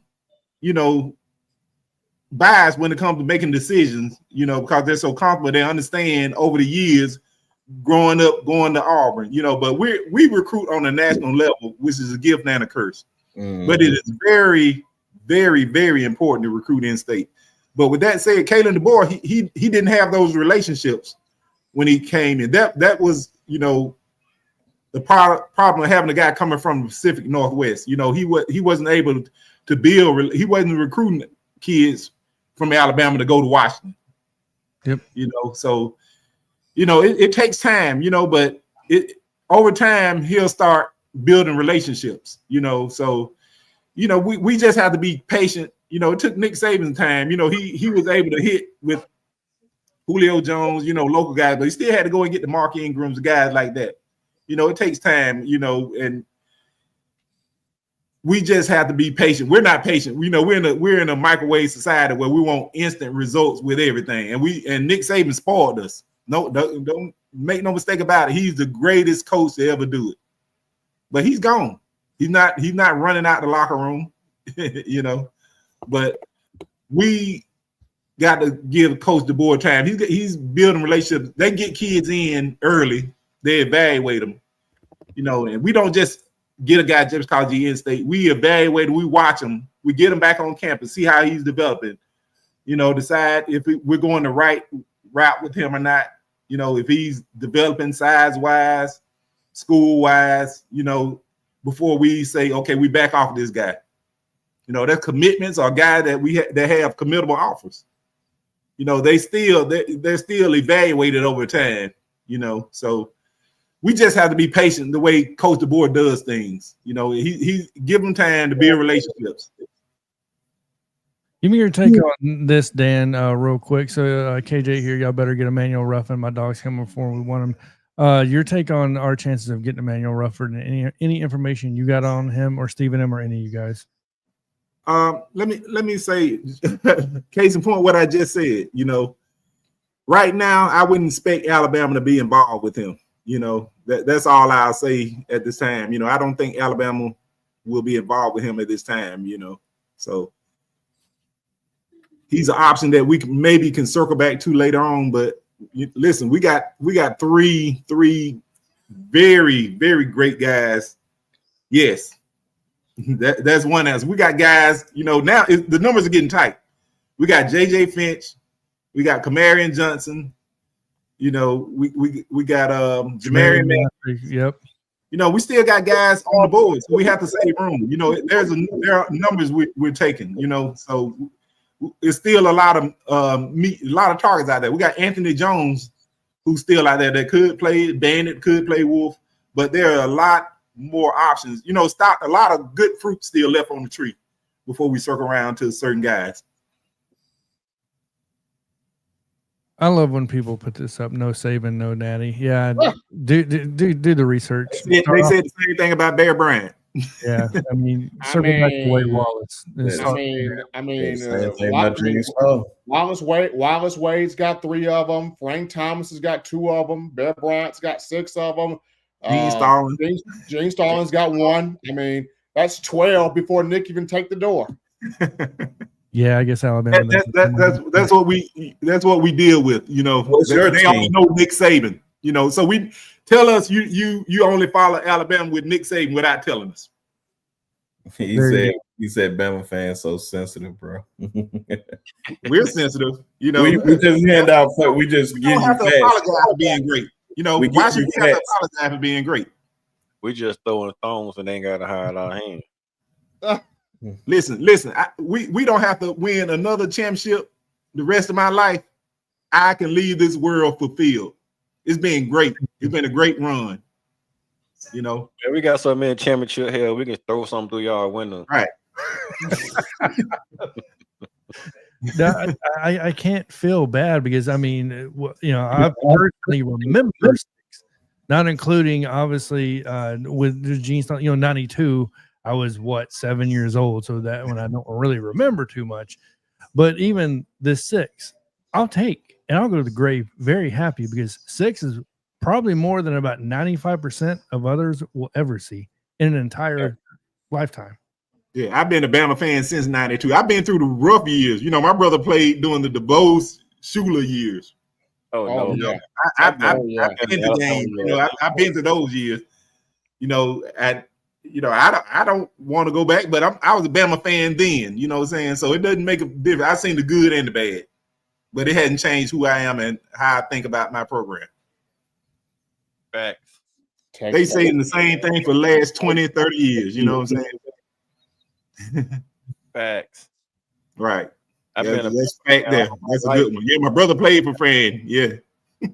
Speaker 4: biased when it comes to making decisions, because they're so comfortable. They understand over the years growing up, going to Auburn, but we recruit on a national level, which is a gift and a curse. But it is very, very, very important to recruit in state. But with that said, Kalen DeBoer, he didn't have those relationships when he came in. That was, the problem of having a guy coming from the Pacific Northwest. He wasn't able to build. He wasn't recruiting kids from Alabama to go to Washington.
Speaker 1: Yep.
Speaker 4: So it takes time. But over time he'll start building relationships. So we just have to be patient. It took Nick Saban time. He was able to hit with Julio Jones, local guys, but he still had to go and get the Mark Ingrams, guys like that. It takes time, and we just have to be patient. We're not patient. We're in a microwave society where we want instant results with everything. And Nick Saban spoiled us. No, don't make no mistake about it, he's the greatest coach to ever do it. But he's gone. He's not running out the locker room, you know. But we got to give Coach DeBoer time. He's building relationships. They get kids in early. They evaluate them, you know, and we don't just get a guy just because he's in state. We evaluate him. We watch him. We get him back on campus, see how he's developing, you know, decide if we're going the right route with him or not. You know, if he's developing size-wise, school-wise, you know, before we say, okay, we back off of this guy. You know, their commitments are guys that that have committable offers. You know, they're still evaluated over time, you know. So we just have to be patient the way Coach DeBoer does things. You know, he give them time to build relationships.
Speaker 1: Give me your take on this, Dan, real quick. So KJ here, y'all better get Emmanuel Ruffin. My dog's coming before we want him. Your take on our chances of getting Emmanuel Ruffin and any information you got on him or Stephen M or any of you guys?
Speaker 4: Let me say, case in point, what I just said. You know, right now I wouldn't expect Alabama to be involved with him. You know, that's all I'll say at this time. You know, I don't think Alabama will be involved with him at this time. You know, so he's an option that we maybe can circle back to later on. But listen, we got three very, very great guys. Yes, that's one answer. We got guys, you know, now the numbers are getting tight. We got JJ Finch, we got Kamarion Johnson, you know, we got Jamarian Mathis.
Speaker 1: Yep.
Speaker 4: You know, we still got guys on the board, so we have to save room. You know, there are numbers we're taking, you know, so it's still a lot of targets out there. We got Anthony Jones, who's still out there that could play Bandit, could play Wolf, but there are a lot more options. You know, a lot of good fruit still left on the tree before we circle around to certain guys.
Speaker 1: I love when people put this up. No Saban, no Natty. Yeah, do the research.
Speaker 4: They said the same thing about Bear Bryant.
Speaker 1: Yeah, I mean, circle back to Wade Wallace.
Speaker 3: Wallace Wade's got 3 of them. Frank Thomas has got 2 of them. Bear Bryant's got 6 of them. Gene Stallings got 1. I mean, that's 12 before Nick even take the door.
Speaker 1: Yeah, I guess Alabama.
Speaker 4: That's what we deal with. You know, they only know Nick Saban. You know, so we tell us you only follow Alabama with Nick Saban without telling us.
Speaker 2: He said Bama fans so sensitive, bro.
Speaker 4: We're sensitive. You know,
Speaker 2: we just hand out. We just give you
Speaker 4: have to apologize for being great. You know, why should we have to apologize for being great?
Speaker 5: We just throwing stones and ain't got to hide our hands.
Speaker 4: Listen. We don't have to win another championship the rest of my life. I can leave this world fulfilled. It's been great. It's been a great run. You know,
Speaker 5: yeah, we got so many championship here. We can throw something through y'all window.
Speaker 4: Right.
Speaker 1: I can't feel bad because I mean, you know, I personally remember 6, not including obviously with the Gene, you know, 92. I was 7 years old, so that when I don't really remember too much. But even the 6, I'll take, and I'll go to the grave very happy because 6 is probably more than about 95% of others will ever see in an entire lifetime.
Speaker 4: Yeah, I've been a Bama fan since 92. I've been through the rough years. You know, my brother played during the DeVos Schuler years.
Speaker 5: Oh, no.
Speaker 4: You know, I've been to the game. You know, I've been to those years. You know, I don't want to go back, but I was a Bama fan then. You know what I'm saying? So it doesn't make a difference. I've seen the good and the bad, but it hasn't changed who I am and how I think about my program.
Speaker 5: Facts.
Speaker 4: They saying the same thing for the last 20, 30 years. You know what I'm saying?
Speaker 5: Facts.
Speaker 4: Right.
Speaker 5: That's
Speaker 4: fact there. That's a good one. Yeah, my brother played for Fran. Yeah.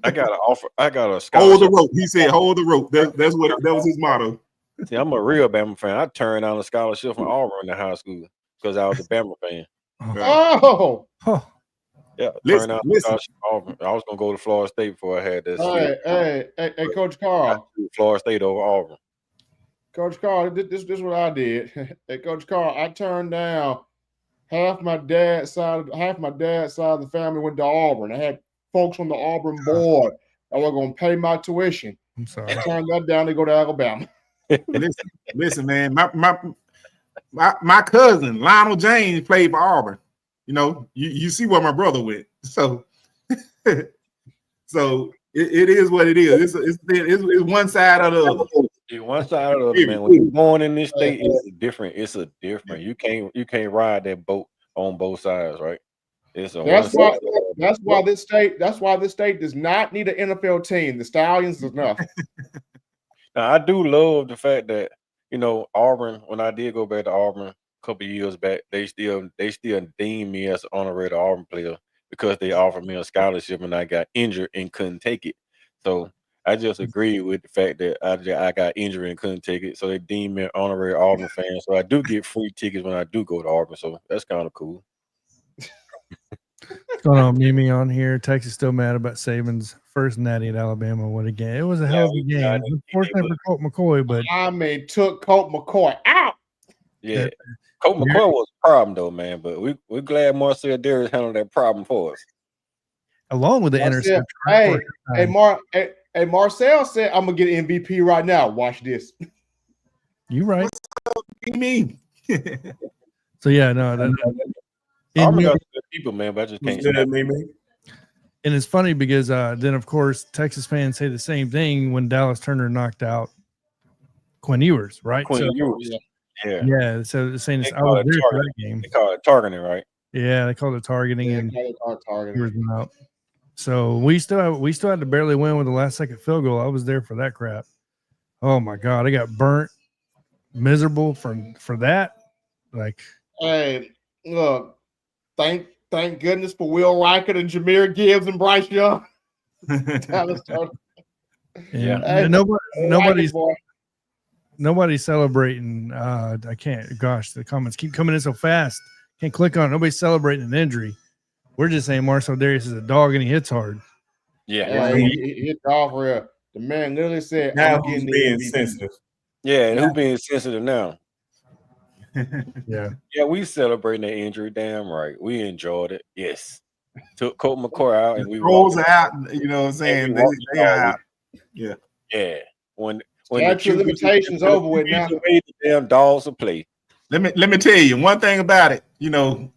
Speaker 5: I got an offer. I got a
Speaker 4: scholarship. Hold the rope. He said, "Hold the rope." That was his motto.
Speaker 5: See, I'm a real Bama fan. I turned down a scholarship from Auburn in high school because I was a Bama fan.
Speaker 3: Oh.
Speaker 5: Yeah, turned down a scholarship from Auburn. I was gonna go to Florida State before I had this.
Speaker 3: Hey, Coach Carl.
Speaker 5: Florida State over Auburn.
Speaker 3: Coach Carl, this is what I did. Hey, Coach Carl, I turned down half my dad's side of the family went to Auburn. I had folks on the Auburn board I was going to pay my tuition.
Speaker 1: I'm sorry.
Speaker 3: Turn that down to go to Alabama.
Speaker 4: Listen, man. My cousin Lionel James played for Auburn. You know, you see where my brother went. So, so it is what it is. It's one side or the other.
Speaker 5: Yeah, one side or the other, man. When you're born in this state, it's different. It's a different. You can't ride that boat on both sides, right? It's a
Speaker 3: That's why this state does not need an NFL team. The Stallions is enough.
Speaker 5: Now, I do love the fact that, you know, Auburn, when I did go back to Auburn a couple of years back, they still deemed me as an honorary Auburn player because they offered me a scholarship and I got injured and couldn't take it. So I just agree with the fact that I got injured and couldn't take it. So they deemed me an honorary Auburn fan. So I do get free tickets when I do go to Auburn. So that's kind of cool.
Speaker 1: What's going on, Mimi on here? Texas still mad about Saban's first natty at Alabama. What a game. It was a hell of a game. Unfortunately for Colt McCoy, but
Speaker 3: I mean, took Colt McCoy out.
Speaker 5: Yeah. Colt McCoy was a problem though, man. But we're glad Marcel Darius handled that problem for us.
Speaker 1: Along with the interception.
Speaker 3: Marcel said, I'm gonna get MVP right now. Watch this.
Speaker 1: You right.
Speaker 4: What's up, me?
Speaker 1: So yeah, no.
Speaker 5: Auburn got good people, man, but I just can't stand me.
Speaker 1: And it's funny because then, of course, Texas fans say the same thing when Dallas Turner knocked out Quinn Ewers, right?
Speaker 5: Ewers. Yeah.
Speaker 1: Yeah. So the saying is, I was there for that game.
Speaker 5: They call it targeting, right?
Speaker 1: Yeah, they called it targeting, and
Speaker 3: targeting.
Speaker 1: Ewers went out. So we still had to barely win with the last second field goal. I was there for that crap. Oh my God, I got burnt, miserable for that. Like,
Speaker 3: hey, look. Thank goodness for Will Reichert and Jameer Gibbs and Bryce Young.
Speaker 1: Yeah, nobody's celebrating. I can't. Gosh, the comments keep coming in so fast. Can't click on it. Nobody's celebrating an injury. We're just saying Marcel Darius is a dog and he hits hard.
Speaker 5: Yeah,
Speaker 3: he hit dog for real. The man literally said,
Speaker 2: "Now who's being sensitive?"
Speaker 5: Yeah, and who's being sensitive now?
Speaker 1: Yeah,
Speaker 5: we celebrating the injury. Damn right, we enjoyed it. Yes, took Colt McCoy out and we
Speaker 4: rolls out. You know what I'm saying? They are out. Yeah.
Speaker 5: When
Speaker 3: the limitations over with now,
Speaker 5: the damn dogs will play.
Speaker 4: Let me tell you one thing about it. You know,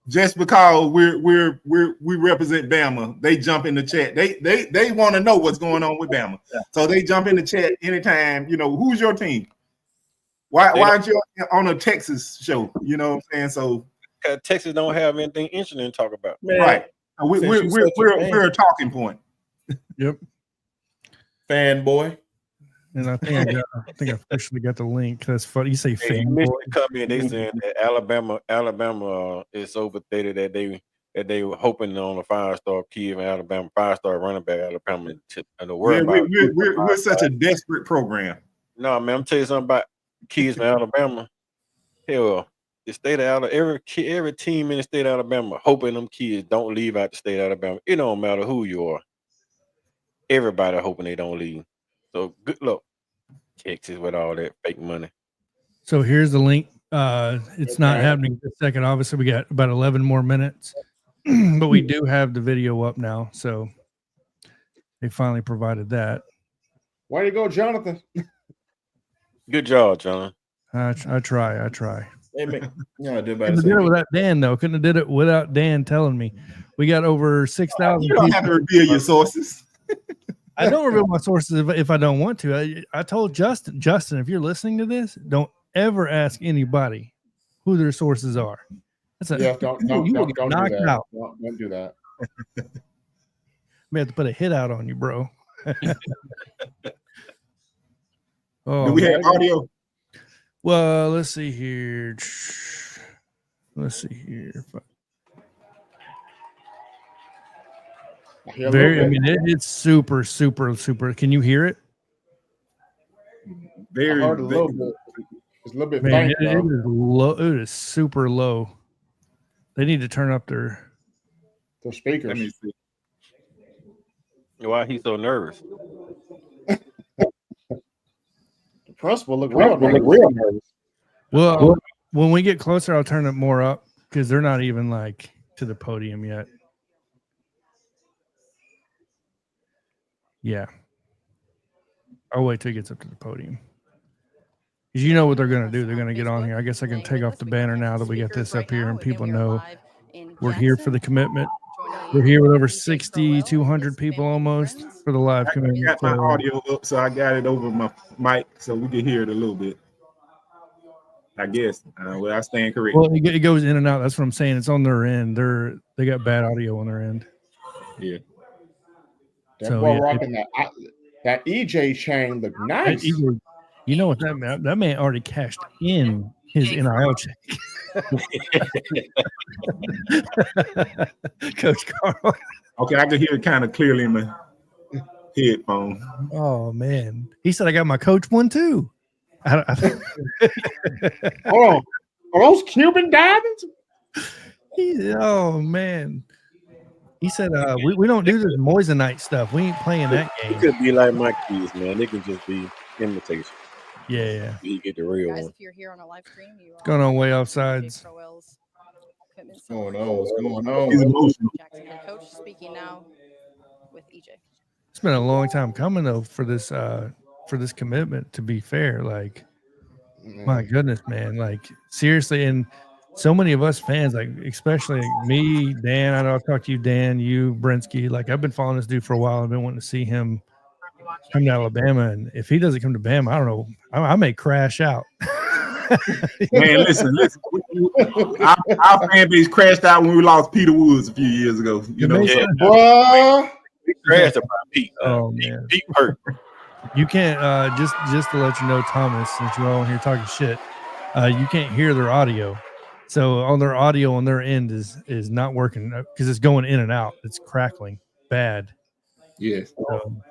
Speaker 4: just because we represent Bama, they jump in the chat. They want to know what's going on with Bama, so they jump in the chat anytime. You know, who's your team? Why aren't you on a Texas show? You know what I'm saying? So
Speaker 5: Texas don't have anything interesting to talk about.
Speaker 2: Man,
Speaker 4: right. We're a talking point.
Speaker 1: Yep.
Speaker 2: Fanboy.
Speaker 1: And I think I officially got the link. That's funny. You say fanboy.
Speaker 5: They saying that Alabama is so pathetic that they were hoping on a 5-star kid in Alabama, 5-star running back Alabama, and the world.
Speaker 4: We're such a desperate program.
Speaker 5: No, man, I'm telling you something about kids from Alabama. Hell, the state of Alabama, every team in the state of Alabama hoping them kids don't leave out the state of Alabama. It don't matter who you are. Everybody hoping they don't leave. So good luck, Texas, with all that fake money.
Speaker 1: So here's the link. It's not happening this second. Obviously, we got about 11 more minutes, but we do have the video up now. So they finally provided that.
Speaker 3: Way to go, Johnathan.
Speaker 5: Good job, John.
Speaker 1: I try.
Speaker 2: Hey, man.
Speaker 1: Couldn't have did it without Dan, though. Couldn't have did it without Dan telling me. We got over 6,000.
Speaker 4: You don't have to reveal your sources.
Speaker 1: I don't reveal my sources if I don't want to. I told Justin, if you're listening to this, don't ever ask anybody who their sources are.
Speaker 3: Don't do that. Don't do that.
Speaker 1: May have to put a hit out on you, bro.
Speaker 4: Do we have audio?
Speaker 1: Well, let's see here. It's super. Can you hear it?
Speaker 3: I heard a little bit. It's a little bit
Speaker 1: faint.
Speaker 3: It
Speaker 1: is low. It is super low. They need to turn up their
Speaker 3: speakers.
Speaker 4: Let me see.
Speaker 5: Why he's so nervous?
Speaker 3: The principal look real nervous.
Speaker 1: Well, when we get closer, I'll turn it more up because they're not even like to the podium yet. Yeah. I'll wait till he gets up to the podium. Because you know what they're going to do. They're going to get on here. I guess I can take off the banner now that we got this up here and people know we're here for the committment. We're here with over 6,200 people almost for the live
Speaker 4: I
Speaker 1: commitment.
Speaker 4: got my audio up, so I got it over my mic so we can hear it a little bit. I guess. Well, I stand corrected.
Speaker 1: Well, it goes in and out. That's what I'm saying. It's on their end. They got bad audio on their end.
Speaker 4: Yeah.
Speaker 3: That boy rocking that EJ chain look nice.
Speaker 1: You know what that man? That man already cashed in his NIL check. Coach Carl.
Speaker 4: Okay, I can hear it kind of clearly in my headphone.
Speaker 1: Oh man, he said I got my coach one too.
Speaker 3: Hold on, are those Cuban diamonds?
Speaker 1: Oh man, he said we don't do this Moissanite stuff. We ain't playing that game.
Speaker 5: It could be like my kids, man. They can just be imitation.
Speaker 1: Yeah.
Speaker 5: You get the real
Speaker 6: Guys,
Speaker 5: one.
Speaker 6: if you're here on a live stream, you are
Speaker 1: Going on way offsides.
Speaker 6: What's
Speaker 2: going on? What's going on?
Speaker 4: He's emotional.
Speaker 6: Jackson head coach speaking now with EJ.
Speaker 1: It's been a long time coming though for this commitment. To be fair, like my goodness, man, like seriously, and so many of us fans, like especially me, Dan. I know I've talked to you, Dan, you, Brinsky. Like I've been following this dude for a while. I've been wanting to see him come to Alabama, and if he doesn't come to Bama, I don't know. I may crash out.
Speaker 4: Man, listen. Our fan base crashed out when we lost Peter Woods a few years ago. You know,
Speaker 3: Bro.
Speaker 5: We crashed about Pete.
Speaker 1: Oh man,
Speaker 5: Pete hurt.
Speaker 1: You can't just to let you know, Thomas, since you're all in here talking shit, you can't hear their audio. So on their audio on their end is not working because it's going in and out. It's crackling bad.
Speaker 3: Yes.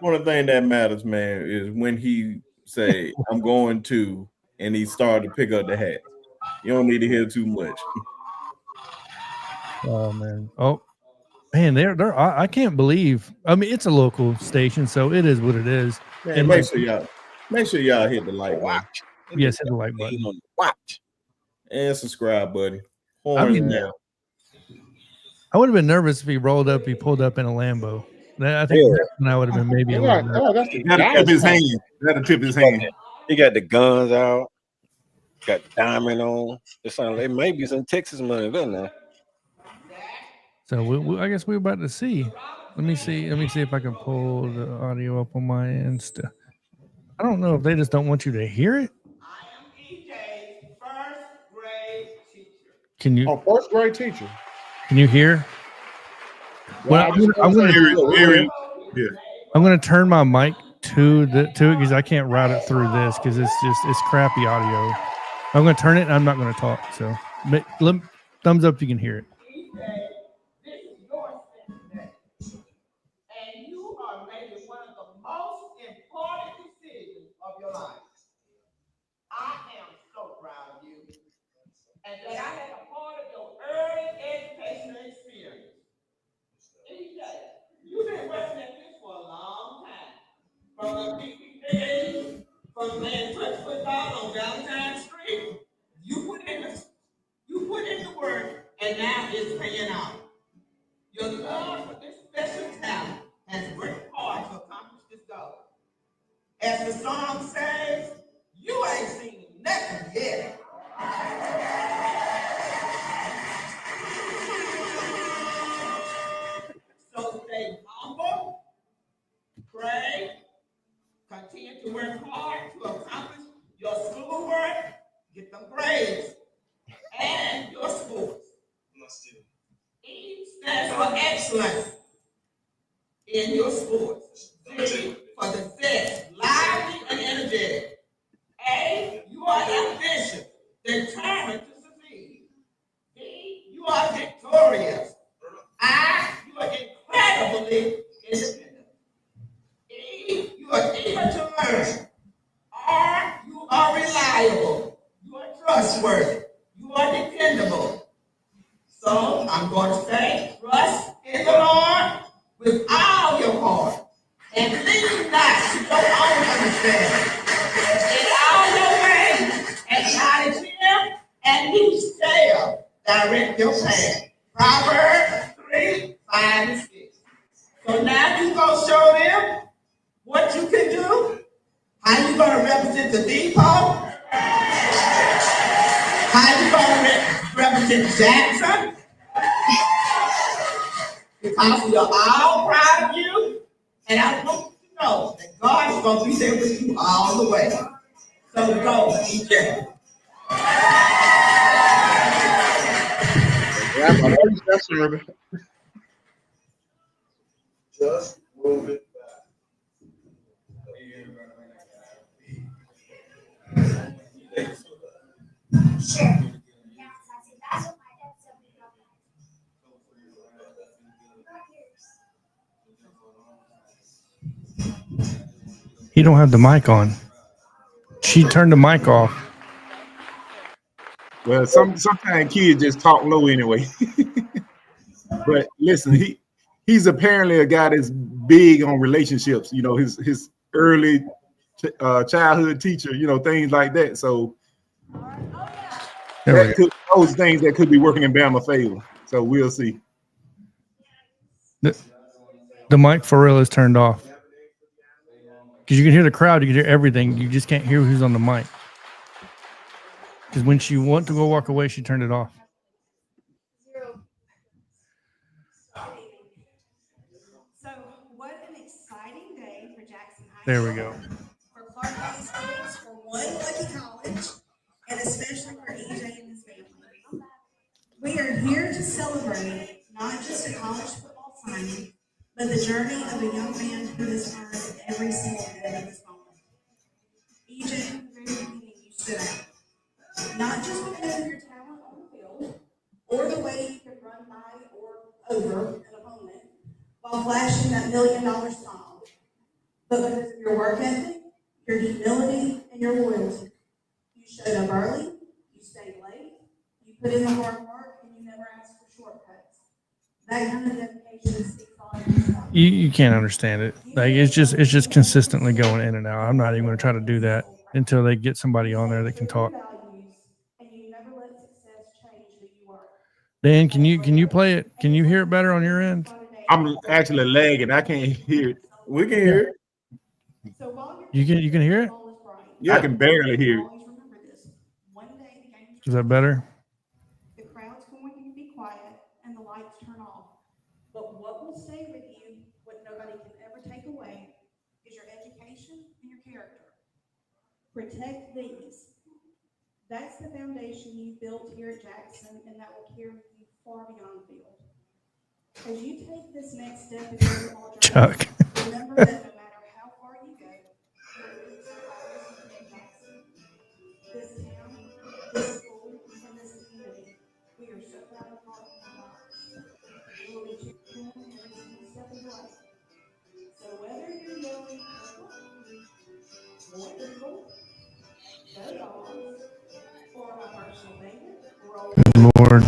Speaker 2: One of the things that matters, man, is when he say, I'm going to, and he started to pick up the hat. You don't need to hear too much.
Speaker 1: Oh, man. Oh, man, they're I can't believe. I mean, it's a local station, so it is what it is.
Speaker 2: Man,
Speaker 1: and
Speaker 2: make sure y'all hit the like button.
Speaker 5: Watch.
Speaker 1: Yes, hit the like button.
Speaker 5: Watch.
Speaker 2: And subscribe, buddy.
Speaker 1: I
Speaker 2: Horns
Speaker 1: mean,
Speaker 2: now.
Speaker 1: I would have been nervous if he pulled up in a Lambo. I think I would have been maybe a little nervous.
Speaker 4: That'll tip his hand. That'll tip his hand.
Speaker 5: He got the guns out. Got the diamond on. It sounds like maybe some Texas money there now.
Speaker 1: So I guess we're about to see. Let me see if I can pull the audio up on my Insta. I don't know if they just don't want you to hear it.
Speaker 7: I am EJ's first grade teacher.
Speaker 1: Can you?
Speaker 3: Oh, first grade teacher.
Speaker 1: Can you hear? Well, I'm gonna turn my mic to it because I can't route it through this because it's crappy audio. I'm gonna turn it and I'm not gonna talk. So thumbs up if you can hear it.
Speaker 7: This is your Saturday. And you are making one of the most important decisions of your life. I am so proud of you. And that I had a part of your early educational experience. EJ, you've been working at this for a long time. From the PPP, from playing touch football on Valentine's Street, you put in the work, and now it's paying off. Your love for this special talent has worked hard to accomplish this goal. As the song says, you ain't seen nothing yet. So stay humble, pray, continue to work hard to accomplish your schoolwork, get them grades, and your sports. E stands for excellence in your sports. Z for the zest, lively and energetic. A, you are ambitious, determined to succeed. D, you are victorious. I, you are incredibly independent. E, you are eager to learn. R, you are reliable. You are trustworthy. You are dependable. So I'm going to say, trust in the Lord with all your heart. And lean not to your own understanding. In all your ways, acknowledge him, and he shall direct your path. Proverbs 3, 5, and 6. So now you go show them what you can do, how you going to represent the depot, how you going to represent Jackson, because we are all proud of you, and I want you to know that God is going to be there with you all the way. So go, EJ.
Speaker 3: Yeah, my predecessor.
Speaker 2: Just move it
Speaker 1: He don't have the mic on. She turned the mic off.
Speaker 4: Well, sometimes kids just talk low anyway. But listen, he's apparently a guy that's big on relationships. You know, his early childhood teacher. You know, things like that. So those things that could be working in Bama favor. So we'll see.
Speaker 1: The mic for real is turned off. Because you can hear the crowd, you can hear everything. You just can't hear who's on the mic. Because when she went to go walk away, she turned it off.
Speaker 8: So what an exciting day for Jackson High
Speaker 1: There we
Speaker 8: School,
Speaker 1: go.
Speaker 8: for Clark County Schools, for one lucky college, and especially for EJ and his family. We are here to celebrate not just a college football signing, but the journey of a young man who has earned every single bit of this moment. EJ, from the very beginning, you stood out. Not just because of your talent on the field, or the way you could run by or over an opponent while flashing that $1 million smile, but because of your work ethic, your humility, and your loyalty. You showed up early, you stayed late, you put in the hard work, and you never asked for shortcuts. That kind of dedication speaks volumes.
Speaker 1: You can't understand it. Like it's just consistently going in and out. I'm not even going to try to do that until they get somebody on there that can talk.
Speaker 8: And you never let success change who you are.
Speaker 1: Dan, can you play it? Can you hear it better on your end?
Speaker 4: I'm actually lagging. I can't hear it.
Speaker 2: We can hear it.
Speaker 1: You can hear it?
Speaker 2: Yeah.
Speaker 4: I can barely hear it.
Speaker 1: Is that better?
Speaker 8: The crowd's going to be quiet and the lights turn off. But what will stay with you, what nobody can ever take away, is your education and your character. Protect these. That's the foundation you built here at Jackson, and that will carry you far beyond the field. As you take this next step in your football journey,
Speaker 1: Chuck.
Speaker 8: remember that no matter how far you go, your roots are always in Jackson. This town, this school, and this community, we are so proud of our lives. We will be cheering every single step of the way. So whether you're yelling purple, wonderful, go dogs, or my personal favorite, roll.
Speaker 1: Lord.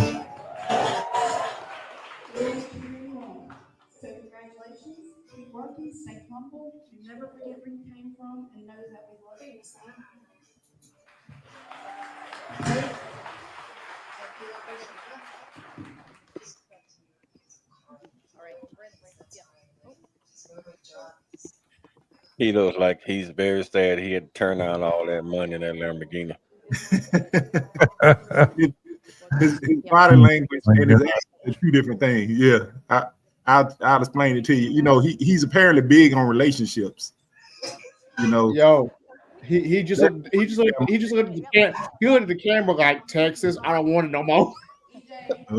Speaker 8: We'll be cheering you on. So congratulations, keep working, stay humble, never forget where you came from, and know that we love you.
Speaker 6: All right, we're in the break. Yeah.
Speaker 5: He looks like he's very sad he had to turn down all that money in that Lamborghini.
Speaker 4: his body language and his accent are two different things. Yeah, I'll explain it to you. You know, he's apparently big on relationships. You know,
Speaker 3: Yo, he just looked at the camera like, Texas, I don't want it no more.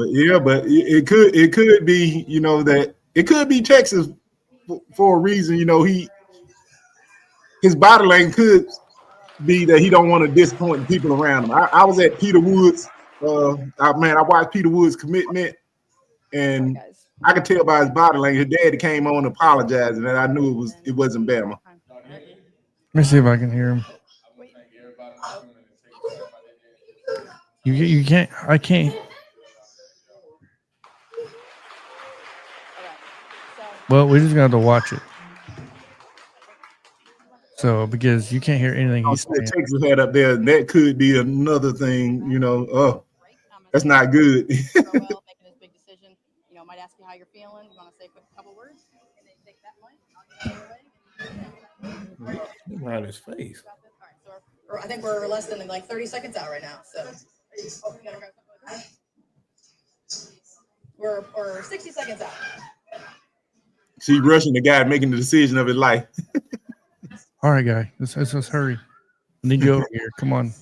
Speaker 4: yeah, but it could be, you know, that it could be Texas for a reason. You know, his body language could be that he don't want to disappoint the people around him. I was at Peter Woods. I watched Peter Woods' commitment, and I could tell by his body language. His daddy came on apologizing, and I knew it wasn't Bama.
Speaker 1: Let me see if I can hear him. You can't. I can't. Well, we're just gonna have to watch it. So because you can't hear anything he's saying.
Speaker 4: Texas had up there, that could be another thing. You know, that's not good.
Speaker 6: Crowell making his big decision. You know, might ask you how you're feeling. You want to say a quick couple words, and then take that mic. I'll get out of the way.
Speaker 2: Around his face.
Speaker 6: All right, so I think we're less than like 30 seconds out right now. So we're 60 seconds out.
Speaker 4: She's rushing the guy making the decision of his life.
Speaker 1: All right, guy. Let's hurry. I need you over here. Come on.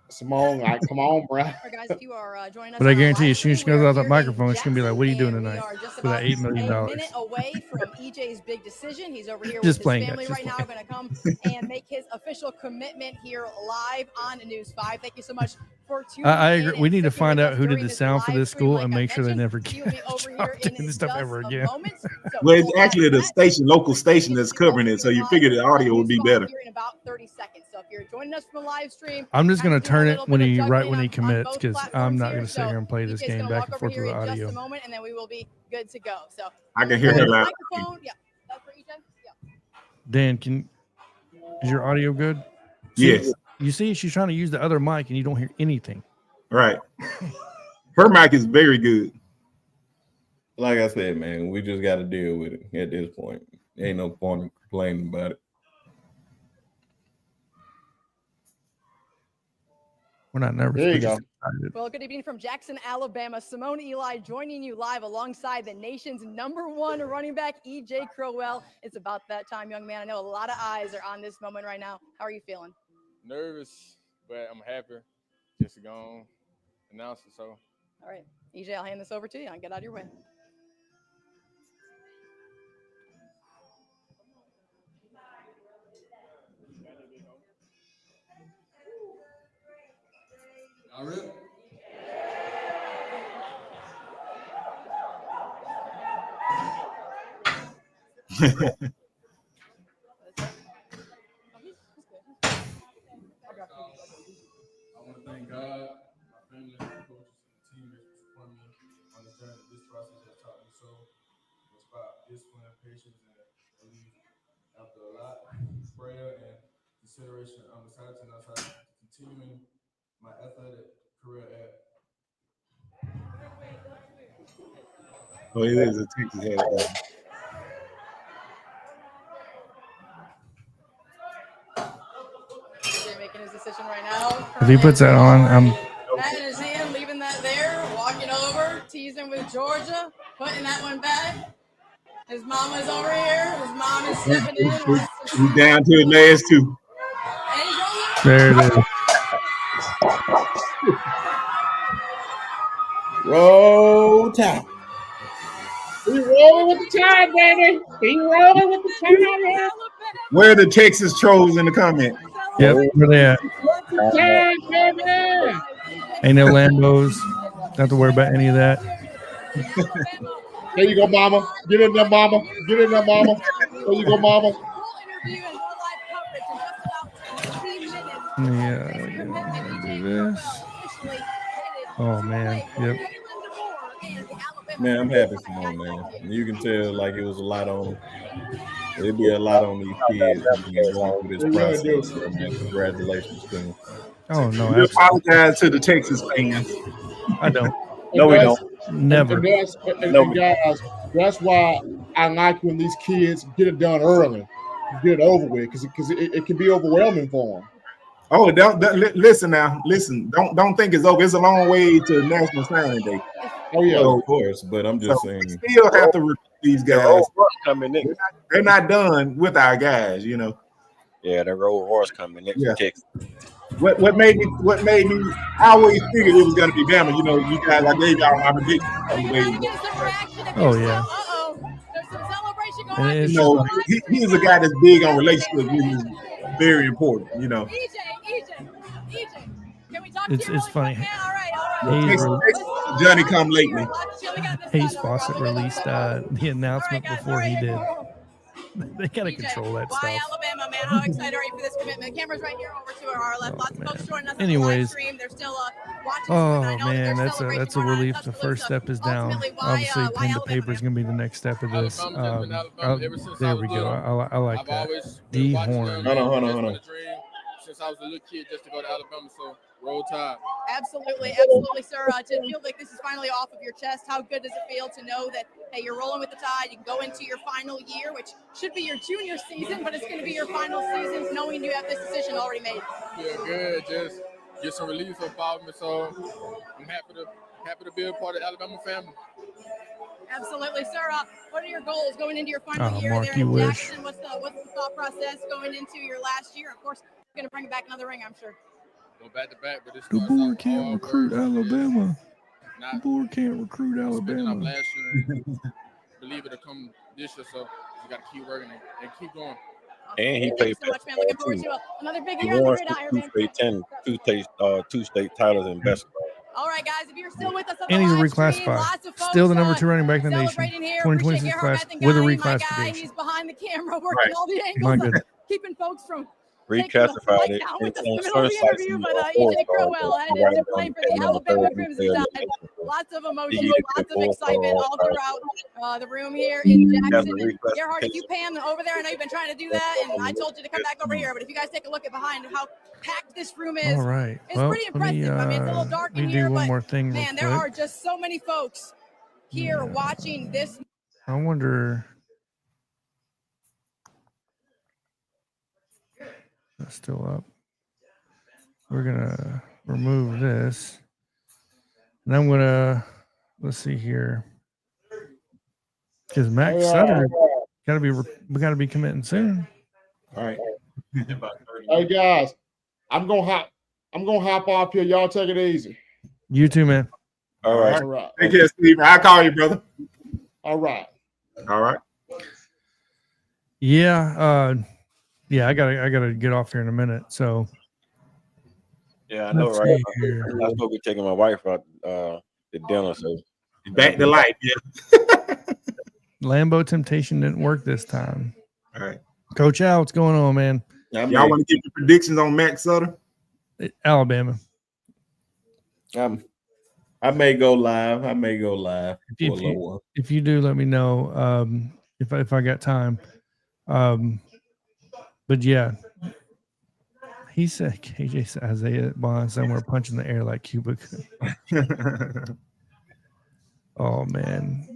Speaker 3: Simone, come on, bro.
Speaker 6: All right, guys, if you are joining us,
Speaker 1: But I
Speaker 6: on our
Speaker 1: guarantee you,
Speaker 6: live
Speaker 1: as soon as she
Speaker 6: stream,
Speaker 1: goes
Speaker 6: we are
Speaker 1: out that
Speaker 6: here in
Speaker 1: microphone, she's gonna be like, "What are you doing
Speaker 6: Jackson,
Speaker 1: tonight?"
Speaker 6: and we are just
Speaker 1: For that
Speaker 6: about
Speaker 1: $8 million.
Speaker 6: a minute away from EJ's big decision. He's over here
Speaker 1: Just
Speaker 6: with
Speaker 1: playing,
Speaker 6: his family
Speaker 1: guys,
Speaker 6: right
Speaker 1: just
Speaker 6: now, going to come and make his official commitment here live on News 5. Thank you so much for tuning
Speaker 1: I
Speaker 6: in.
Speaker 1: agree. We
Speaker 6: and
Speaker 1: need to
Speaker 6: sticking
Speaker 1: find
Speaker 6: with
Speaker 1: out
Speaker 6: us
Speaker 1: who did
Speaker 6: during
Speaker 1: the
Speaker 6: this
Speaker 1: sound for
Speaker 6: live
Speaker 1: this
Speaker 6: stream.
Speaker 1: school
Speaker 6: Like
Speaker 1: and
Speaker 6: I
Speaker 1: make sure they
Speaker 6: mentioned,
Speaker 1: never
Speaker 6: he
Speaker 1: get
Speaker 6: will be over here in
Speaker 1: doing this stuff
Speaker 6: just
Speaker 1: ever
Speaker 6: a
Speaker 1: again.
Speaker 6: moment. So
Speaker 4: Well, it's
Speaker 6: hold on
Speaker 4: actually
Speaker 6: to
Speaker 4: the
Speaker 6: that.
Speaker 4: station, local station that's covering it, so you figure the audio would be better.
Speaker 6: Here in about 30 seconds. So if you're joining us from a live stream,
Speaker 1: I'm just gonna turn it when he
Speaker 6: juggling
Speaker 1: commits,
Speaker 6: both
Speaker 1: because I'm
Speaker 6: platforms
Speaker 1: not
Speaker 6: here.
Speaker 1: gonna sit here and play this
Speaker 6: EJ's
Speaker 1: game
Speaker 6: gonna
Speaker 1: back
Speaker 6: walk
Speaker 1: and
Speaker 6: over
Speaker 1: forth
Speaker 6: here
Speaker 1: with the
Speaker 6: in just
Speaker 1: audio.
Speaker 6: a moment, and then we will be good to go. So
Speaker 4: I can hear her loud.
Speaker 6: microphone. Yeah, that's for EJ. Yeah.
Speaker 1: Dan, is your audio good? See,
Speaker 4: Yes.
Speaker 1: You see, she's trying to use the other mic, and you don't hear anything.
Speaker 4: Right. Her mic is very good.
Speaker 2: Like I said, man, we just got to deal with it at this point. Ain't no point in complaining about it.
Speaker 1: We're not nervous.
Speaker 3: There you
Speaker 1: We're just
Speaker 3: go.
Speaker 1: excited.
Speaker 6: Well, good evening from Jackson, Alabama. Simone Eli joining you live alongside the nation's #1 running back, EJ Crowell. It's about that time, young man. I know a lot of eyes are on this moment right now. How are you feeling?
Speaker 9: Nervous, but I'm happy just to go on, announce it. So,
Speaker 6: all right, EJ, I'll hand this over to you and get out of your way.
Speaker 9: all right. I want to thank God, my family, my coaches, and the teammates for supporting me on this journey. This process has taught me so much about discipline, patience, and belief. After a lot of prayer and consideration, I'm excited to announce I'm continuing my athletic career at.
Speaker 4: Oh, it is a Texas head.
Speaker 6: EJ making his decision right now.
Speaker 1: If he puts that on,
Speaker 6: That in his hand, leaving that there, walking over, teasing with Georgia, putting that one back. His mama's over here. His mom is stepping in.
Speaker 4: He's down to his last two.
Speaker 1: There it is.
Speaker 2: Roll Tide.
Speaker 3: He rolling with the tide, baby. He rolling with the tide.
Speaker 4: Where are the Texas trolls in the comment?
Speaker 1: Yep, where they at?
Speaker 3: Tide, baby.
Speaker 1: Ain't no Lambos. Don't have to worry about any of that.
Speaker 3: There you go, mama. Get in there, mama. Get in there, mama. There you go, mama.
Speaker 1: Yeah, do this. Oh man, yep.
Speaker 2: Man, I'm happy for him, man. You can tell like it was a lot on him. It'd be a lot on these kids going through this process. So, man, congratulations to him.
Speaker 1: Oh no,
Speaker 4: We
Speaker 1: absolutely.
Speaker 4: apologize to the Texas fans.
Speaker 1: I don't.
Speaker 4: No, we don't.
Speaker 1: Never.
Speaker 3: And guys, that's why I like when these kids get it done early, get it over with, because it can be overwhelming for them.
Speaker 4: Oh, listen now. Listen, don't think it's over. It's a long way to National Signing Day.
Speaker 3: Oh yeah,
Speaker 2: of course. But I'm just saying,
Speaker 4: we still have to recruit these guys.
Speaker 5: Coming next.
Speaker 4: They're not done with our guys, you know.
Speaker 5: Yeah, the road horse coming next
Speaker 4: Yeah.
Speaker 5: to Texas.
Speaker 4: What made me I always figured it was gonna be Bama. You know, you guys, I gave y'all my prediction on the way.
Speaker 1: Oh yeah.
Speaker 6: There's some celebration going
Speaker 1: And
Speaker 6: on.
Speaker 1: it's
Speaker 4: You know, he's a guy that's big on relationships, which is very important, you know.
Speaker 6: EJ, can we talk
Speaker 1: It's
Speaker 6: to you really
Speaker 1: funny.
Speaker 6: quick, man? All right.
Speaker 1: He's
Speaker 4: Johnny come lately.
Speaker 1: Hayes Fawcett released the announcement before he did. They gotta control that
Speaker 6: Why
Speaker 1: stuff.
Speaker 6: Alabama, man? How excited are you for this commitment? The camera's right here over to our left.
Speaker 1: Oh,
Speaker 6: Lots of folks
Speaker 1: man.
Speaker 6: joining us on the
Speaker 1: Anyways.
Speaker 6: live stream. They're still watching.
Speaker 1: Oh
Speaker 6: I know that
Speaker 1: man,
Speaker 6: there's
Speaker 1: that's
Speaker 6: celebration
Speaker 1: a
Speaker 6: going on in
Speaker 1: relief. The first
Speaker 6: Tuscaloosa.
Speaker 1: step is down.
Speaker 6: Ultimately, why,
Speaker 1: Obviously,
Speaker 6: why
Speaker 1: pen to
Speaker 6: Alabama,
Speaker 1: paper is going to be the next step of this.
Speaker 9: Alabama's been Alabama ever since I
Speaker 1: There
Speaker 9: was
Speaker 1: we go.
Speaker 9: little.
Speaker 1: I like
Speaker 9: I've
Speaker 1: that.
Speaker 9: always
Speaker 1: D
Speaker 9: been watching
Speaker 1: Horn.
Speaker 9: them.
Speaker 2: Hold on.
Speaker 9: It's been a dream since I was a little kid just to go to Alabama. So Roll Tide.
Speaker 6: Absolutely, sir. To feel like this is finally off of your chest, how good does it feel to know that, hey, you're rolling with the Tide, you can go into your final year, which should be your junior season, but it's going to be your final season, knowing you have this decision already made?
Speaker 9: Feel good, just get some relief from Auburn, so I'm happy to be a part of the Alabama family.
Speaker 6: Absolutely, sir. What are your goals going into your final year
Speaker 1: Mark,
Speaker 6: there
Speaker 1: you
Speaker 6: in
Speaker 1: wish.
Speaker 6: Jackson? What's the thought process going into your last year? Of course, you're going to bring back another ring, I'm sure.
Speaker 9: Go back to back, but this
Speaker 1: The
Speaker 9: starts
Speaker 1: board
Speaker 9: off
Speaker 1: can't
Speaker 9: hard
Speaker 1: recruit
Speaker 9: work,
Speaker 1: Alabama. The
Speaker 9: not
Speaker 1: board can't recruit
Speaker 9: spending up
Speaker 1: Alabama.
Speaker 9: last year and believe it'll come this year, so we got to keep working and keep going.
Speaker 5: And he
Speaker 6: Thank
Speaker 5: played
Speaker 6: you so much, man. Looking forward to another big
Speaker 5: He
Speaker 6: year on the
Speaker 5: won
Speaker 6: gridiron, man.
Speaker 5: two state titles in basketball.
Speaker 6: All right, guys, if you're still with us on
Speaker 1: And
Speaker 6: the
Speaker 1: he's a
Speaker 6: live stream,
Speaker 1: reclassified.
Speaker 6: lots of folks
Speaker 1: Still the number 2 running back in the nation.
Speaker 6: celebrating here. Appreciate
Speaker 1: 2026
Speaker 6: Gerhard
Speaker 1: class with a
Speaker 6: Mathengani, my guy.
Speaker 1: reclassification.
Speaker 6: He's behind the camera working all the
Speaker 1: My
Speaker 6: angles,
Speaker 1: goodness.
Speaker 6: keeping folks from
Speaker 5: Reclassified it.
Speaker 6: down with us
Speaker 5: And
Speaker 6: in the middle of the interview. But EJ Crowell headed to play for the Alabama Crimson Tide. Lots of emotion, lots of excitement all throughout the room here in Jackson. And Gerhard, if you pan over there, I know you've been trying to do that, and I told you to come back over here. But if you guys take a look at behind how packed this room is,
Speaker 1: All right.
Speaker 6: it's pretty impressive. I mean, it's a little dark in here,
Speaker 1: do one
Speaker 6: but
Speaker 1: more thing real
Speaker 6: man, there
Speaker 1: quick.
Speaker 6: are just so many folks here watching this.
Speaker 1: I wonder. That's still up. We're gonna remove this, and I'm gonna let's see here, because Max Sutter we gotta be committing soon.
Speaker 3: All right. Hey guys, I'm gonna hop off here. Y'all take it easy.
Speaker 1: You too, man.
Speaker 5: All right.
Speaker 3: All right.
Speaker 4: Take care, Steve. I'll call you, brother.
Speaker 3: All right.
Speaker 4: All right.
Speaker 1: Yeah. Yeah. I gotta get off here in a minute. So.
Speaker 5: Yeah, I know,
Speaker 1: Let's
Speaker 5: right?
Speaker 1: see here.
Speaker 5: I'm supposed to be taking my wife out to dinner, so
Speaker 4: Back to life, yeah.
Speaker 1: Lambeau Temptation didn't work this time.
Speaker 4: All right.
Speaker 1: Coach Al, what's going on, man?
Speaker 4: Y'all want to get your predictions on Max Sutter?
Speaker 1: Alabama.
Speaker 2: I may go live.
Speaker 1: If you do, let me know. If I got time. But yeah. He said KJ said Isaiah Bond somewhere punching the air like Cuba could. Oh man.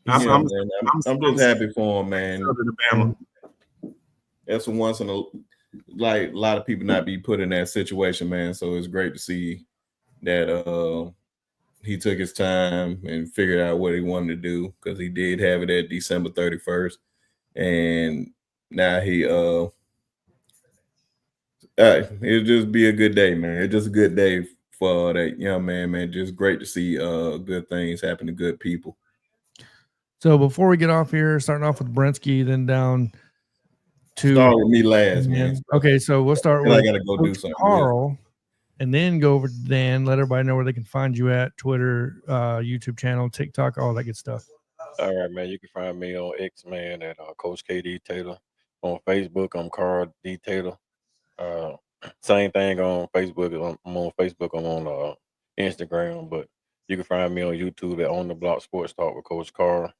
Speaker 2: I'm just happy for him, man. That's once in a lot of people not be put in that situation, man. So it's great to see that he took his time and figured out what he wanted to do, because he did have it at December 31st, and now he it'll just be a good day, man. It's just a good day for that young man, man. Just great to see good things happen to good people.
Speaker 1: So before we get off here, starting off with Brensky, then down to
Speaker 2: start with me last, man.
Speaker 1: Okay, so we'll start with
Speaker 2: I gotta go do something.
Speaker 1: Carl, and then go over to Dan. Let everybody know where they can find you at Twitter, YouTube channel, TikTok, all that good stuff.
Speaker 5: All right, man. You can find me on X, man, at Coach KD Taylor. On Facebook, I'm Carl D Taylor. Same thing on Facebook. I'm on Facebook. I'm on Instagram, but you can find me on YouTube at On the Block Sports Talk with Coach Carl.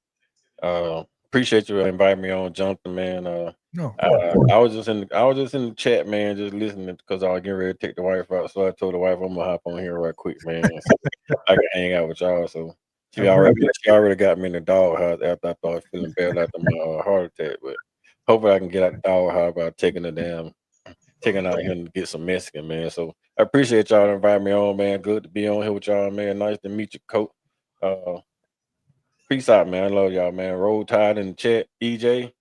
Speaker 5: Appreciate you inviting me on, Johnathan, man. I was just in the chat, man, just listening, because I was getting ready to take the wife out. So I told the wife I'm gonna hop on here right quick, man, so I can hang out with y'all. So she already got me in the doghouse after I started feeling bad after my heart attack. But hopefully I can get out the doghouse by taking out here and get some Mexican, man. So I appreciate y'all inviting me on, man. Good to be on here with y'all, man. Nice to meet you, Coach. Peace out, man. I love y'all, man. Roll Tide in the chat. EJ,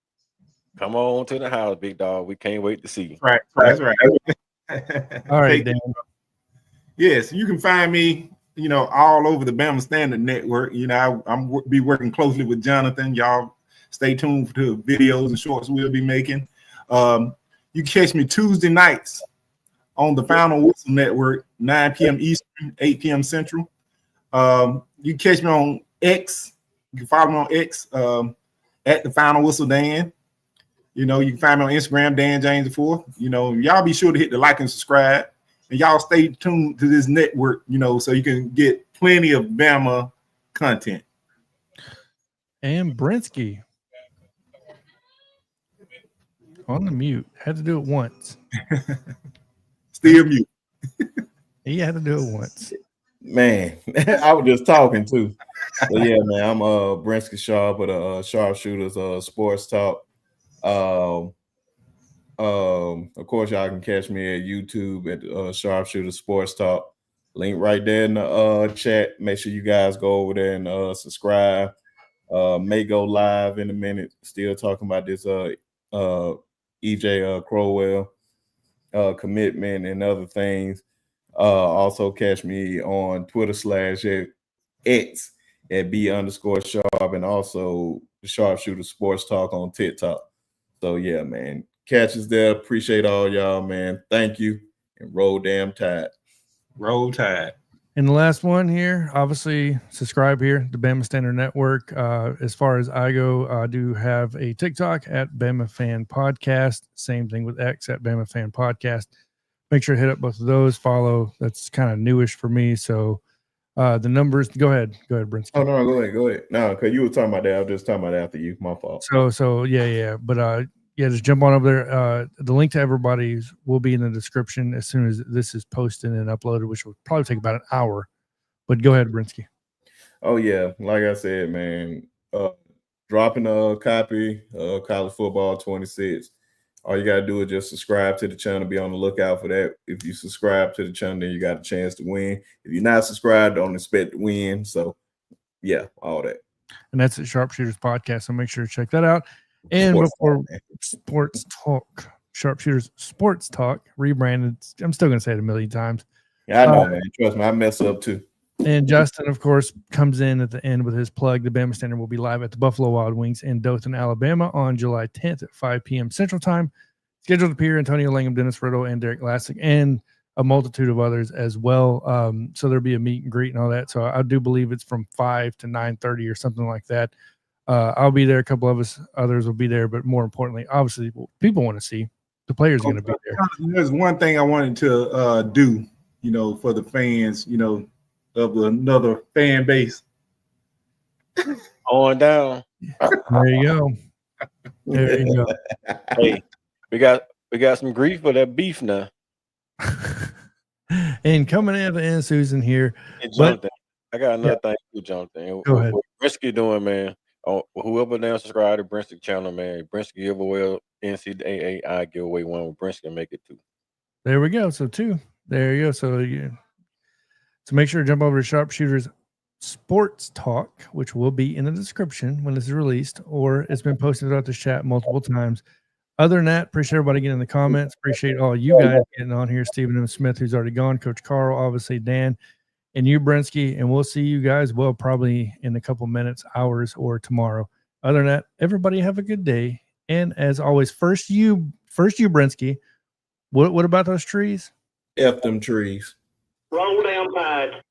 Speaker 5: come on to the house, big dog. We can't wait to see you.
Speaker 4: Right. That's right.
Speaker 1: All right, Dan.
Speaker 4: Yes, you can find me, all over the Bama Standard Network. I'm be working closely with Johnathan. Y'all stay tuned for the videos and shorts we'll be making. You can catch me Tuesday nights on the Final Whistle Network, 9 p.m. Eastern, 8 p.m. Central. You can catch me on X. You can follow me on X at the Final Whistle Dan. You can find me on Instagram, Dan James IV. Y'all be sure to hit the like and subscribe. And y'all stay tuned to this network, so you can get plenty of Bama content.
Speaker 1: And Brensky. On the mute. Had to do it once.
Speaker 4: Still mute.
Speaker 1: He had to do it once.
Speaker 2: Man, I was just talking too. But yeah, man, I'm Brinsky Sharp with Sharpshooters Sports Talk. Of course, y'all can catch me at YouTube at Sharpshooter Sports Talk. Link right there in the chat. Make sure you guys go over there and subscribe. May go live in a minute. Still talking about this EJ Crowell commitment and other things. Also catch me on Twitter /X at B_Sharp and also Sharpshooter Sports Talk on TikTok. So yeah, man. Catch us there. Appreciate all y'all, man. Thank you. And roll damn tide.
Speaker 4: Roll Tide.
Speaker 1: And the last one here, obviously, subscribe here, the Bama Standard Network. As far as I go, I do have a TikTok at Bama Fan Podcast. Same thing with X at Bama Fan Podcast. Make sure to hit up both of those. Follow. That's kind of newish for me. So the numbers. Go ahead, Brinsky.
Speaker 2: Oh no, go ahead. No, because you were talking about that. I was just talking about after you. My fault.
Speaker 1: So yeah. But yeah, just jump on over there. The link to everybody's will be in the description as soon as this is posted and uploaded, which will probably take about an hour. But go ahead, Brinsky.
Speaker 2: Oh yeah, like I said, man, dropping a copy of College Football 26. All you gotta do is just subscribe to the channel. Be on the lookout for that. If you subscribe to the channel, then you got a chance to win. If you're not subscribed, don't expect to win. So yeah, all that.
Speaker 1: And that's at Sharpshooters Podcast. So make sure to check that out. And before Sports Talk, Sharpshooters Sports Talk, rebranded. I'm still going to say it a million times.
Speaker 2: Yeah, I know, man. Trust me, I mess up too.
Speaker 1: And Justin, of course, comes in at the end with his plug. The Bama Standard will be live at the Buffalo Wild Wings in Dothan, Alabama on July 10th at 5 p.m. Central Time. Scheduled to appear Antonio Langham, Dennis Riddle, and Derek Lassick, and a multitude of others as well. So there'll be a meet and greet and all that. So I do believe it's from 5 to 9:30 or something like that. I'll be there. A couple of others will be there, but more importantly, obviously, people want to see the players going to be there.
Speaker 4: There's one thing I wanted to do, for the fans, of another fan base.
Speaker 5: On down.
Speaker 1: There you go. There you go.
Speaker 5: Hey, we got some grief for that beef now.
Speaker 1: And coming in at the end, Susan here.
Speaker 5: Hey, Johnathan, I got another thing to do, Johnathan.
Speaker 1: Go ahead.
Speaker 5: What Brinsky doing, man? Whoever now subscribe to Brinsky channel, man. Brinsky giveaway NCAA I giveaway one with Brinsky and make it 2.
Speaker 1: There we go. So 2. There you go. So make sure to jump over to Sharpshooters Sports Talk, which will be in the description when this is released, or it's been posted throughout the chat multiple times. Other than that, appreciate everybody getting in the comments. Appreciate all you guys getting on here. Stephen M. Smith, who's already gone, Coach Carl, obviously Dan, and you, Brinsky, and we'll see you guys, probably in a couple minutes, hours, or tomorrow. Other than that, everybody have a good day. And as always, first you, Brinsky. What about those trees?
Speaker 2: F them trees.
Speaker 7: Roll down tide.